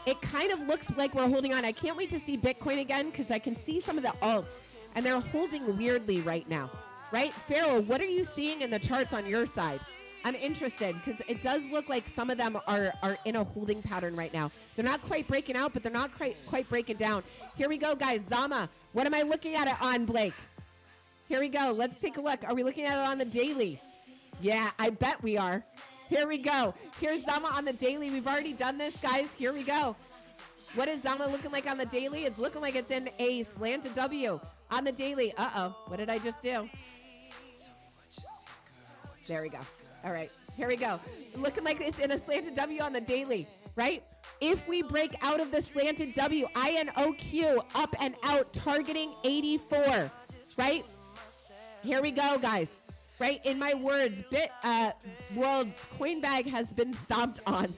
It kind of looks like we're holding on. I can't wait to see Bitcoin again because I can see some of the alts. And they're holding weirdly right now, right? Farrell, what are you seeing in the charts on your side? I'm interested because it does look like some of them are in a holding pattern right now. They're not quite breaking out, but they're not quite breaking down. Here we go, guys. Zama, what am I looking at it on, Blake? Here we go. Let's take a look. Are we looking at it on the daily? Yeah, I bet we are. Here we go. Here's Zama on the daily. We've already done this, guys. Here we go. What is Zama looking like on the daily? It's looking like it's in a slanted W on the daily. Uh-oh. What did I just do? There we go. All right. Here we go. Looking like it's in a slanted W on the daily, right? If we break out of the slanted W, INOQ, up and out, targeting 84, right? Here we go, guys. Right? In my words, World Coin Bag has been stomped on.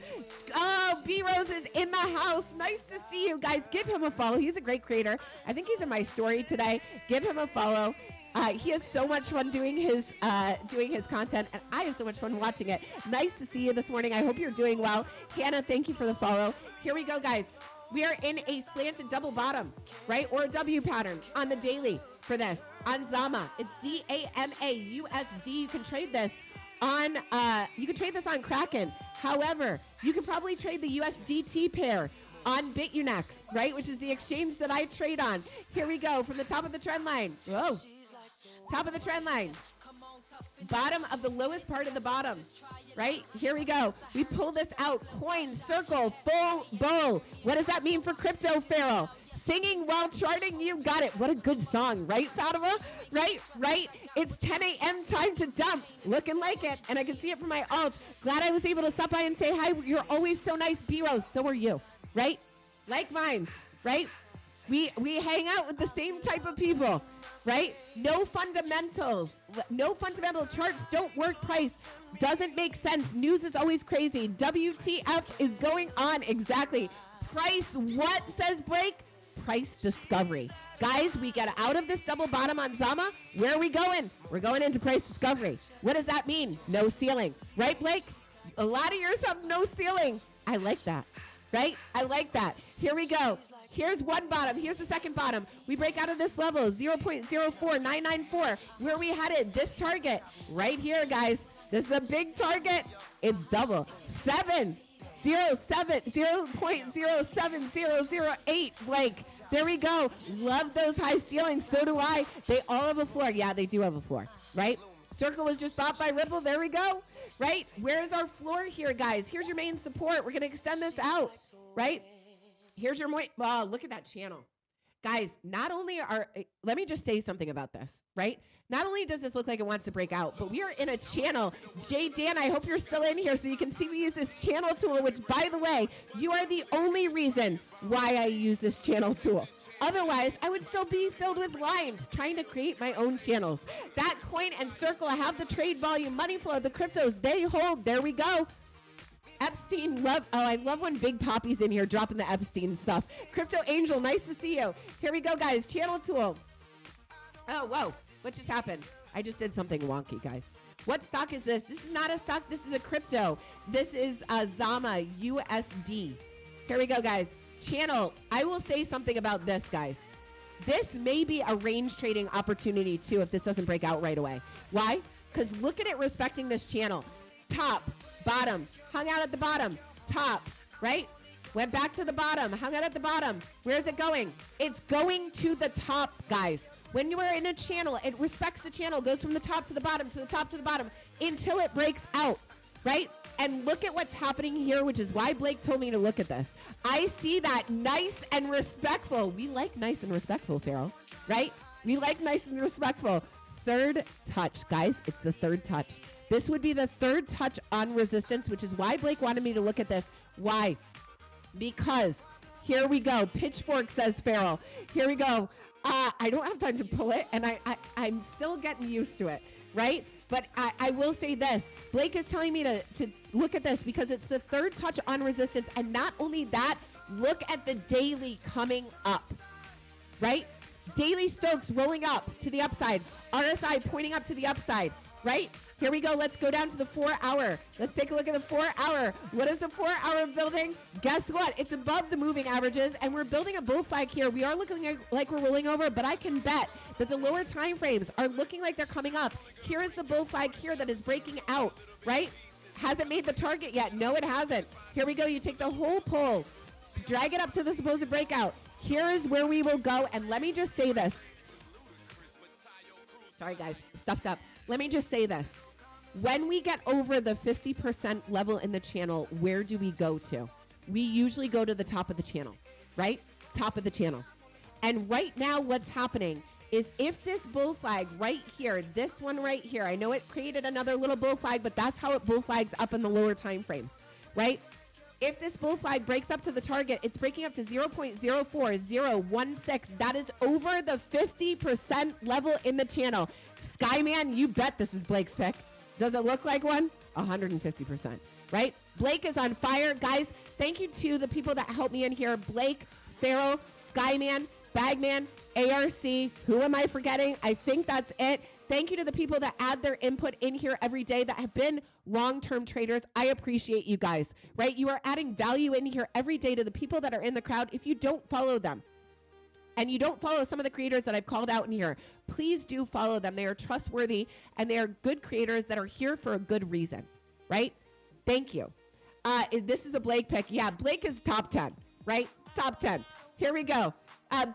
Oh, B-Rose is in the house. Nice to see you guys. Give him a follow. He's a great creator. I think he's in my story today. Give him a follow. He has so much fun doing his content, and I have so much fun watching it. Nice to see you this morning. I hope you're doing well. Hannah, thank you for the follow. Here we go, guys. We are in a slanted double bottom, right? Or a W pattern on the daily for this. On Zama, it's ZAMA USD. You can trade this on Kraken. However, you can probably trade the USDT pair on Bitunix, right? Which is the exchange that I trade on. Here we go from the top of the trend line. Whoa. Top of the trend line. Bottom of the lowest part of the bottom, right? Here we go. We pull this out. Coin, circle, full bowl. What does that mean for crypto, Pharaoh? Singing while charting, you got it. What a good song, right, Fatima? Right? It's 10 a.m. time to dump. Looking like it, and I can see it from my alt. Glad I was able to stop by and say hi. You're always so nice, B-Rose. So are you, right? Like minds, right? We hang out with the same type of people, right? No fundamentals. No fundamental charts don't work. Price doesn't make sense. News is always crazy. WTF is going on. Exactly. Price what, says Break? Price discovery. Guys, we get out of this double bottom on Zama. Where are we going? We're going into price discovery. What does that mean? No ceiling. Right, Blake? A lot of yours have no ceiling. I like that. Right? I like that. Here we go. Here's one bottom. Here's the second bottom. We break out of this level, 0.04994. Where are we headed? This target right here, guys. This is a big target. It's double. 0.07008, Blake. There we go. Love those high ceilings. So do I. They all have a floor. Yeah, they do have a floor, right? Circle was just bought by Ripple. There we go, right? Where's our floor here, guys? Here's your main support. We're going to extend this out, right? Here's your wow, look at that channel. Guys, let me just say something about this, right? Not only does this look like it wants to break out, but we are in a channel. Jay Dan, I hope you're still in here so you can see me use this channel tool, which, by the way, you are the only reason why I use this channel tool. Otherwise, I would still be filled with lines trying to create my own channels. That coin and circle have the trade volume, money flow, the cryptos, they hold. There we go. Epstein, I love when Big Poppy's in here dropping the Epstein stuff. Crypto Angel, nice to see you. Here we go, guys. Channel tool. Oh, whoa. What just happened? I just did something wonky, guys. What stock is this? This is not a stock. This is a crypto. This is Zama USD. Here we go, guys. Channel. I will say something about this, guys. This may be a range trading opportunity, too, if this doesn't break out right away. Why? Because look at it respecting this channel. Top, bottom, hung out at the bottom, top, right? Went back to the bottom, hung out at the bottom. Where is it going? It's going to the top, guys. When you are in a channel, it respects the channel, goes from the top to the bottom, to the top to the bottom, until it breaks out, right? And look at what's happening here, which is why Blake told me to look at this. I see that nice and respectful. We like nice and respectful, Farrell, right? We like nice and respectful. Third touch, guys. It's the third touch. This would be the third touch on resistance, which is why Blake wanted me to look at this. Why? Because here we go. Pitchfork, says Farrell. Here we go. I don't have time to pull it, and I'm still getting used to it, right? But I will say this. Blake is telling me to look at this because it's the third touch on resistance. And not only that, look at the daily coming up, right? Daily Stokes rolling up to the upside. RSI pointing up to the upside, right? Here we go. Let's go down to the 4 hour. Let's take a look at the 4 hour. What is the 4 hour building? Guess what? It's above the moving averages, and we're building a bull flag here. We are looking like we're rolling over, but I can bet that the lower time frames are looking like they're coming up. Here is the bull flag here that is breaking out, right? Hasn't made the target yet. No, it hasn't. Here we go. You take the whole pull, drag it up to the supposed breakout. Here is where we will go, and let me just say this. Sorry, guys. Stuffed up. Let me just say this. When we get over the 50% level in the channel, where do we go to? We usually go to the top of the channel, right? Top of the channel. And right now what's happening is if this bull flag right here, this one right here, I know it created another little bull flag, but that's how it bull flags up in the lower time frames, right? If this bull flag breaks up to the target, it's breaking up to 0.04016. That is over the 50% level in the channel. Skyman, you bet this is Blake's pick. Does it look like one? 150%, right? Blake is on fire. Guys, thank you to the people that helped me in here. Blake, Farrell, Skyman, Bagman, ARC. Who am I forgetting? I think that's it. Thank you to the people that add their input in here every day that have been long-term traders. I appreciate you guys, right? You are adding value in here every day to the people that are in the crowd. If you don't follow them and you don't follow some of the creators that I've called out in here, please do follow them. They are trustworthy and they are good creators that are here for a good reason, right? Thank you. This is the Blake pick. Yeah, Blake is top 10, right? Top 10. Here we go.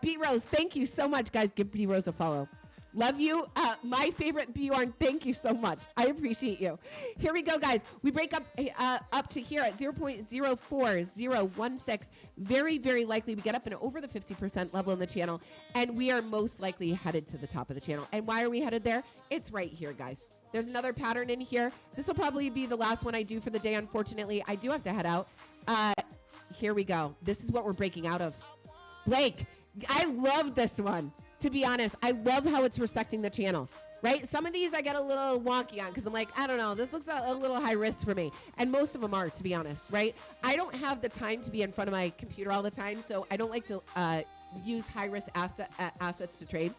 B-Rose, thank you so much, guys. Give B-Rose a follow. Love you. My favorite Bjorn, thank you so much. I appreciate you. Here we go, guys. We break up to here at 0.04016. Very, very likely we get up and over the 50% level in the channel, and we are most likely headed to the top of the channel. And why are we headed there? It's right here, guys. There's another pattern in here. This will probably be the last one I do for the day, unfortunately. I do have to head out. Here we go. This is what we're breaking out of. Blake, I love this one. To be honest, I love how it's respecting the channel, right? Some of these I get a little wonky on because I'm like, I don't know, this looks a little high risk for me. And most of them are, to be honest, right? I don't have the time to be in front of my computer all the time, so I don't like to use high risk assets to trade.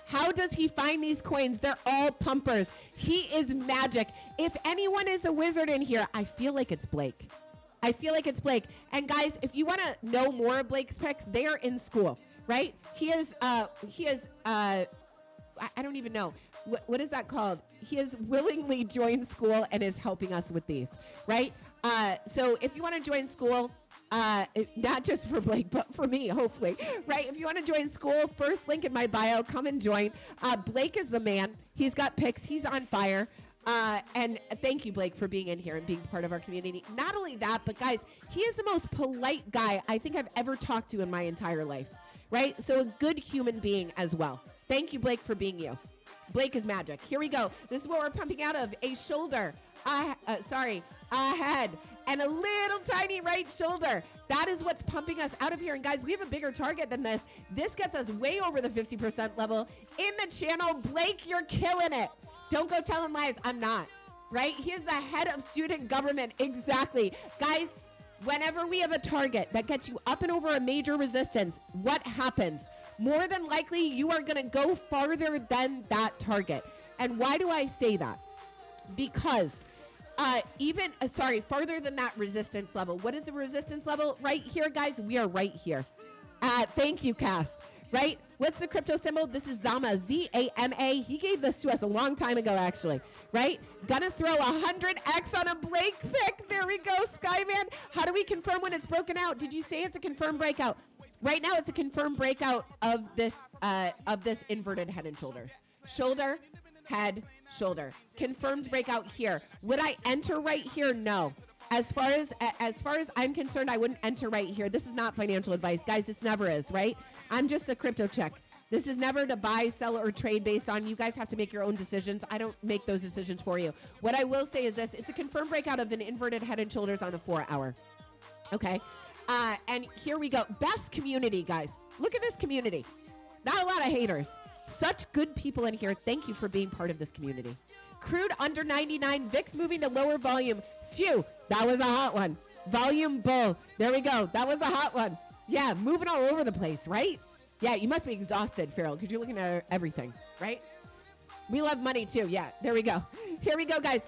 How does he find these coins? They're all pumpers. He is magic. If anyone is a wizard in here, I feel like it's Blake. I feel like it's Blake. And guys, if you want to know more of Blake's picks, they are in Skool. Right? He is, I don't even know. What is that called? He has willingly joined Skool and is helping us with these, right? So if you want to join Skool, not just for Blake, but for me, hopefully, right? If you want to join Skool, first link in my bio, come and join. Blake is the man. He's got picks. He's on fire. And thank you, Blake, for being in here and being part of our community. Not only that, but guys, he is the most polite guy I think I've ever talked to in my entire life. Right? So a good human being as well. Thank you, Blake, for being you. Blake is magic. Here we go. This is what we're pumping out of. A shoulder, a head, and a little tiny right shoulder. That is what's pumping us out of here. And guys, we have a bigger target than this. This gets us way over the 50% level in the channel. Blake, you're killing it. Don't go telling lies. I'm not. Right? He is the head of student government. Exactly. Guys, whenever we have a target that gets you up and over a major resistance, what happens? More than likely, you are going to go farther than that target. And why do I say that? Because farther than that resistance level. What is the resistance level? Right here, guys, we are right here. Thank you, Cass. Right? What's the crypto symbol? This is Zama, Z-A-M-A. He gave this to us a long time ago, actually. Right? Gonna throw 100X on a Blake pick. There we go, Skyman. How do we confirm when it's broken out? Did you say it's a confirmed breakout? Right now, it's a confirmed breakout of this inverted head and shoulders. Shoulder, head, shoulder. Confirmed breakout here. Would I enter right here? No. As far as I'm concerned, I wouldn't enter right here. This is not financial advice. Guys, this never is, right? I'm just a crypto check. This is never to buy, sell, or trade based on. You guys have to make your own decisions. I don't make those decisions for you. What I will say is this. It's a confirmed breakout of an inverted head and shoulders on a 4-hour. Okay? And here we go. Best community, guys. Look at this community. Not a lot of haters. Such good people in here. Thank you for being part of this community. Crude under 99. VIX moving to lower volume. Phew. That was a hot one. Volume bull. There we go. That was a hot one. Yeah, moving all over the place, right? Yeah, you must be exhausted, Farrell, because you're looking at everything, right? We love money, too. Yeah, there we go. Here we go, guys.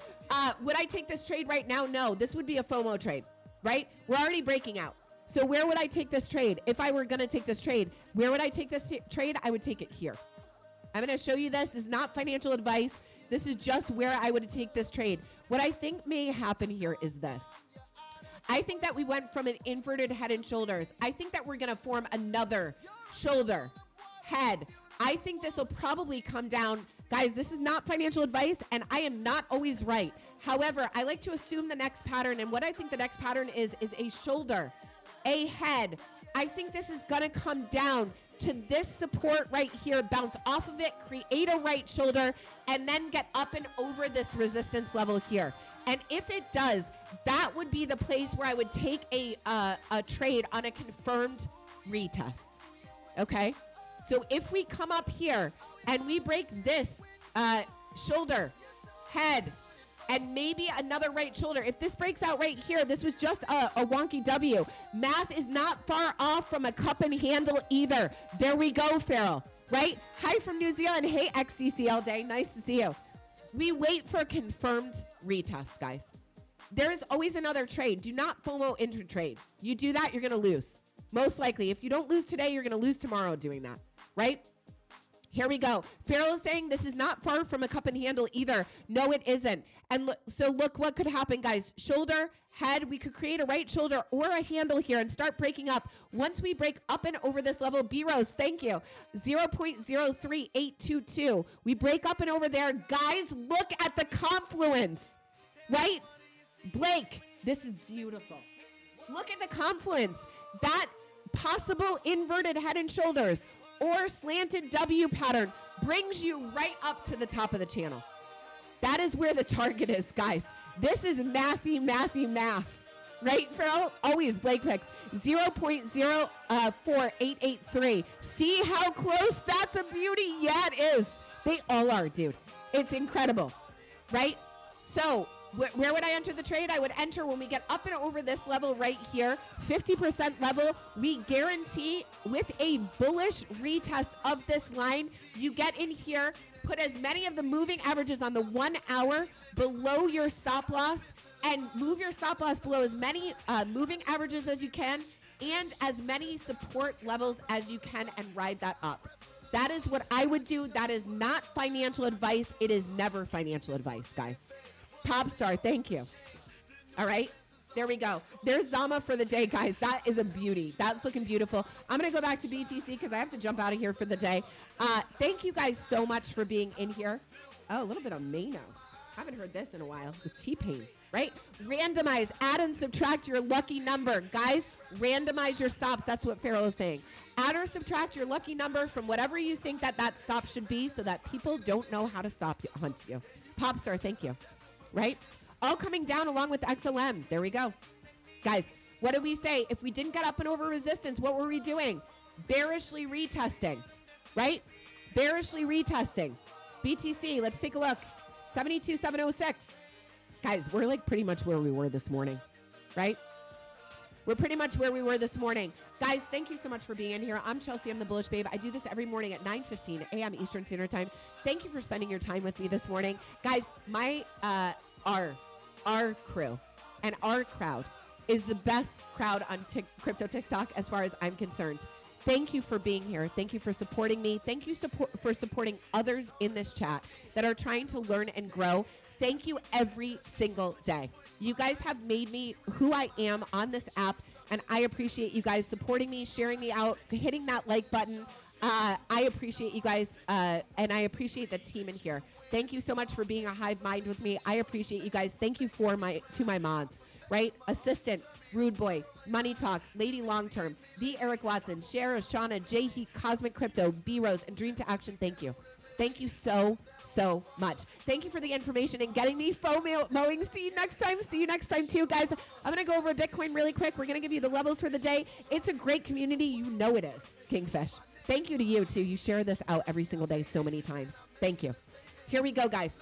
Would I take this trade right now? No, this would be a FOMO trade, right? We're already breaking out. So where would I take this trade? If I were going to take this trade, where would I take this trade? I would take it here. I'm going to show you this. This is not financial advice. This is just where I would take this trade. What I think may happen here is this. I think that we went from an inverted head and shoulders. I think that we're going to form another shoulder, head. I think this will probably come down Guys, this is not financial advice, and I am not always right. However, I like to assume the next pattern, and what I think the next pattern is a shoulder, a head. I think this is going to come down to this support right here, bounce off of it, create a right shoulder, and then get up and over this resistance level here. And if it does, that would be the place where I would take a trade on a confirmed retest. Okay? So if we come up here and we break this shoulder, head, and maybe another right shoulder. If this breaks out right here, this was just a wonky W. Math is not far off from a cup and handle either. There we go, Farrell, right? Hi from New Zealand. Hey, XCCL Day. Nice to see you. We wait for a confirmed retest, guys. There is always another trade. Do not FOMO into trade. You do that, you're going to lose. Most likely. If you don't lose today, you're going to lose tomorrow doing that, right? Here we go. Farrell is saying this is not far from a cup and handle either. No, it isn't. And so look what could happen, guys. Shoulder, head, we could create a right shoulder or a handle here and start breaking up. Once we break up and over this level, B-Rose, thank you, 0.03822. We break up and over there. Guys, look at the confluence, right? Blake, this is beautiful. Look at the confluence. That possible inverted head and shoulders or slanted W pattern brings you right up to the top of the channel. That is where the target is, guys. This is mathy math. Right, Farrell? Always Blake picks. 0.04883. See how close? That's a beauty. Yeah, it is. They all are, dude. It's incredible, right? So where would I enter the trade? I would enter when we get up and over this level right here, 50% level. We guarantee with a bullish retest of this line, you get in here, put as many of the moving averages on the 1 hour below your stop loss, and move your stop loss below as many moving averages as you can and as many support levels as you can and ride that up. That is what I would do. That is not financial advice. It is never financial advice, guys. Popstar, thank you. All right, there we go. There's Zama for the day, guys. That is a beauty. That's looking beautiful. I'm going to go back to BTC because I have to jump out of here for the day. Thank you guys so much for being in here. Oh, a little bit of Mano. Haven't heard this in a while with T-Pain, right? Randomize, add and subtract your lucky number. Guys, randomize your stops. That's what Farrell is saying. Add or subtract your lucky number from whatever you think that stop should be so that people don't know how to hunt you. Popstar, thank you. Right? All coming down along with XLM. There we go. Guys, what did we say? If we didn't get up and over resistance, what were we doing? Bearishly retesting, right? Bearishly retesting. BTC, let's take a look. 72,706. Guys, we're like pretty much where we were this morning, right? We're pretty much where we were this morning. Guys, thank you so much for being in here. I'm Chelsea. I'm the Bullish Babe. I do this every morning at 9:15 a.m. Eastern Standard Time. Thank you for spending your time with me this morning. Guys, my our crew and our crowd is the best crowd on crypto TikTok as far as I'm concerned. Thank you for being here. Thank you for supporting me. Thank you for supporting others in this chat that are trying to learn and grow. Thank you every single day. You guys have made me who I am on this app, and I appreciate you guys supporting me, sharing me out, hitting that like button. I appreciate you guys, and I appreciate the team in here. Thank you so much for being a hive mind with me. I appreciate you guys. Thank you to my mods, right? Assistant, Rude Boy, Money Talk, Lady Long Term, The Eric Watson, Shara, Shauna, J Heat, Cosmic Crypto, B Rose, and Dream to Action. Thank you. Thank you so much. Thank you for the information and getting me FOMOing. See you next time. See you next time too, guys. I'm going to go over Bitcoin really quick. We're going to give you the levels for the day. It's a great community. You know it is, Kingfish. Thank you to you too. You share this out every single day so many times. Thank you. Here we go, guys.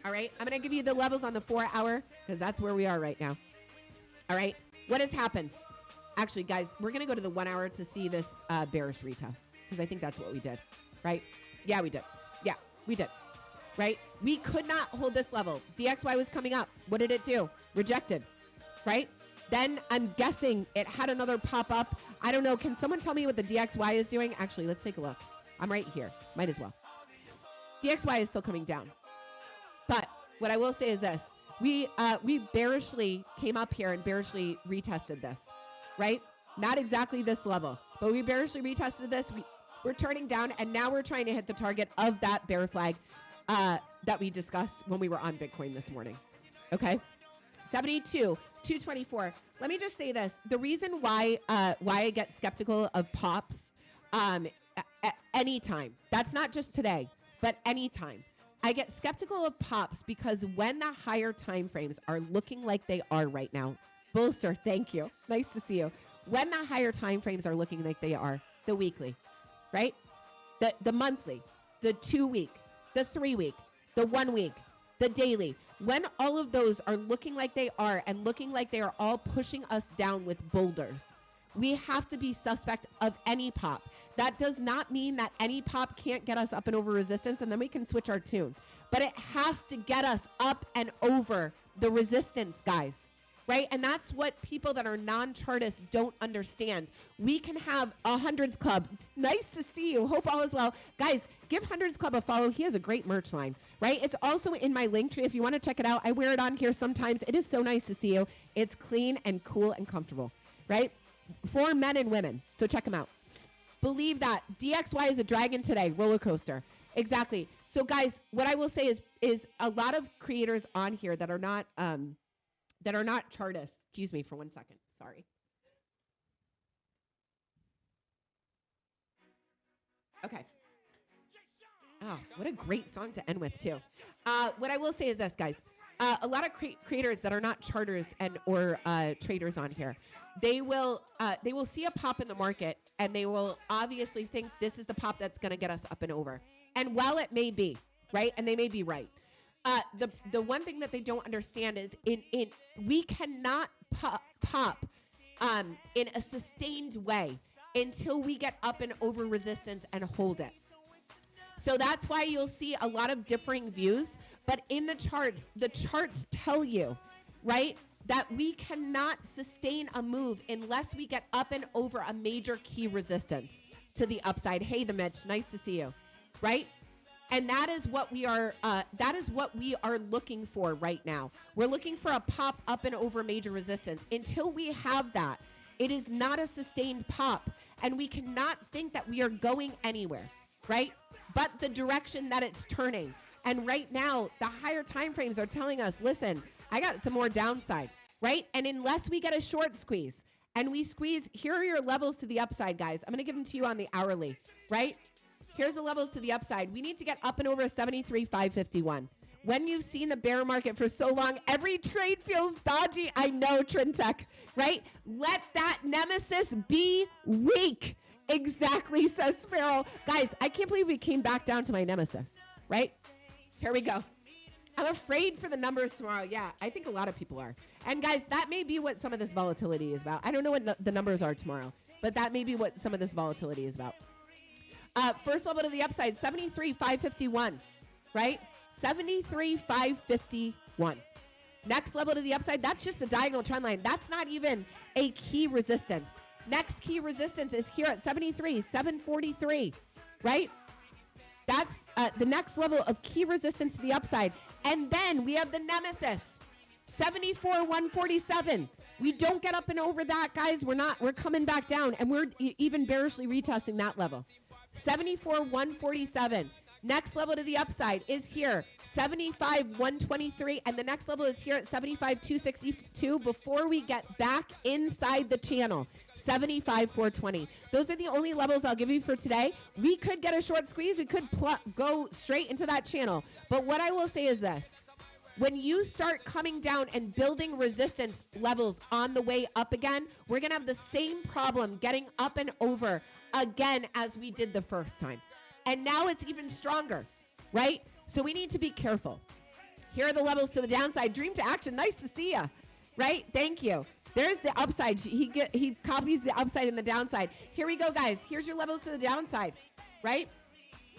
All right. I'm going to give you the levels on the 4 hour because that's where we are right now. All right. What has happened? Actually, guys, we're going to go to the 1 hour to see this bearish retest because I think that's what we did, right? Yeah, we did. Yeah, we did. Right? We could not hold this level. DXY was coming up. What did it do? Rejected. Right? Then I'm guessing it had another pop up. I don't know. Can someone tell me what the DXY is doing? Actually, let's take a look. I'm right here. Might as well. DXY is still coming down. But what I will say is this. We bearishly came up here and bearishly retested this. Right? Not exactly this level. But we bearishly retested this. We're turning down, and now we're trying to hit the target of that bear flag. that we discussed when we were on Bitcoin this morning. Okay, 72, 224. Let me just say this: the reason why I get skeptical of pops, at any time. That's not just today, but anytime. I get skeptical of pops because when the higher time frames are looking like they are right now, Bull Sir, thank you. Nice to see you. When the higher time frames are looking like they are, the weekly, right? The monthly, the 2 week, the 3 week, the 1 week, the daily. When all of those are looking like they are and looking like they are all pushing us down with boulders, we have to be suspect of any pop. That does not mean that any pop can't get us up and over resistance and then we can switch our tune. But it has to get us up and over the resistance, guys. Right? And that's what people that are non-chartists don't understand. We can have a Hundreds Club. Nice to see you. Hope all is well. Guys, give Hundreds Club a follow. He has a great merch line, right? It's also in my link tree if you want to check it out. I wear it on here sometimes. It is so nice to see you. It's clean and cool and comfortable, right? For men and women. So check them out. Believe that. DXY is a dragon today. Roller coaster. Exactly. So guys, what I will say is a lot of creators on here that are not chartists. Excuse me for 1 second. Sorry. Okay. Oh, what a great song to end with too. What I will say is this, guys. A lot of creators that are not charters or traders on here, they will see a pop in the market and they will obviously think this is the pop that's going to get us up and over. And while it may be, right, and they may be right, the one thing that they don't understand is we cannot pop in a sustained way until we get up and over resistance and hold it. So that's why you'll see a lot of differing views. But in the charts tell you, right, that we cannot sustain a move unless we get up and over a major key resistance to the upside. Hey, the Mitch, nice to see you, right? And that is what we are looking for right now. We're looking for a pop up and over major resistance. Until we have that, it is not a sustained pop, and we cannot think that we are going anywhere, right? But the direction that it's turning. And right now, the higher time frames are telling us, listen, I got some more downside, right? And unless we get a short squeeze, and we squeeze, here are your levels to the upside, guys. I'm going to give them to you on the hourly, right? Here's the levels to the upside. We need to get up and over 73,551. When you've seen the bear market for so long, every trade feels dodgy. I know, Trintech, right? Let that nemesis be weak. Exactly, says Sparrow. Guys, I can't believe we came back down to my nemesis, right? Here we go. I'm afraid for the numbers tomorrow. Yeah, I think a lot of people are. And guys, that may be what some of this volatility is about. I don't know what the numbers are tomorrow, but that may be what some of this volatility is about. First level to the upside, 73,551, right? 73,551. Next level to the upside, that's just a diagonal trend line. That's not even a key resistance. Next key resistance is here at 73,743, right? That's the next level of key resistance to the upside. And then we have the nemesis, 74,147. We don't get up and over that, guys. We're coming back down, and we're even bearishly retesting that level. 74,147. Next level to the upside is here, 75,123, and the next level is here at 75,262 before we get back inside the channel, 75,420. Those are the only levels I'll give you for today. We could get a short squeeze. We could go straight into that channel. But what I will say is this. When you start coming down and building resistance levels on the way up again, we're going to have the same problem getting up and over again as we did the first time. And now it's even stronger, right? So we need to be careful. Here are the levels to the downside. Dream to action. Nice to see you, right? Thank you. There's the upside. He copies the upside and the downside. Here we go, guys. Here's your levels to the downside, right?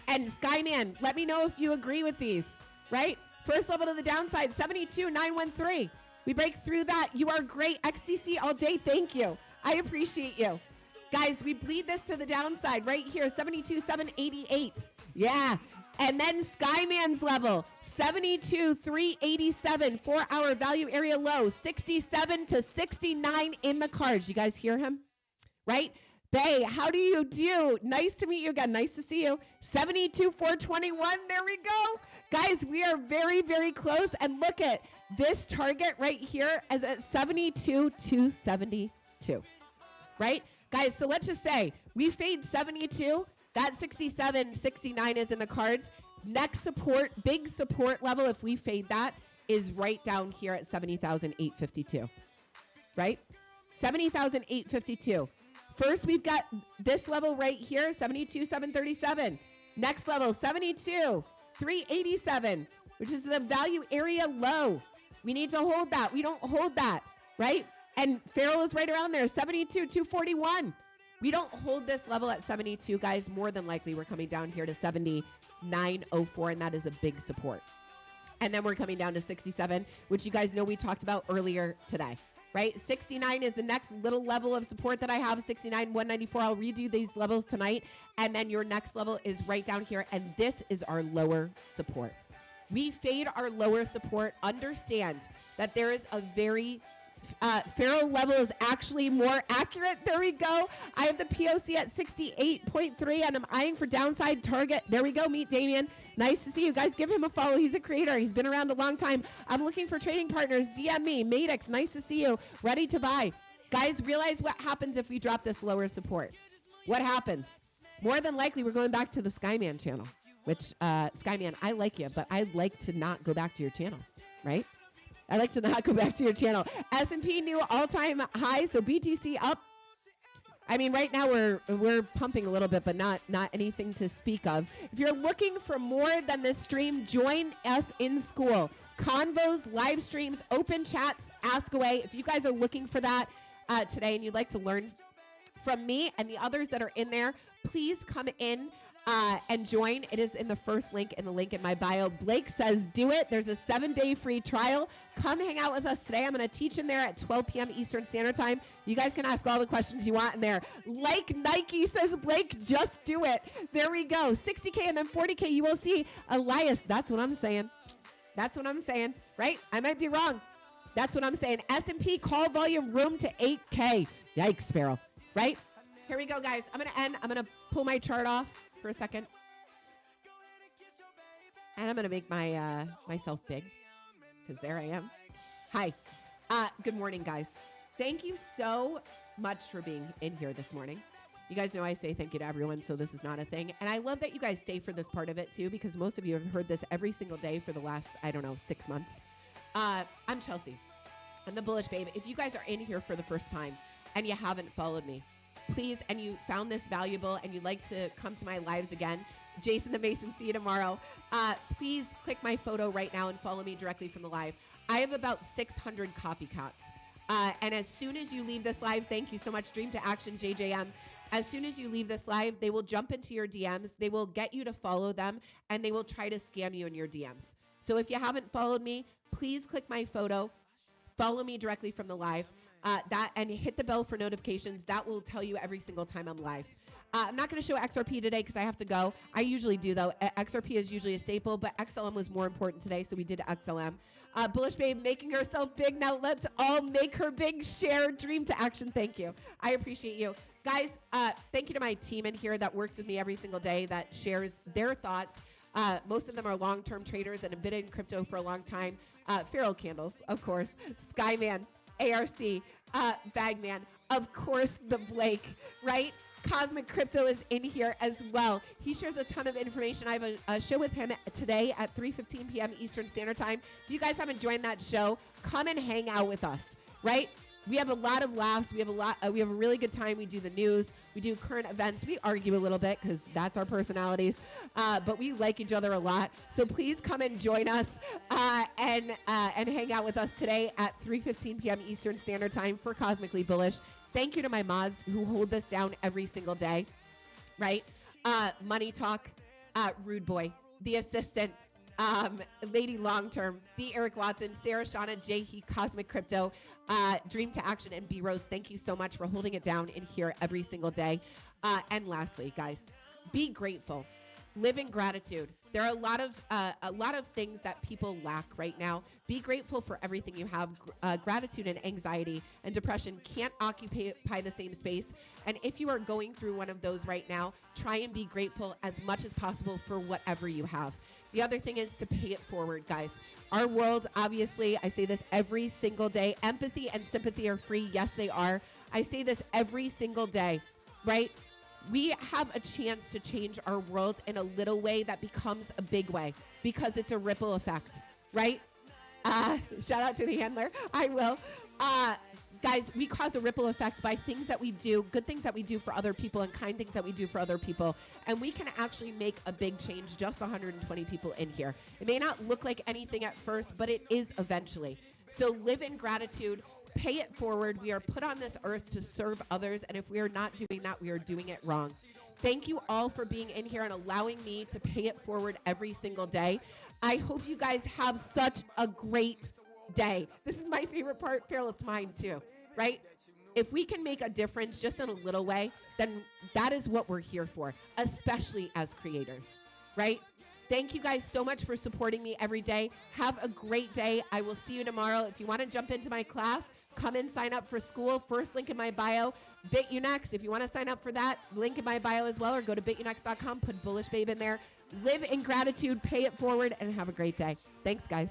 And Skyman, let me know if you agree with these, right? First level to the downside, 72,913. We break through that. You are great. XTC all day. Thank you. I appreciate you. Guys, we bleed this to the downside right here, 72,788. Yeah. And then Skyman's level, 72,387. 4-hour value area low, 67 to 69 in the cards. You guys hear him? Right? Bay, how do you do? Nice to meet you again. Nice to see you. 72,421. There we go. Guys, we are very, very close. And look at this target right here is at 72,272. Right? Guys, so let's just say we fade 72. That 67, 69 is in the cards. Next support, big support level, if we fade that, is right down here at 70,852. Right? 70,852. First, we've got this level right here, 72,737. Next level, 72,387, which is the value area low. We need to hold that. We don't hold that, right? And Farrell is right around there, 72,241. We don't hold this level at 72, guys. More than likely, we're coming down here to 79.04, and that is a big support. And then we're coming down to 67, which you guys know we talked about earlier today. Right? 69 is the next little level of support that I have. 69, 194. I'll redo these levels tonight. And then your next level is right down here. And this is our lower support. We fade our lower support. Understand that there is a very Farrell level is actually more accurate. There we go. I have the POC at 68.3 and I'm eyeing for downside target. There we go. Meet Damien. Nice to see you guys. Give him a follow. He's a creator. He's been around a long time. I'm looking for trading partners. DM me. Madix, nice to see you. Ready to buy. Guys, realize what happens if we drop this lower support. What happens? More than likely, we're going back to the Skyman channel, which, Skyman, I like you, but I'd like to not go back to your channel, right? I like to not go back to your channel. S&P new all-time high, so BTC up. I mean, right now we're pumping a little bit, but not anything to speak of. If you're looking for more than this stream, join us in Skool. Convos, live streams, open chats, ask away. If you guys are looking for that today and you'd like to learn from me and the others that are in there, please come in and join. It is in the first link and the link in my bio. Blake says, do it. There's a 7-day free trial. Come hang out with us today. I'm going to teach in there at 12 p.m. Eastern Standard Time. You guys can ask all the questions you want in there. Like Nike, says Blake, just do it. There we go. 60K and then 40K. You will see Elias. That's what I'm saying. That's what I'm saying, right? I might be wrong. That's what I'm saying. S&P call volume room to 8K. Yikes, Sparrow, right? Here we go, guys. I'm going to end. I'm going to pull my chart off for a second. And I'm going to make my myself big because there I am. Hi. Good morning, guys. Thank you so much for being in here this morning. You guys know I say thank you to everyone, so this is not a thing. And I love that you guys stay for this part of it, too, because most of you have heard this every single day for the last, 6 months. I'm Chelsea. I'm the Bullish Babe. If you guys are in here for the first time and you haven't followed me, please, and you found this valuable and you'd like to come to my lives again, Jason the Mason, see you tomorrow. Please click my photo right now and follow me directly from the live. I have about 600 copycats. And as soon as you leave this live, thank you so much, Dream to Action, JJM. As soon as you leave this live, they will jump into your DMs. They will get you to follow them, and they will try to scam you in your DMs. So if you haven't followed me, please click my photo, follow me directly from the live. And hit the bell for notifications. That will tell you every single time I'm live. I'm not going to show XRP today because I have to go. I usually do, though. XRP is usually a staple, but XLM was more important today, so we did XLM. Bullish Babe making herself big. Now let's all make her big. Share Dream to Action. Thank you. I appreciate you. Guys, thank you to my team in here that works with me every single day, that shares their thoughts. Most of them are long-term traders and have been in crypto for a long time. Farrell Candles, of course. Skyman. ARC, Bagman, of course, the Blake, right? Cosmic Crypto is in here as well. He shares a ton of information. I have a show with him today at 3:15 p.m. Eastern Standard Time. If you guys haven't joined that show, come and hang out with us, right? We have a lot of laughs. We have a really good time. We do the news. We do current events. We argue a little bit because that's our personalities, but we like each other a lot. So please come and join us and hang out with us today at 3:15 p.m. Eastern Standard Time for Cosmically Bullish. Thank you to my mods who hold this down every single day, right? Money Talk, Rude Boy, the assistant, Lady Long Term, the Eric Watson, Sarah Shauna, Jay He, Cosmic Crypto, Dream to Action, and B Rose. Thank you so much for holding it down in here every single day. And lastly, guys, be grateful. Live in gratitude. There are a lot of things that people lack right now. Be grateful for everything you have. Gratitude and anxiety and depression can't occupy the same space. And if you are going through one of those right now, try and be grateful as much as possible for whatever you have. The other thing is to pay it forward, guys. Our world, obviously, I say this every single day. Empathy and sympathy are free. Yes, they are. I say this every single day, right? We have a chance to change our world in a little way that becomes a big way because it's a ripple effect, right? Shout out to the handler. I will. Guys, we cause a ripple effect by things that we do, good things that we do for other people and kind things that we do for other people. And we can actually make a big change, just 120 people in here. It may not look like anything at first, but it is eventually. So live in gratitude. Pay it forward. We are put on this earth to serve others, and if we are not doing that, we are doing it wrong. Thank you all for being in here and allowing me to pay it forward every single day. I hope you guys have such a great day. This is my favorite part. Farrell, it's mine too, right? If we can make a difference just in a little way, then that is what we're here for, especially as creators, right? Thank you guys so much for supporting me every day. Have a great day. I will see you tomorrow. If you want to jump into my class, come and sign up for Skool. First link in my bio. Bitunix, if you want to sign up for that, link in my bio as well, or go to bitunix.com, put Bullish Babe in there. Live in gratitude, pay it forward, and have a great day. Thanks, guys.